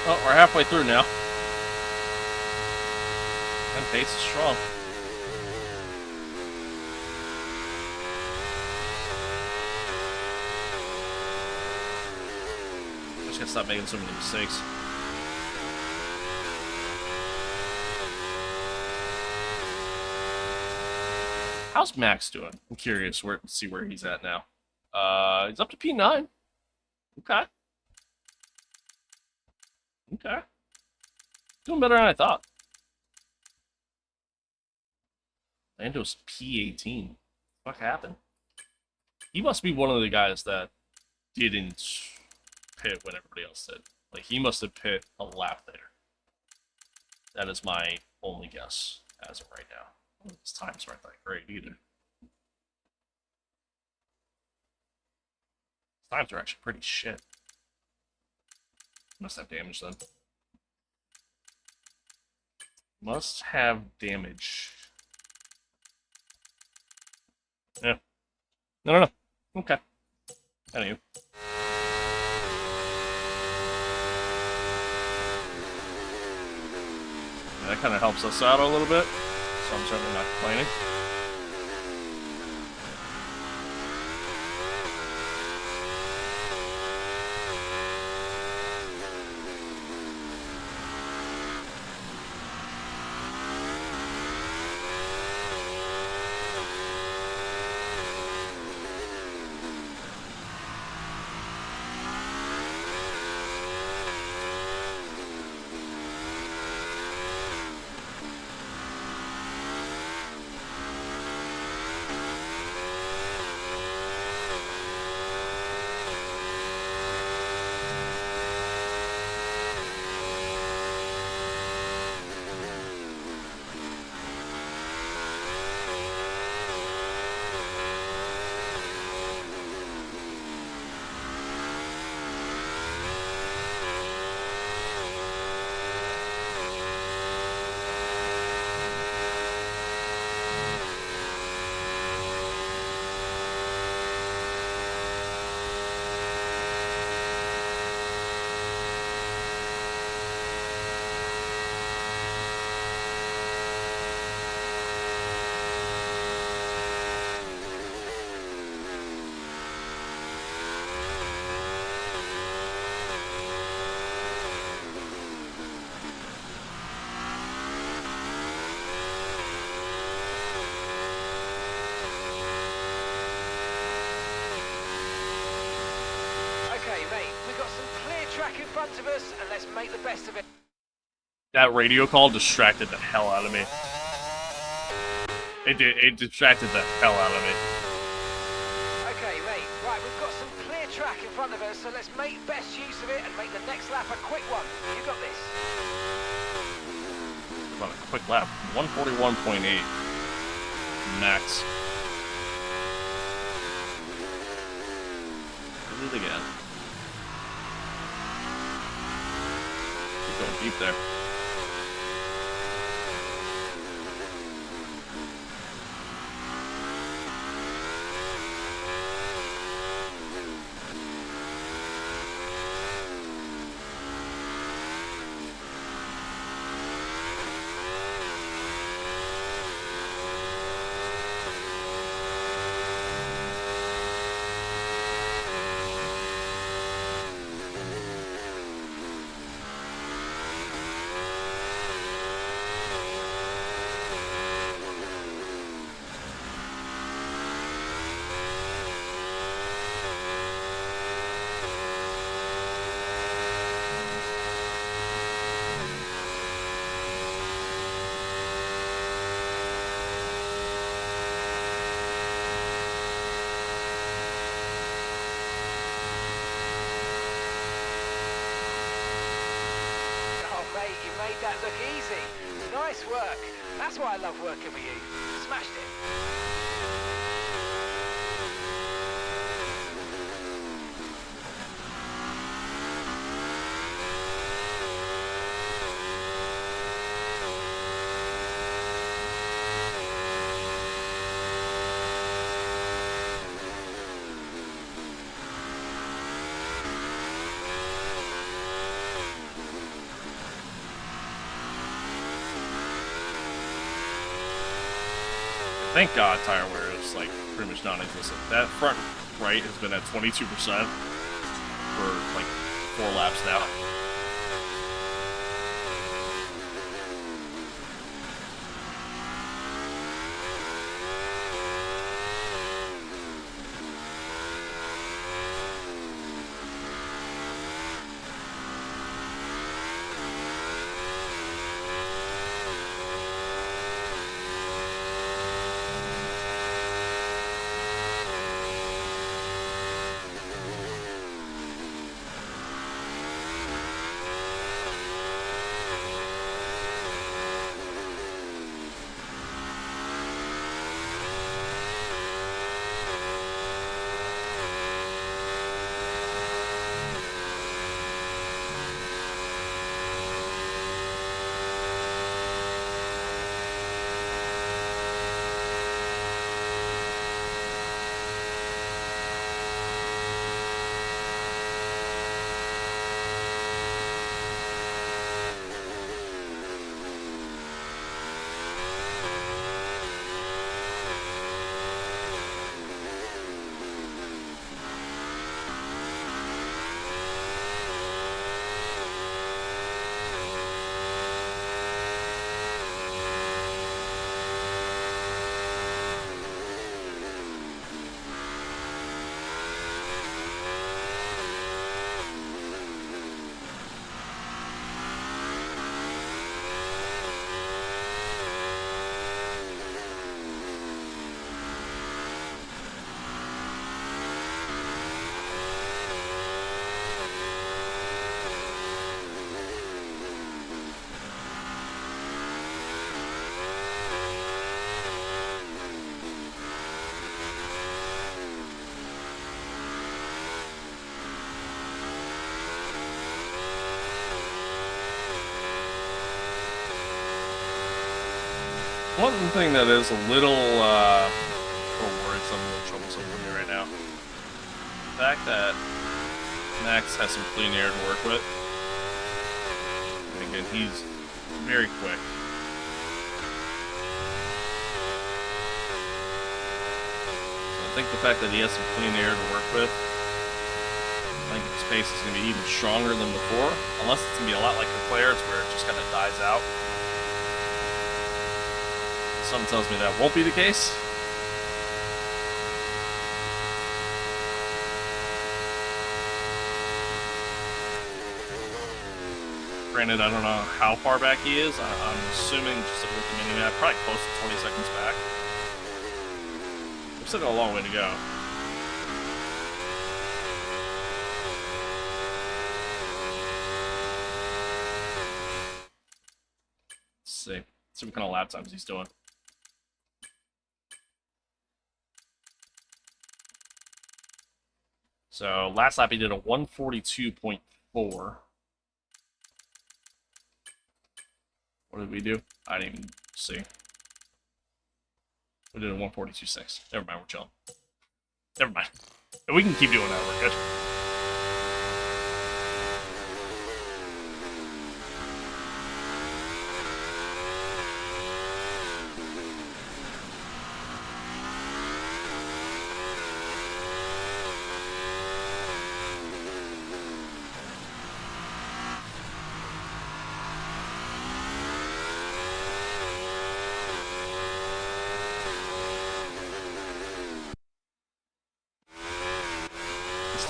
Oh, we're halfway through now. And pace is strong. I just gotta stop making so many mistakes. How's Max doing? I'm curious to see where he's at now. He's up to P9. Okay. Okay. Doing better than I thought. Lando's P18. What happened? He must be one of the guys that didn't pit when everybody else did. Like, he must have pit a lap later. That is my only guess as of right now. His times aren't that great either. Times are actually pretty shit. Must have damage then. Must have damage. Yeah. No. Okay. Anywho. Yeah, that kind of helps us out a little bit, so I'm certainly not complaining. In front of us, and let's make the best of it. That radio call distracted the hell out of me. It distracted the hell out of me. Okay, mate. Right, we've got some clear track in front of us, so let's make best use of it and make the next lap a quick one. You got this. About a quick lap. 141.8 max. Do it again. Going deep there. You made that look easy. Nice work. That's why I love working with you. Smashed it. Thank God tire wear is like pretty much non-existent. That front right has been at 22% for like 4 laps now. One thing that is a little worrisome, a little troublesome for me right now, the fact that Max has some clean air to work with. And again, he's very quick. So I think the fact that he has some clean air to work with, I think his pace is going to be even stronger than before, unless it's going to be a lot like Leclerc's where it just kind of dies out. Something tells me that won't be the case. Granted, I don't know how far back he is. I'm assuming, just looking at the mini-map, probably close to 20 seconds back. We've still got a long way to go. Let's see. See what kind of lap times he's doing. So, last lap he did a 142.4. What did we do? I didn't even see. We did a 142.6. Never mind, we're chilling. Never mind. If we can keep doing that, we're good.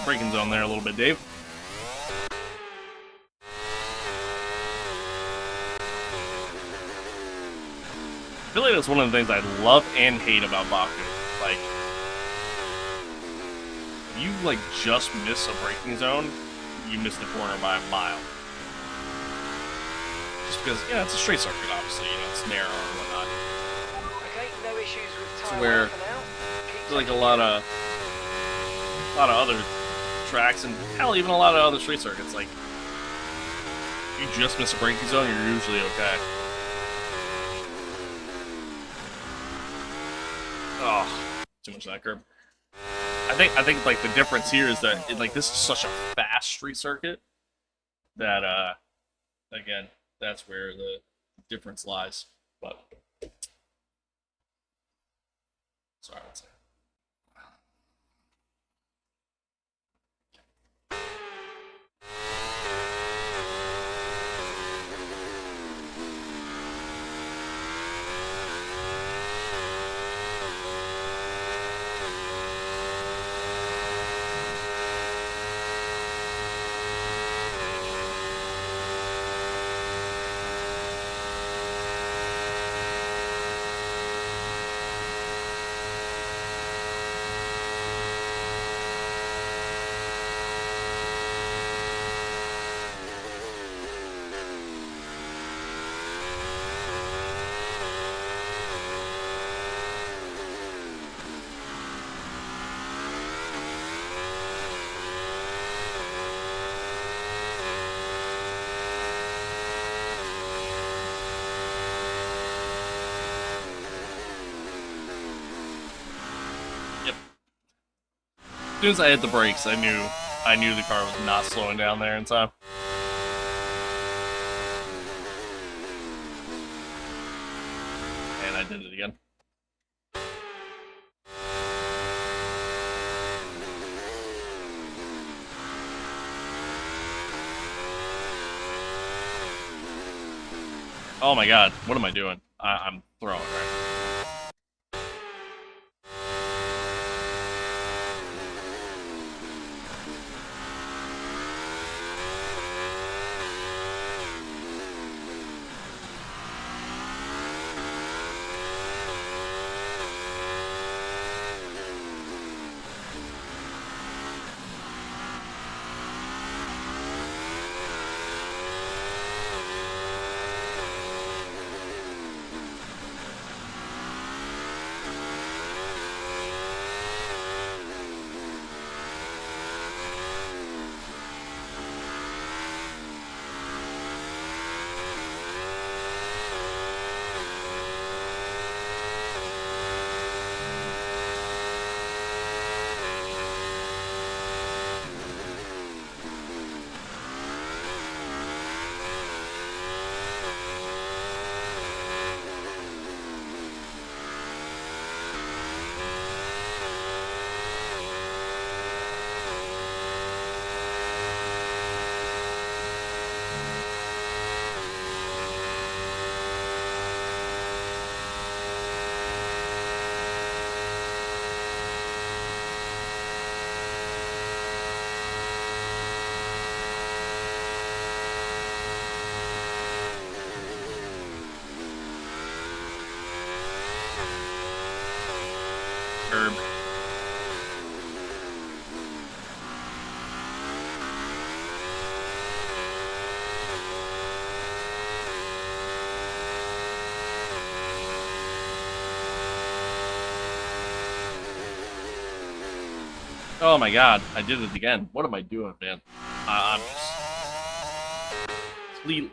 Braking zone there a little bit, Dave. I feel like that's one of the things I love and hate about Baku. Like, if you like just miss a braking zone, you miss the corner by a mile. Just because, yeah, it's a straight circuit, obviously, you know, it's narrow and whatnot. Okay, no issues with It's time where for now. I feel like a lot of other tracks, and hell, even a lot of other street circuits, like, if you just miss a braking zone, you're usually okay. Oh, too much of that curb. I think like the difference here is that this is such a fast street circuit that again, that's where the difference lies. But sorry, one second. As soon as I hit the brakes, I knew the car was not slowing down there in time. And I did it again. Oh my god, what am I doing? I'm throwing, right? Oh my god, I did it again. What am I doing, man? I'm just complete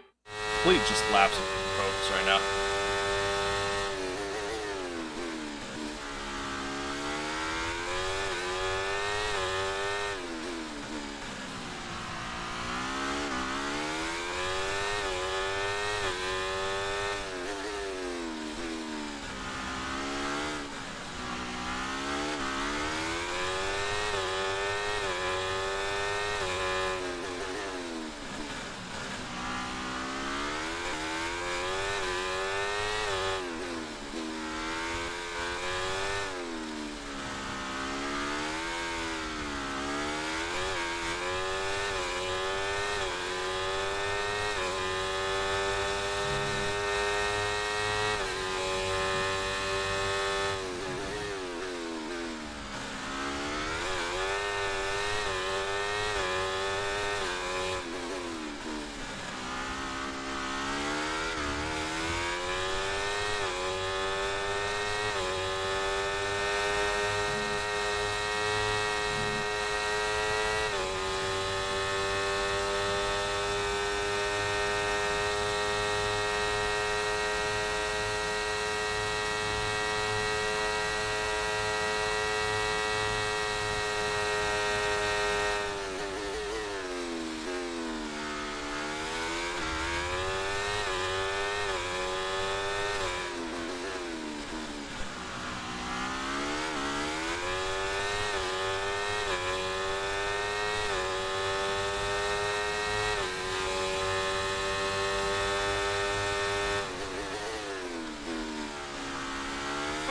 just lapsing from focus right now.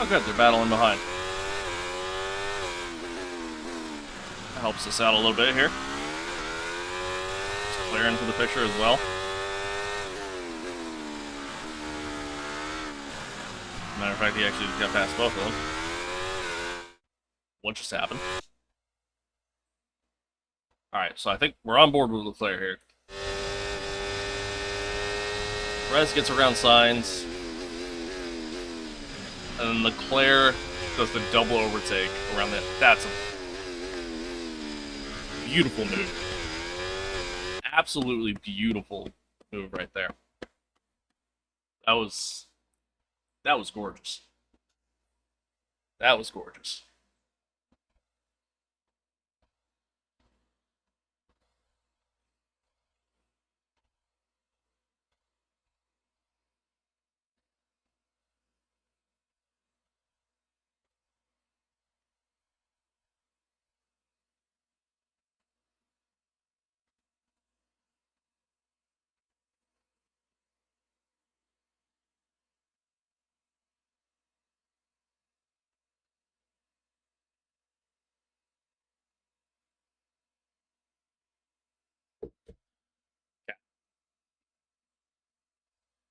Oh good, they're battling behind. That helps us out a little bit here. Let's clear into the picture as well. Matter of fact, he actually just got past both of them. What just happened? Alright, so I think we're on board with Leclerc here. Perez gets around signs. And then Leclerc does the double overtake around that. That's a beautiful move. Absolutely beautiful move right there. That was gorgeous. That was gorgeous.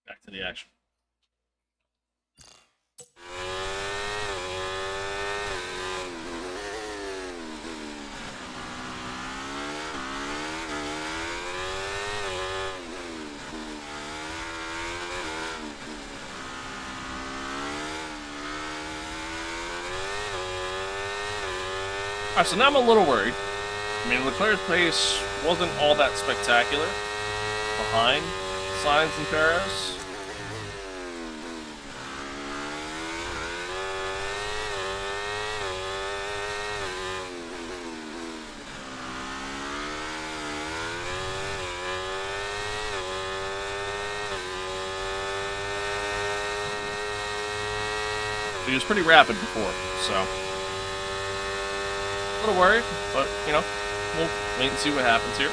Back to the action. Alright, so now I'm a little worried. I mean, Leclerc's pace wasn't all that spectacular behind Sainz and Perez. He was pretty rapid before, so a little worried, but you know, we'll wait and see what happens here.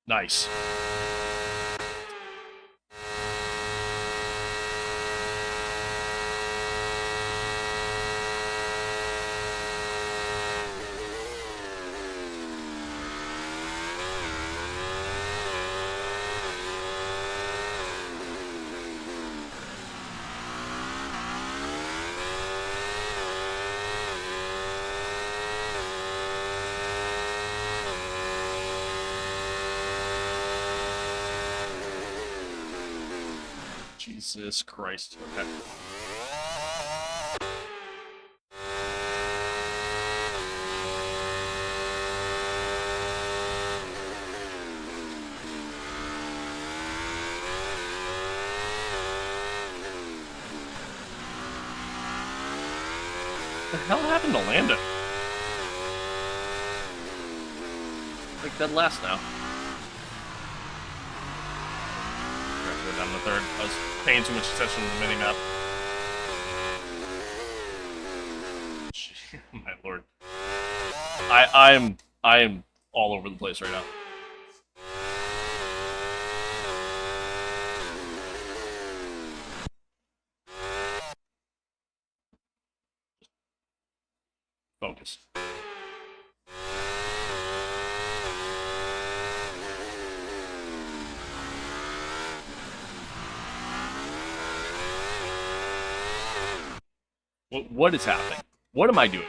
Nice. Jesus Christ. Okay. What the hell happened to Lando? Like dead last now. I have to go down the third. I was paying too much attention to the mini-map. My lord. I am all over the place right now. Focus. What is happening? What am I doing?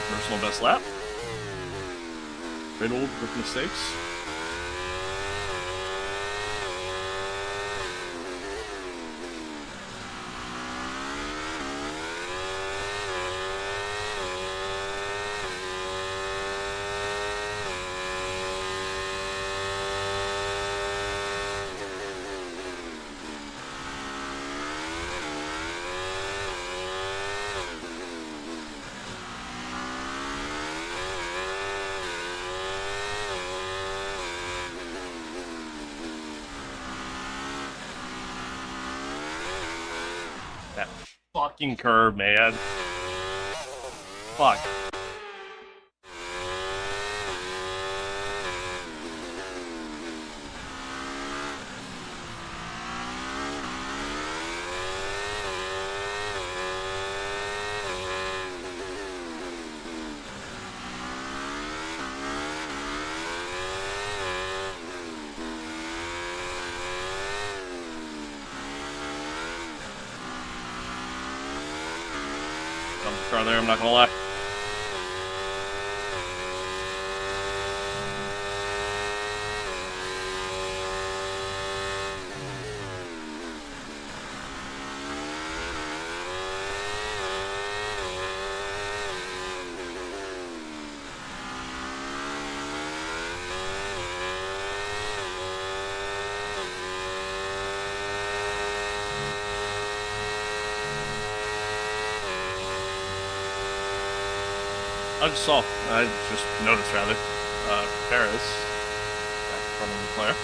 Personal best lap. Riddled with mistakes. That fucking curve, man. Fuck. Car there, I'm not gonna lie. I just noticed rather, Paris, back from Leclerc.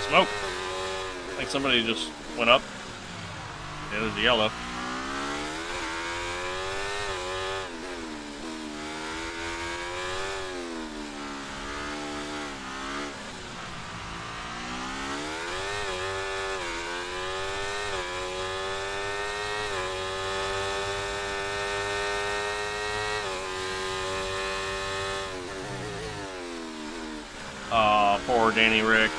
Smoke. I think somebody just went up. Yeah, there's a yellow. Oh, poor Danny Rick.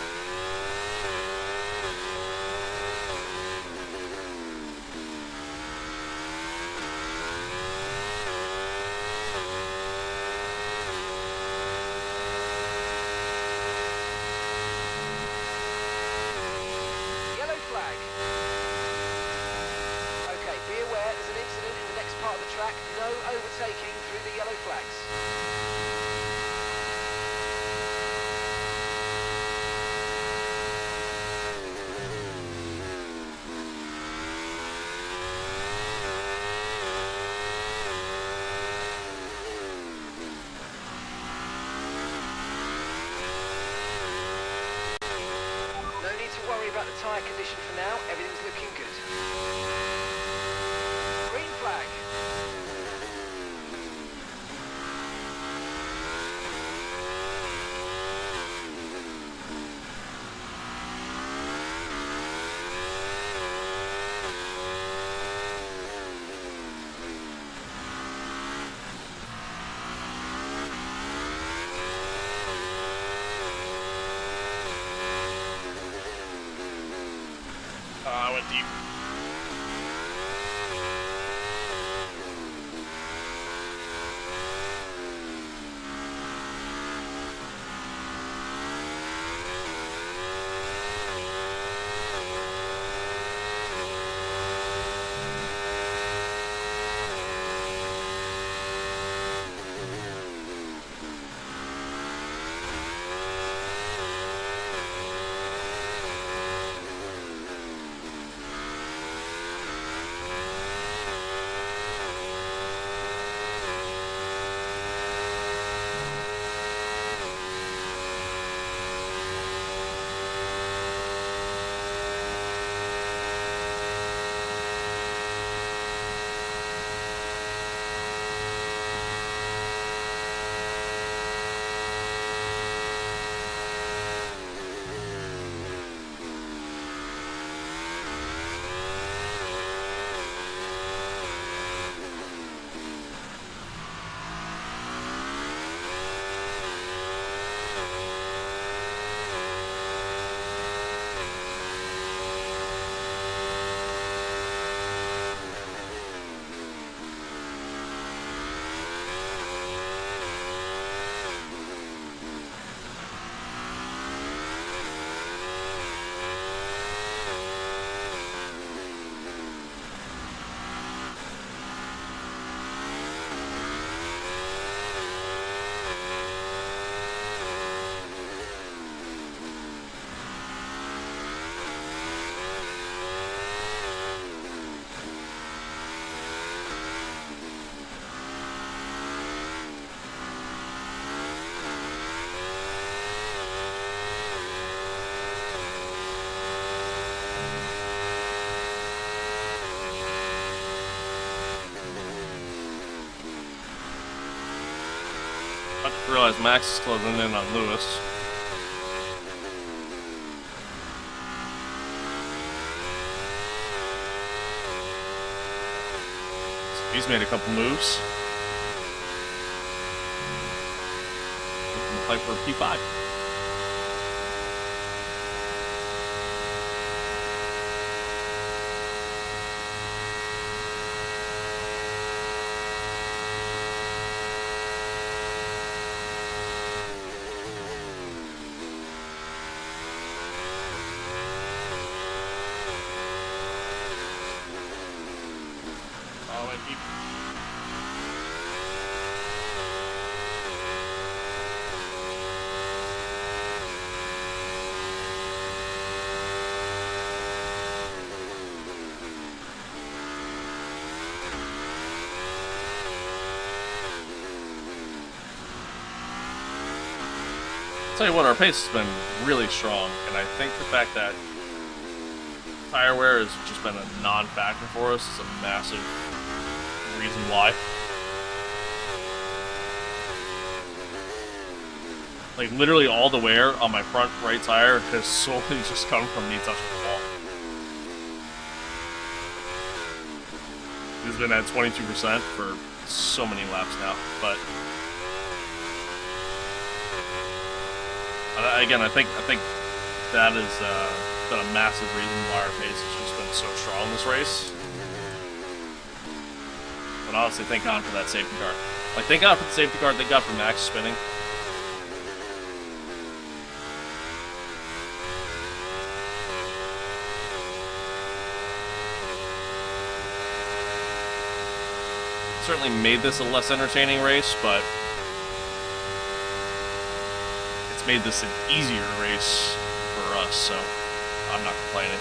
Yellow flag. Okay, be aware there's an incident in the next part of the track. No overtaking through the yellow flags. No need to worry about the tyre condition for now. Everything's looking good. Green flag. I went deep. I just realized Max is closing in on Lewis. He's made a couple moves. Looking to fight for a P5. Oh, and he... Tell you what, our pace has been really strong, and I think the fact that tire wear has just been a non-factor for us. It's a massive reason why. Like, literally all the wear on my front right tire has solely just come from me touching the wall. It's been at 22% for so many laps now, but again, I think that has been a massive reason why our pace has just been so strong this race. But honestly, thank God for that safety car. Like, thank God for the safety car, thank God for Max spinning. Certainly made this a less entertaining race, but it's made this an easier race for us, so I'm not complaining.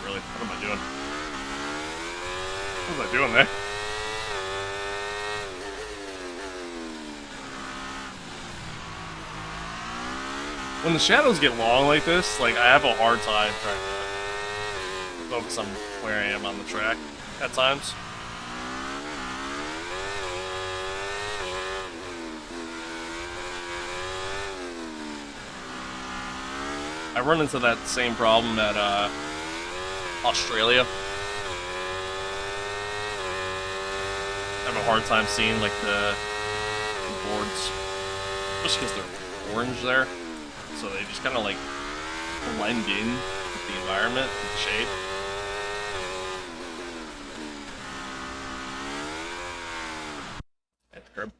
What am I doing? What was I doing there? When the shadows get long like this, like, I have a hard time trying to focus on where I am on the track at times. I run into that same problem at Australia. I have a hard time seeing like the boards, just because they're orange there, so they just kind of like blend in with the environment and the shade. At the curb.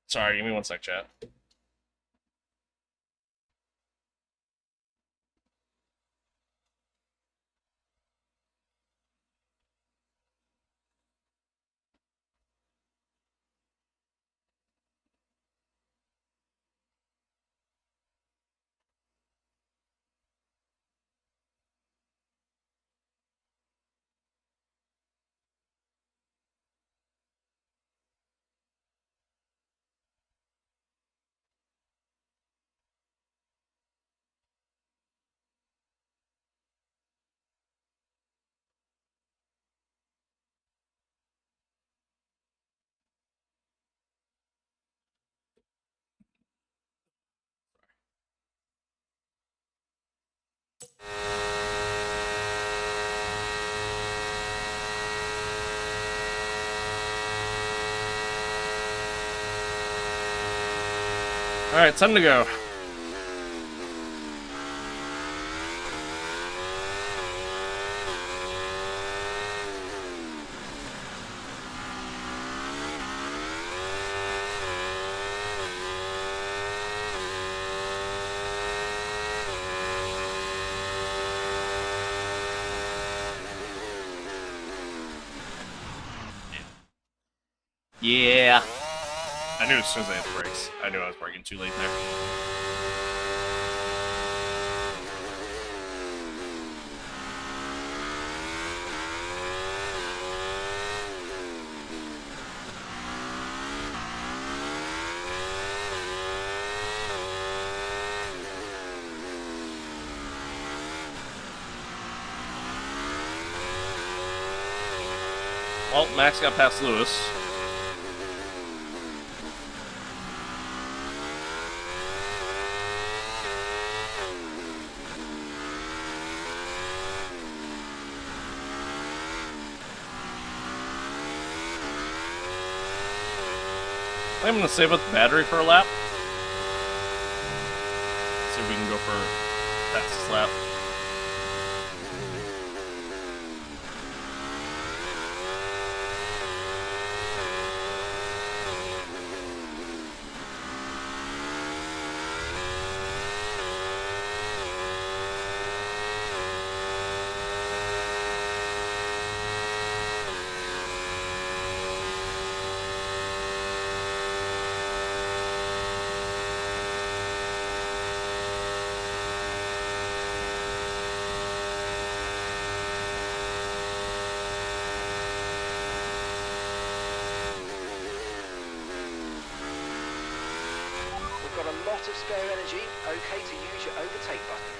Sorry, give me one sec, chat. Alright, time to go. Yeah. I knew as soon as I hit the brakes. I knew I was braking too late there. Well, Max got past Lewis. I'm gonna save up the battery for a lap. See if we can go for fastest lap. Got a lot of spare energy, okay to use your overtake button.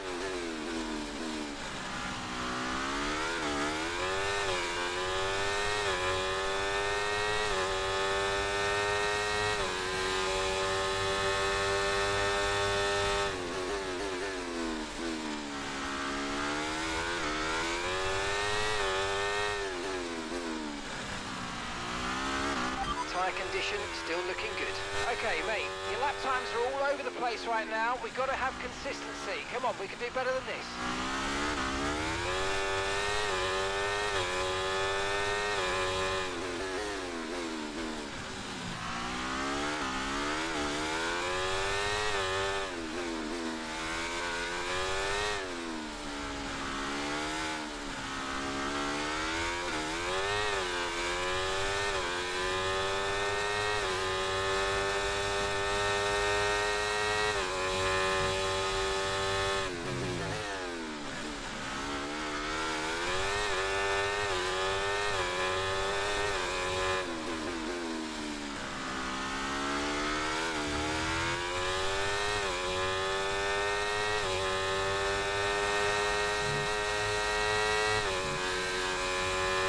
Tyre condition still looking good. Okay, mate, your lap times are all over the place right now. We've got to have consistency. Come on, we can do better than this.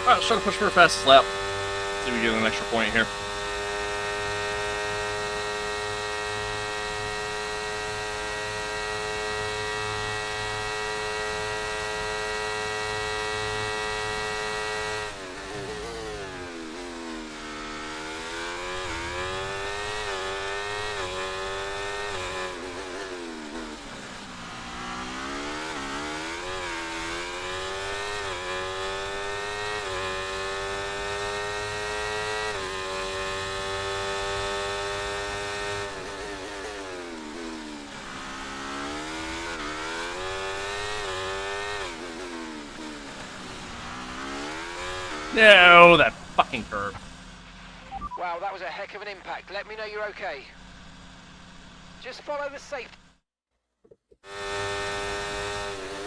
Alright, let's try to push for a fastest lap. See if we get an extra point here. No, that fucking curve. Wow, that was a heck of an impact. Let me know you're okay. Just follow the safety.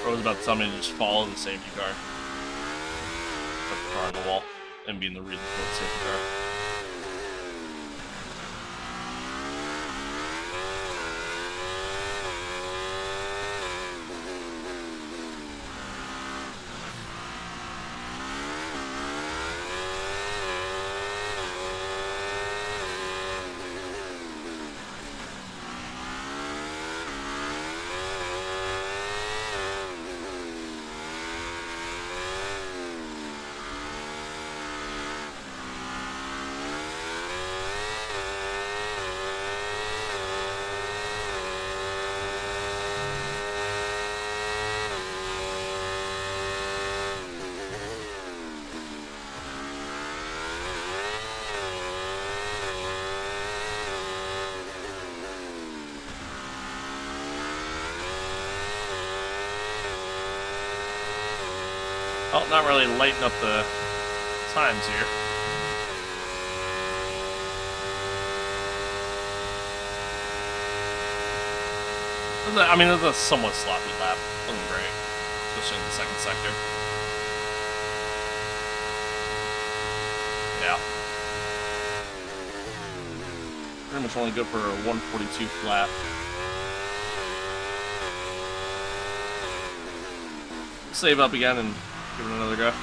Bro was about to tell me to just follow the safety car. Put the car on the wall and be in the reason for the safety car. Oh, not really lighting up the times here. I mean, it was a somewhat sloppy lap. Wasn't great, especially in the second sector. Yeah. Pretty much only good for a 142 flat. Save up again and give it another go.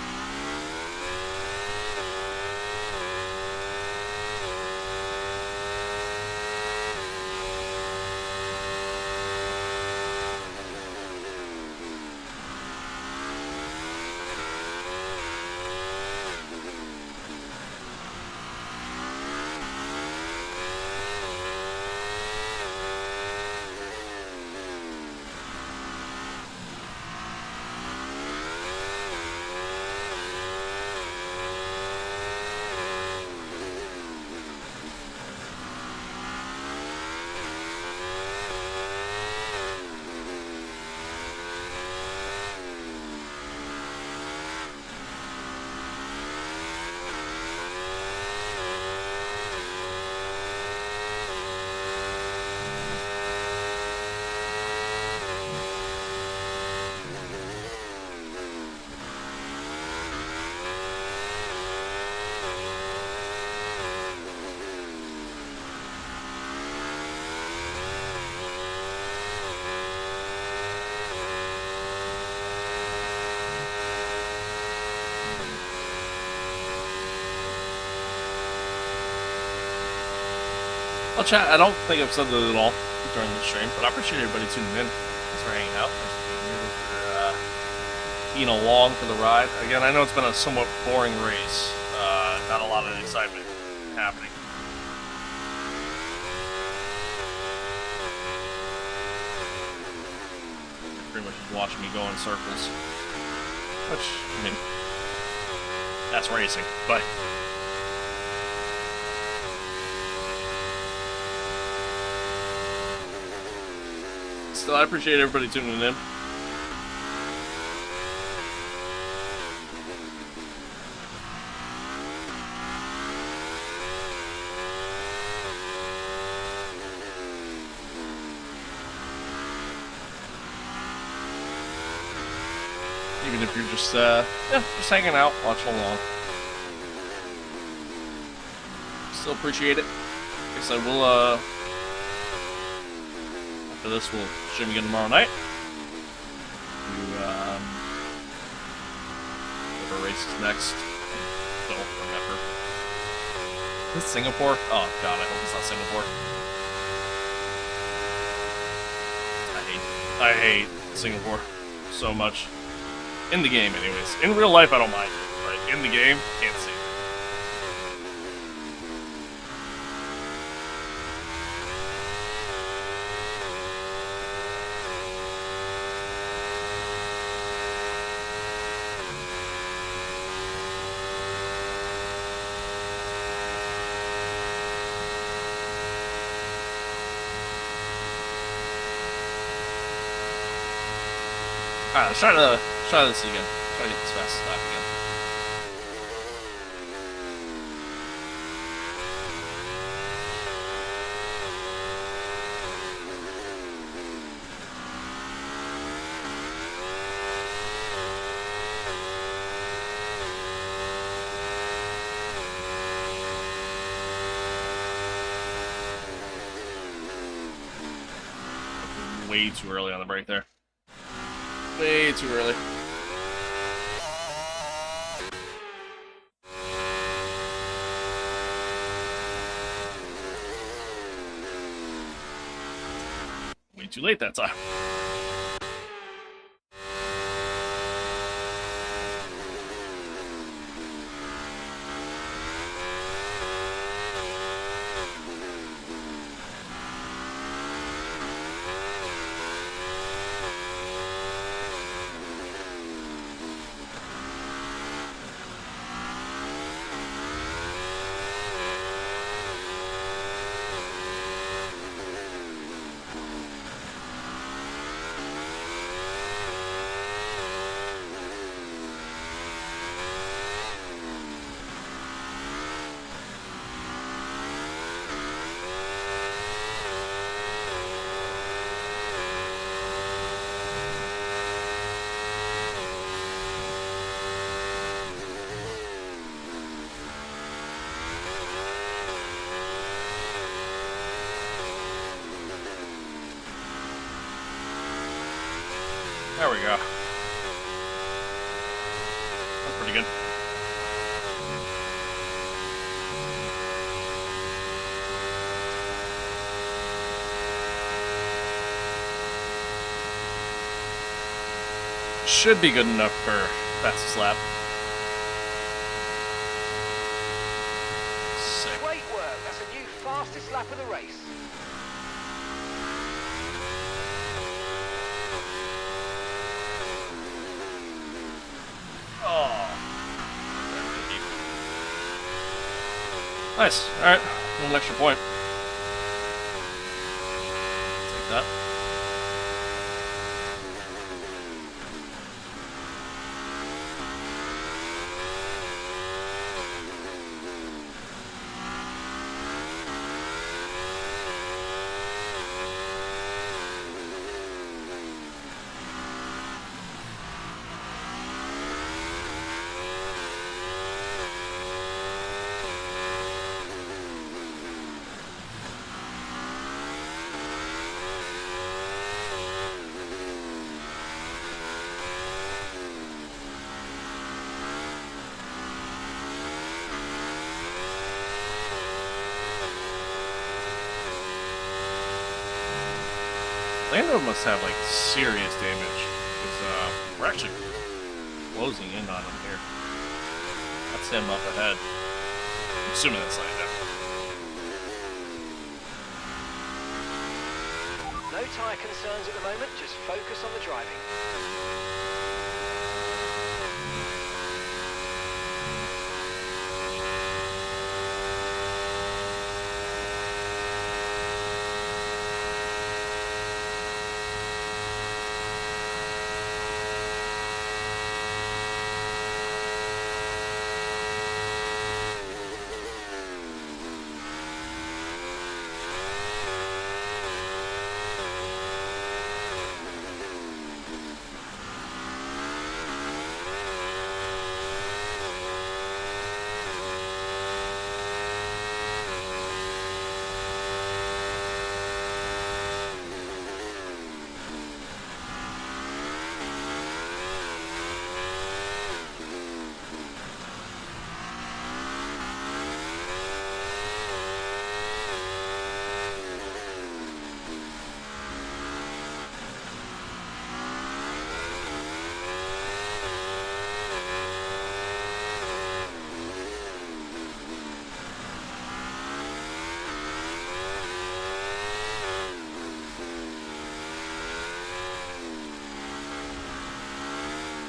Well, chat, I don't think I've said that at all during the stream, but I appreciate everybody tuning in. Thanks for hanging out. Thanks for being here. Thanks for being along for the ride. Again, I know it's been a somewhat boring race. Not a lot of excitement happening. Pretty much just watching me go in circles. Which, I mean, that's racing, but... Still, I appreciate everybody tuning in. Even if you're just, just hanging out, watching along. Still appreciate it. Like I said, we'll, after this, we'll stream again tomorrow night. Do, whatever race is next. Don't remember. Is this Singapore? Oh, God, I hope it's not Singapore. I hate Singapore so much. In the game, anyways. In real life, I don't mind it, but in the game, can't see it. Alright, let's try this again. Try to get this fast lap again. Way too early on the break there. Way too early. Way too late that time. There we go. That's pretty good. Should be good enough for fastest lap. Sick. Great work. That's a new fastest lap of the race. Nice. Alright. One extra point. Take that. Lando must have like serious damage because we're actually closing in on him here. That's him up ahead. I'm assuming that's Lando. No tyre concerns at the moment, just focus on the driving.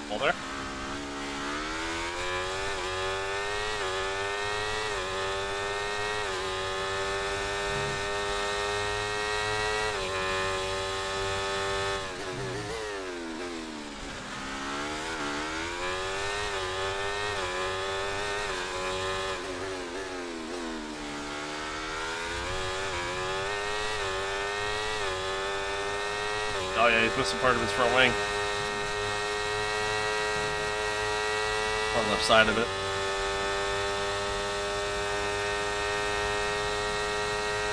All there? Oh yeah, he's missing part of his front wing. Front left side of it.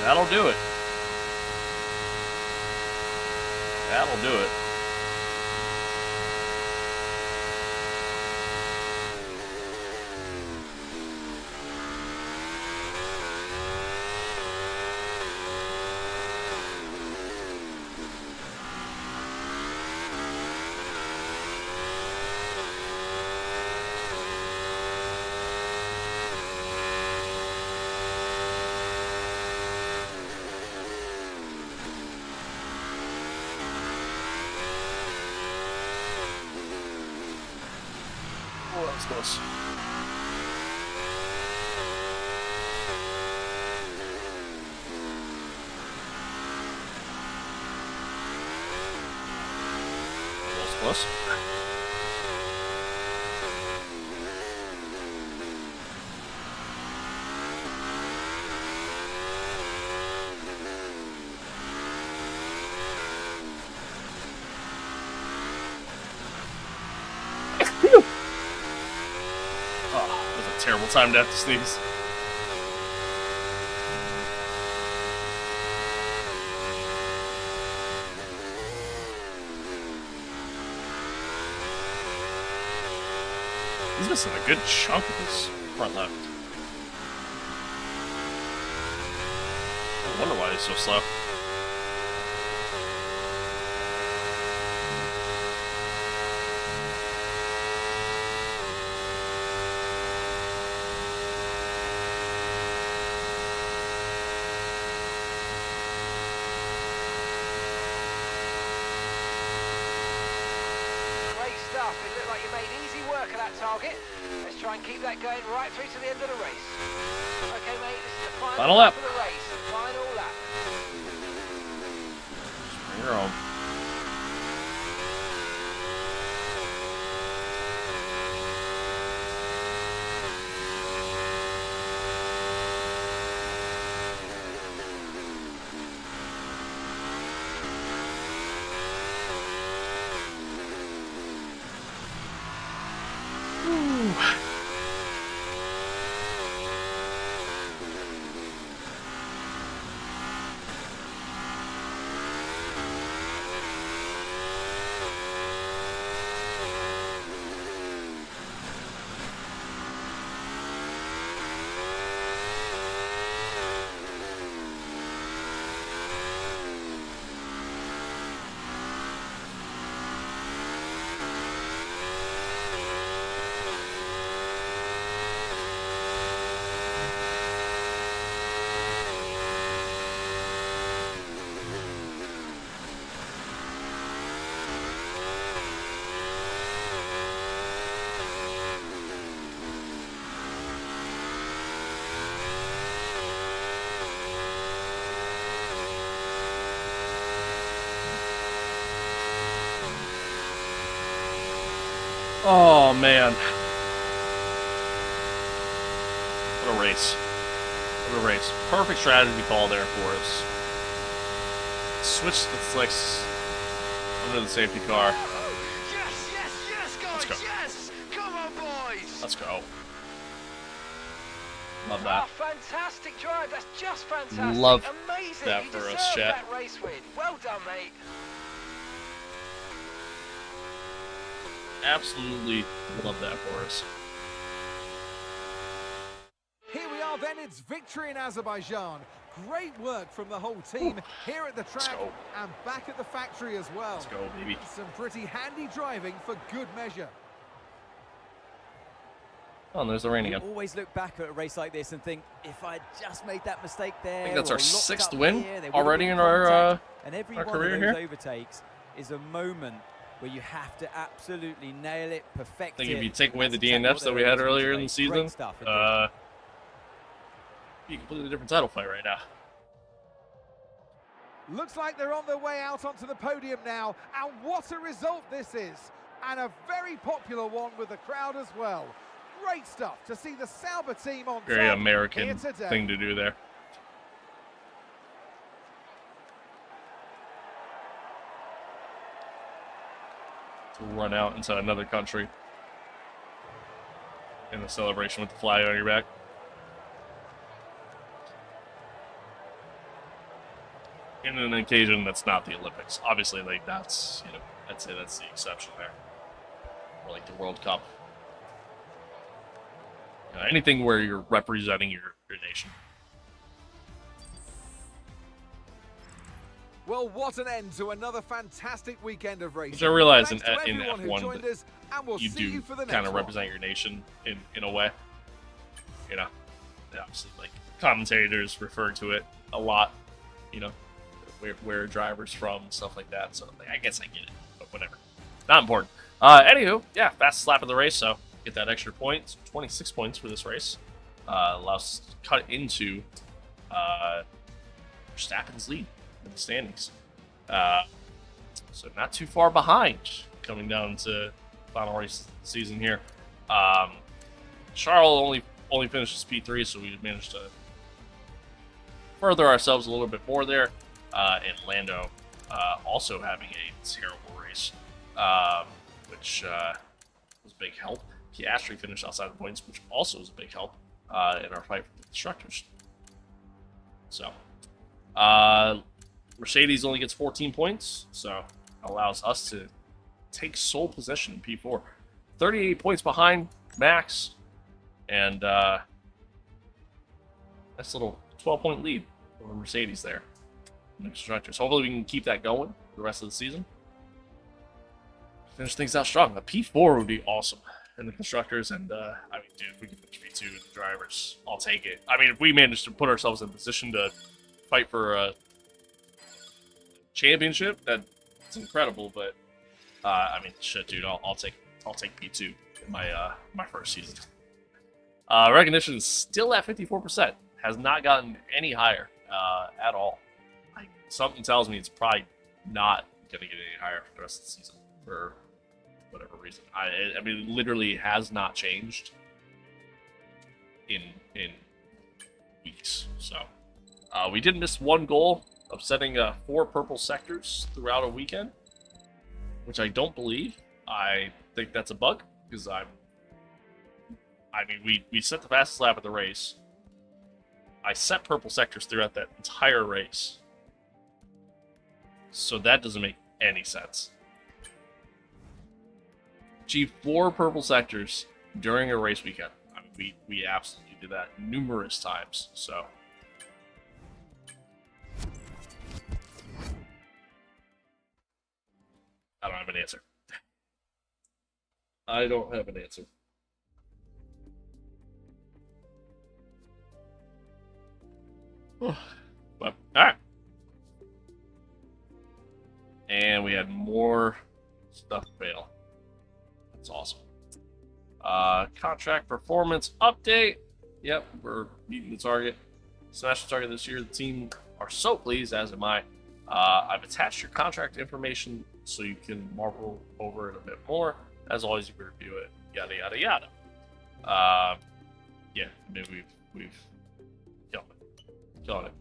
That'll do it. That'll do it. Oh, that was close. That was close. Terrible time to have to sneeze. He's missing a good chunk of his front left. I wonder why he's so slow. It looked like you made easy work of that target. Let's try and keep that going right through to the end of the race. Okay, mate, this is the final lap of the race. Final lap. Bring her home. Oh, man. What a race. What a race. Perfect strategy call there for us. Switch the flicks under the safety car. Yes, yes, yes, guys, Let's go. yes! Come on, boys! Let's go. Love Ah, that. fantastic drive. That's just fantastic. Love Amazing. that You for us, deserve chat. that race win. Well done, mate. Absolutely love that for us. Here we are then, it's victory in Azerbaijan. Great work from the whole team here at the track go. and back at the factory as well. Let's go, baby. Some pretty handy driving for good measure. Oh, and there's the rain You again. always look back at a race like this and think, if I just made that mistake there, I think that's or our locked 6th up win here, there would've already been in our contact. And every one career of those here. overtakes is a moment where you have to absolutely nail it, perfect I think it. if you take and away the that's exactly DNFs what that we they're had able to do earlier in today. the season, Great stuff indeed. be a completely different title fight right now. Looks like they're on their way out onto the podium now, and what a result this is, and a very popular one with the crowd as well. Great stuff to see the Sauber team on Very top American here today. thing to do there. To run out into another country in a celebration with the flag on your back. In an occasion that's not the Olympics. Obviously, like that's, you know, I'd say that's the exception there. Or like the World Cup. You know, anything where you're representing your nation. Well, what an end to another fantastic weekend of racing. Which I realize Thanks in to everyone who F1 joined that us, and we'll you see do you for the kind next of one. represent your nation in a way. You know, obviously, like commentators refer to it a lot. You know, where drivers from, stuff like that. So like, I guess I get it, but whatever. Not important. Anywho, yeah, fastest lap of the race, so get that extra point. So 26 points for this race. Allows us to cut into Verstappen's lead in the standings. So not too far behind coming down to final race of the season here. Charles only finishes P3, so we managed to further ourselves a little bit more there. And Lando also having a terrible race, which was a big help. Piastri finished outside the points, which also was a big help in our fight for the constructors. So, Mercedes only gets 14 points, so allows us to take sole possession in P4. 38 points behind Max, and nice little 12-point lead over Mercedes there. The constructors. Hopefully we can keep that going for the rest of the season. Finish things out strong. A P4 would be awesome in the constructors, and I mean, dude, if we can finish P2 in the drivers, I'll take it. I mean, if we manage to put ourselves in a position to fight for a championship, that's incredible. But I mean, shit, dude, I'll take P2 in my first season. Recognition is still at 54%. Has not gotten any higher at all. Something tells me it's probably not going to get any higher for the rest of the season for whatever reason. I mean, it literally has not changed in weeks. So we did miss one goal of setting 4 purple sectors throughout a weekend, which I don't believe. I think that's a bug because I mean, we set the fastest lap of the race. I set purple sectors throughout that entire race. So that doesn't make any sense. Achieved 4 purple sectors during a race weekend. I mean, we absolutely did that numerous times. So I don't have an answer. I don't have an answer. But all right. And we had more stuff fail. That's awesome. Contract performance update. Yep, we're meeting the target. Smashed the target this year. The team are so pleased, as am I. I've attached your contract information so you can marvel over it a bit more. as always, you review it, yada yada yada. Yeah, I mean we've killed it.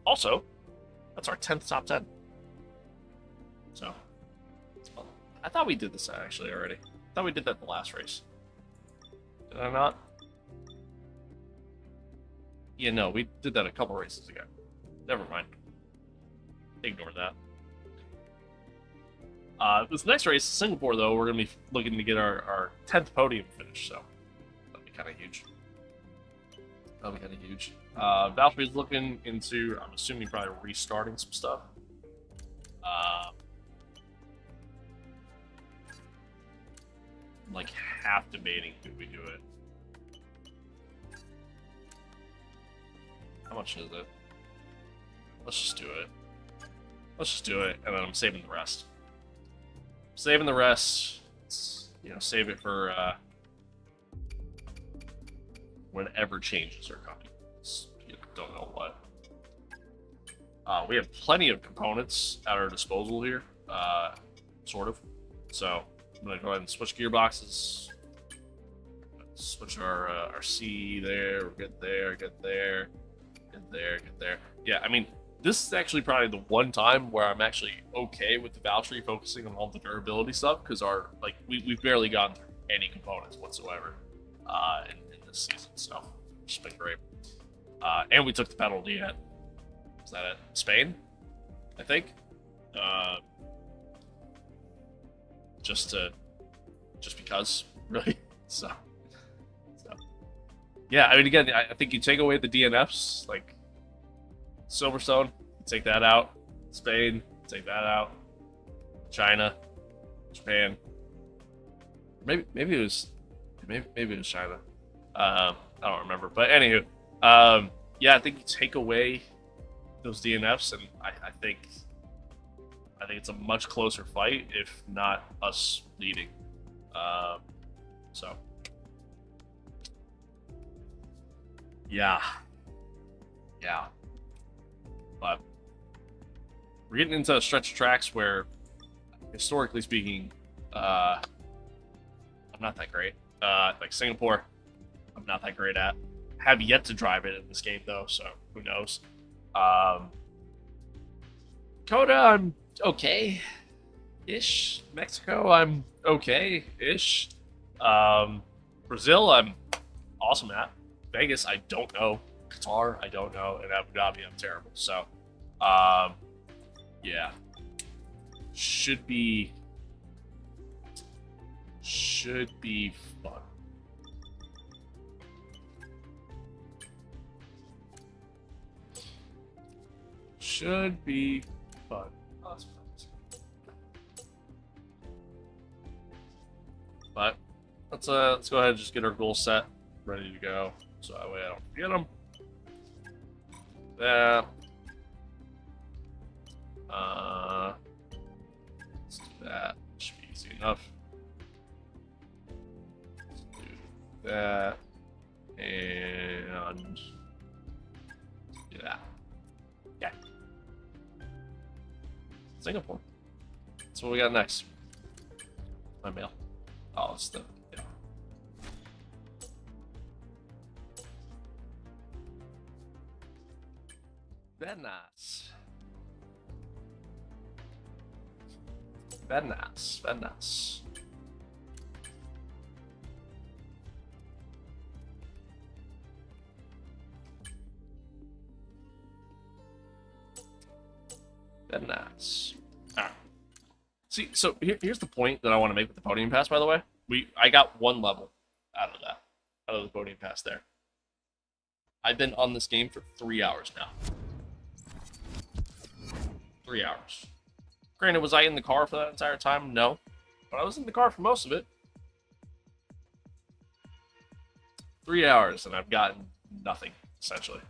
Also, that's our 10th top 10. So, I thought we did this actually already. I thought we did that in the last race. Did I not? Yeah, no, we did that a couple races ago. Never mind. Ignore that. This next race, Singapore, though, we're going to be looking to get our 10th podium finish, so that'll be kind of huge. That'll be kind of huge. Valtteri's looking into, I'm assuming, probably restarting some stuff. Like half debating could we do it. How much is it? Let's just do it. Let's just do it, and then I'm saving the rest. Saving the rest. You know, save it for whenever changes are coming. You don't know what. We have plenty of components at our disposal here, sort of. So I'm gonna go ahead and switch gearboxes. Switch our C there. We're good there. Good there. Good there. Good there. Yeah, I mean, this is actually probably the one time where I'm actually okay with the Valtteri focusing on all the durability stuff, because we've barely gotten through any components whatsoever in this season, so it's been great. And we took the penalty at, was that at Spain? I think. Just because, really. So yeah, I mean, again, I think you take away the DNFs, like Silverstone, take that out. Spain, take that out. China, Japan. Maybe it was China. I don't remember. But anywho, yeah, I think you take away those DNFs, and I think it's a much closer fight, if not us leading. So yeah. But we're getting into a stretch of tracks where, historically speaking, I'm not that great. Like Singapore, I'm not that great at. Have yet to drive it in this game though, so who knows. Coda, I'm okay-ish. Mexico, I'm okay-ish. Brazil, I'm awesome at. Vegas, I don't know. Qatar, I don't know. And Abu Dhabi, I'm terrible. So, yeah. Should be fun. Should be fun. But let's go ahead and just get our goals set, ready to go, so that way I don't forget them. That. Let's do that. Should be easy enough. Let's do that, and do that. Yeah. Singapore. That's what we got next. My mail. Oh, it's the, yeah. Very nice. Very nice. Very nice. Very nice. Alright. See, so here's the point that I want to make with the podium pass, by the way. I got one level out of that. Out of the podium pass there. I've been on this game for 3 hours now. 3 hours. Granted, was I in the car for that entire time? No. But I was in the car for most of it. 3 hours, and I've gotten nothing, essentially.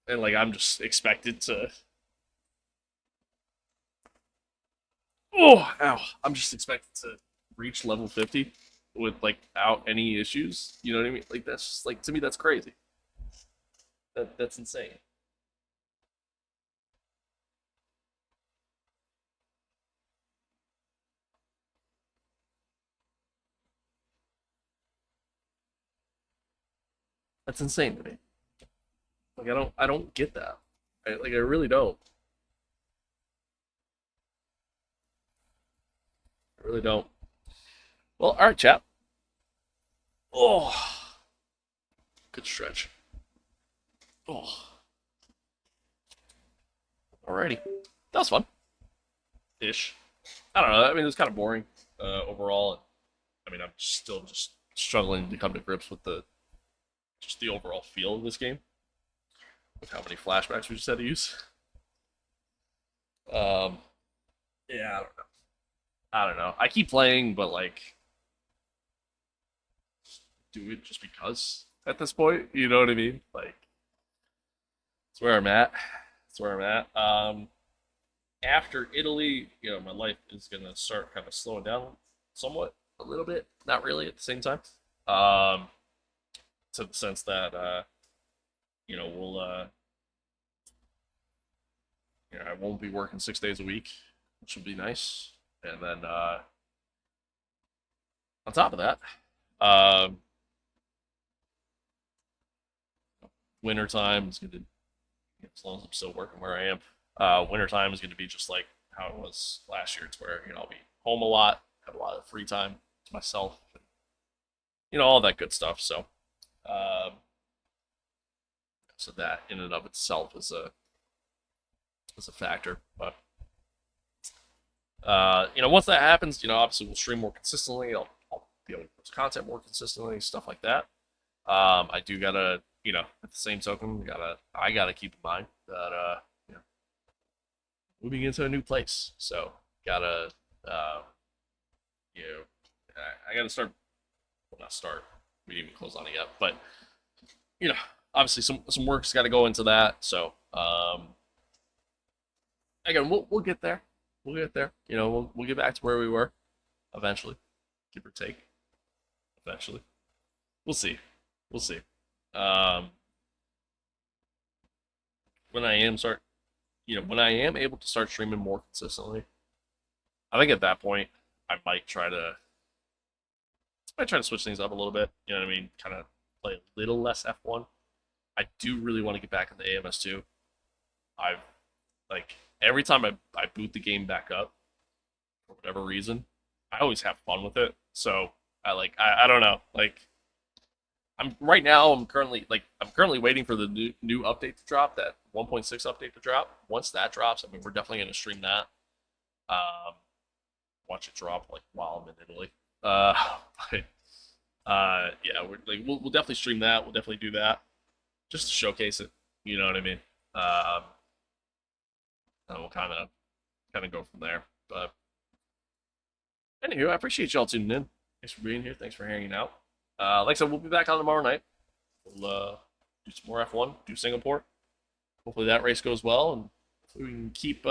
And, like, I'm just expected to... Oh, ow. I'm just expected to reach level 50 without any issues. You know what I mean? Like, that's just, like, to me, that's crazy. That's insane. That's insane to me. Like I don't get that. I really don't. I really don't. Well, all right, chap. Oh, good stretch. Oh, alrighty. That was fun. Ish. I don't know. I mean, it was kind of boring overall. I mean, I'm still just struggling to come to grips with the overall feel of this game, with how many flashbacks we just had to use. Yeah, I don't know. I don't know. I keep playing, but like, do it just because at this point. You know what I mean? Like, that's where I'm at. That's where I'm at. After Italy, you know, my life is gonna start kind of slowing down somewhat, a little bit. Not really at the same time. To the sense that you know, you know, I won't be working 6 days a week, which will be nice. And then on top of that, winter time is gonna, as long as I'm still working where I am, winter time is gonna be just like how it was last year. It's where, you know, I'll be home a lot, have a lot of free time to myself, and, you know, all that good stuff. So, so that in and of itself is a factor. But you know, once that happens, you know, obviously we'll stream more consistently. I'll be able to post content more consistently, stuff like that. I do gotta, you know, at the same token, I gotta keep in mind that you know, moving into a new place, so gotta you know, I gotta start. Well, not start. We didn't even close on it yet, but you know, obviously some work's got to go into that. So again, we'll get there. We'll get there. You know, we'll get back to where we were eventually, give or take. Eventually, we'll see. We'll see. When I am able to start streaming more consistently, I think at that point I might try to switch things up a little bit. You know what I mean? Kind of play a little less F1. I do really want to get back in the AMS2. I've like every time I boot the game back up for whatever reason, I always have fun with it. So I don't know. Like I'm currently waiting for the new update to drop, that 1.6 update to drop. Once that drops, I mean, we're definitely gonna stream that. Watch it drop like while I'm in Italy. But yeah, we'll definitely stream that. We'll definitely do that just to showcase it. You know what I mean? And we'll kind of go from there. But anywho, I appreciate y'all tuning in. Thanks for being here. Thanks for hanging out. Like I said, we'll be back on tomorrow night. We'll do some more F1, do Singapore. Hopefully that race goes well, and hopefully we can keep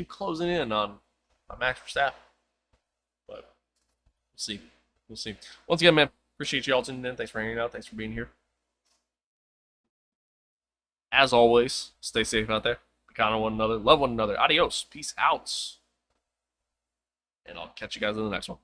closing in on Max Verstappen. But we'll see. We'll see. Once again, man, appreciate you all tuning in. Thanks for hanging out. Thanks for being here. As always, stay safe out there. Be kind of one another. Love one another. Adios. Peace out. And I'll catch you guys in the next one.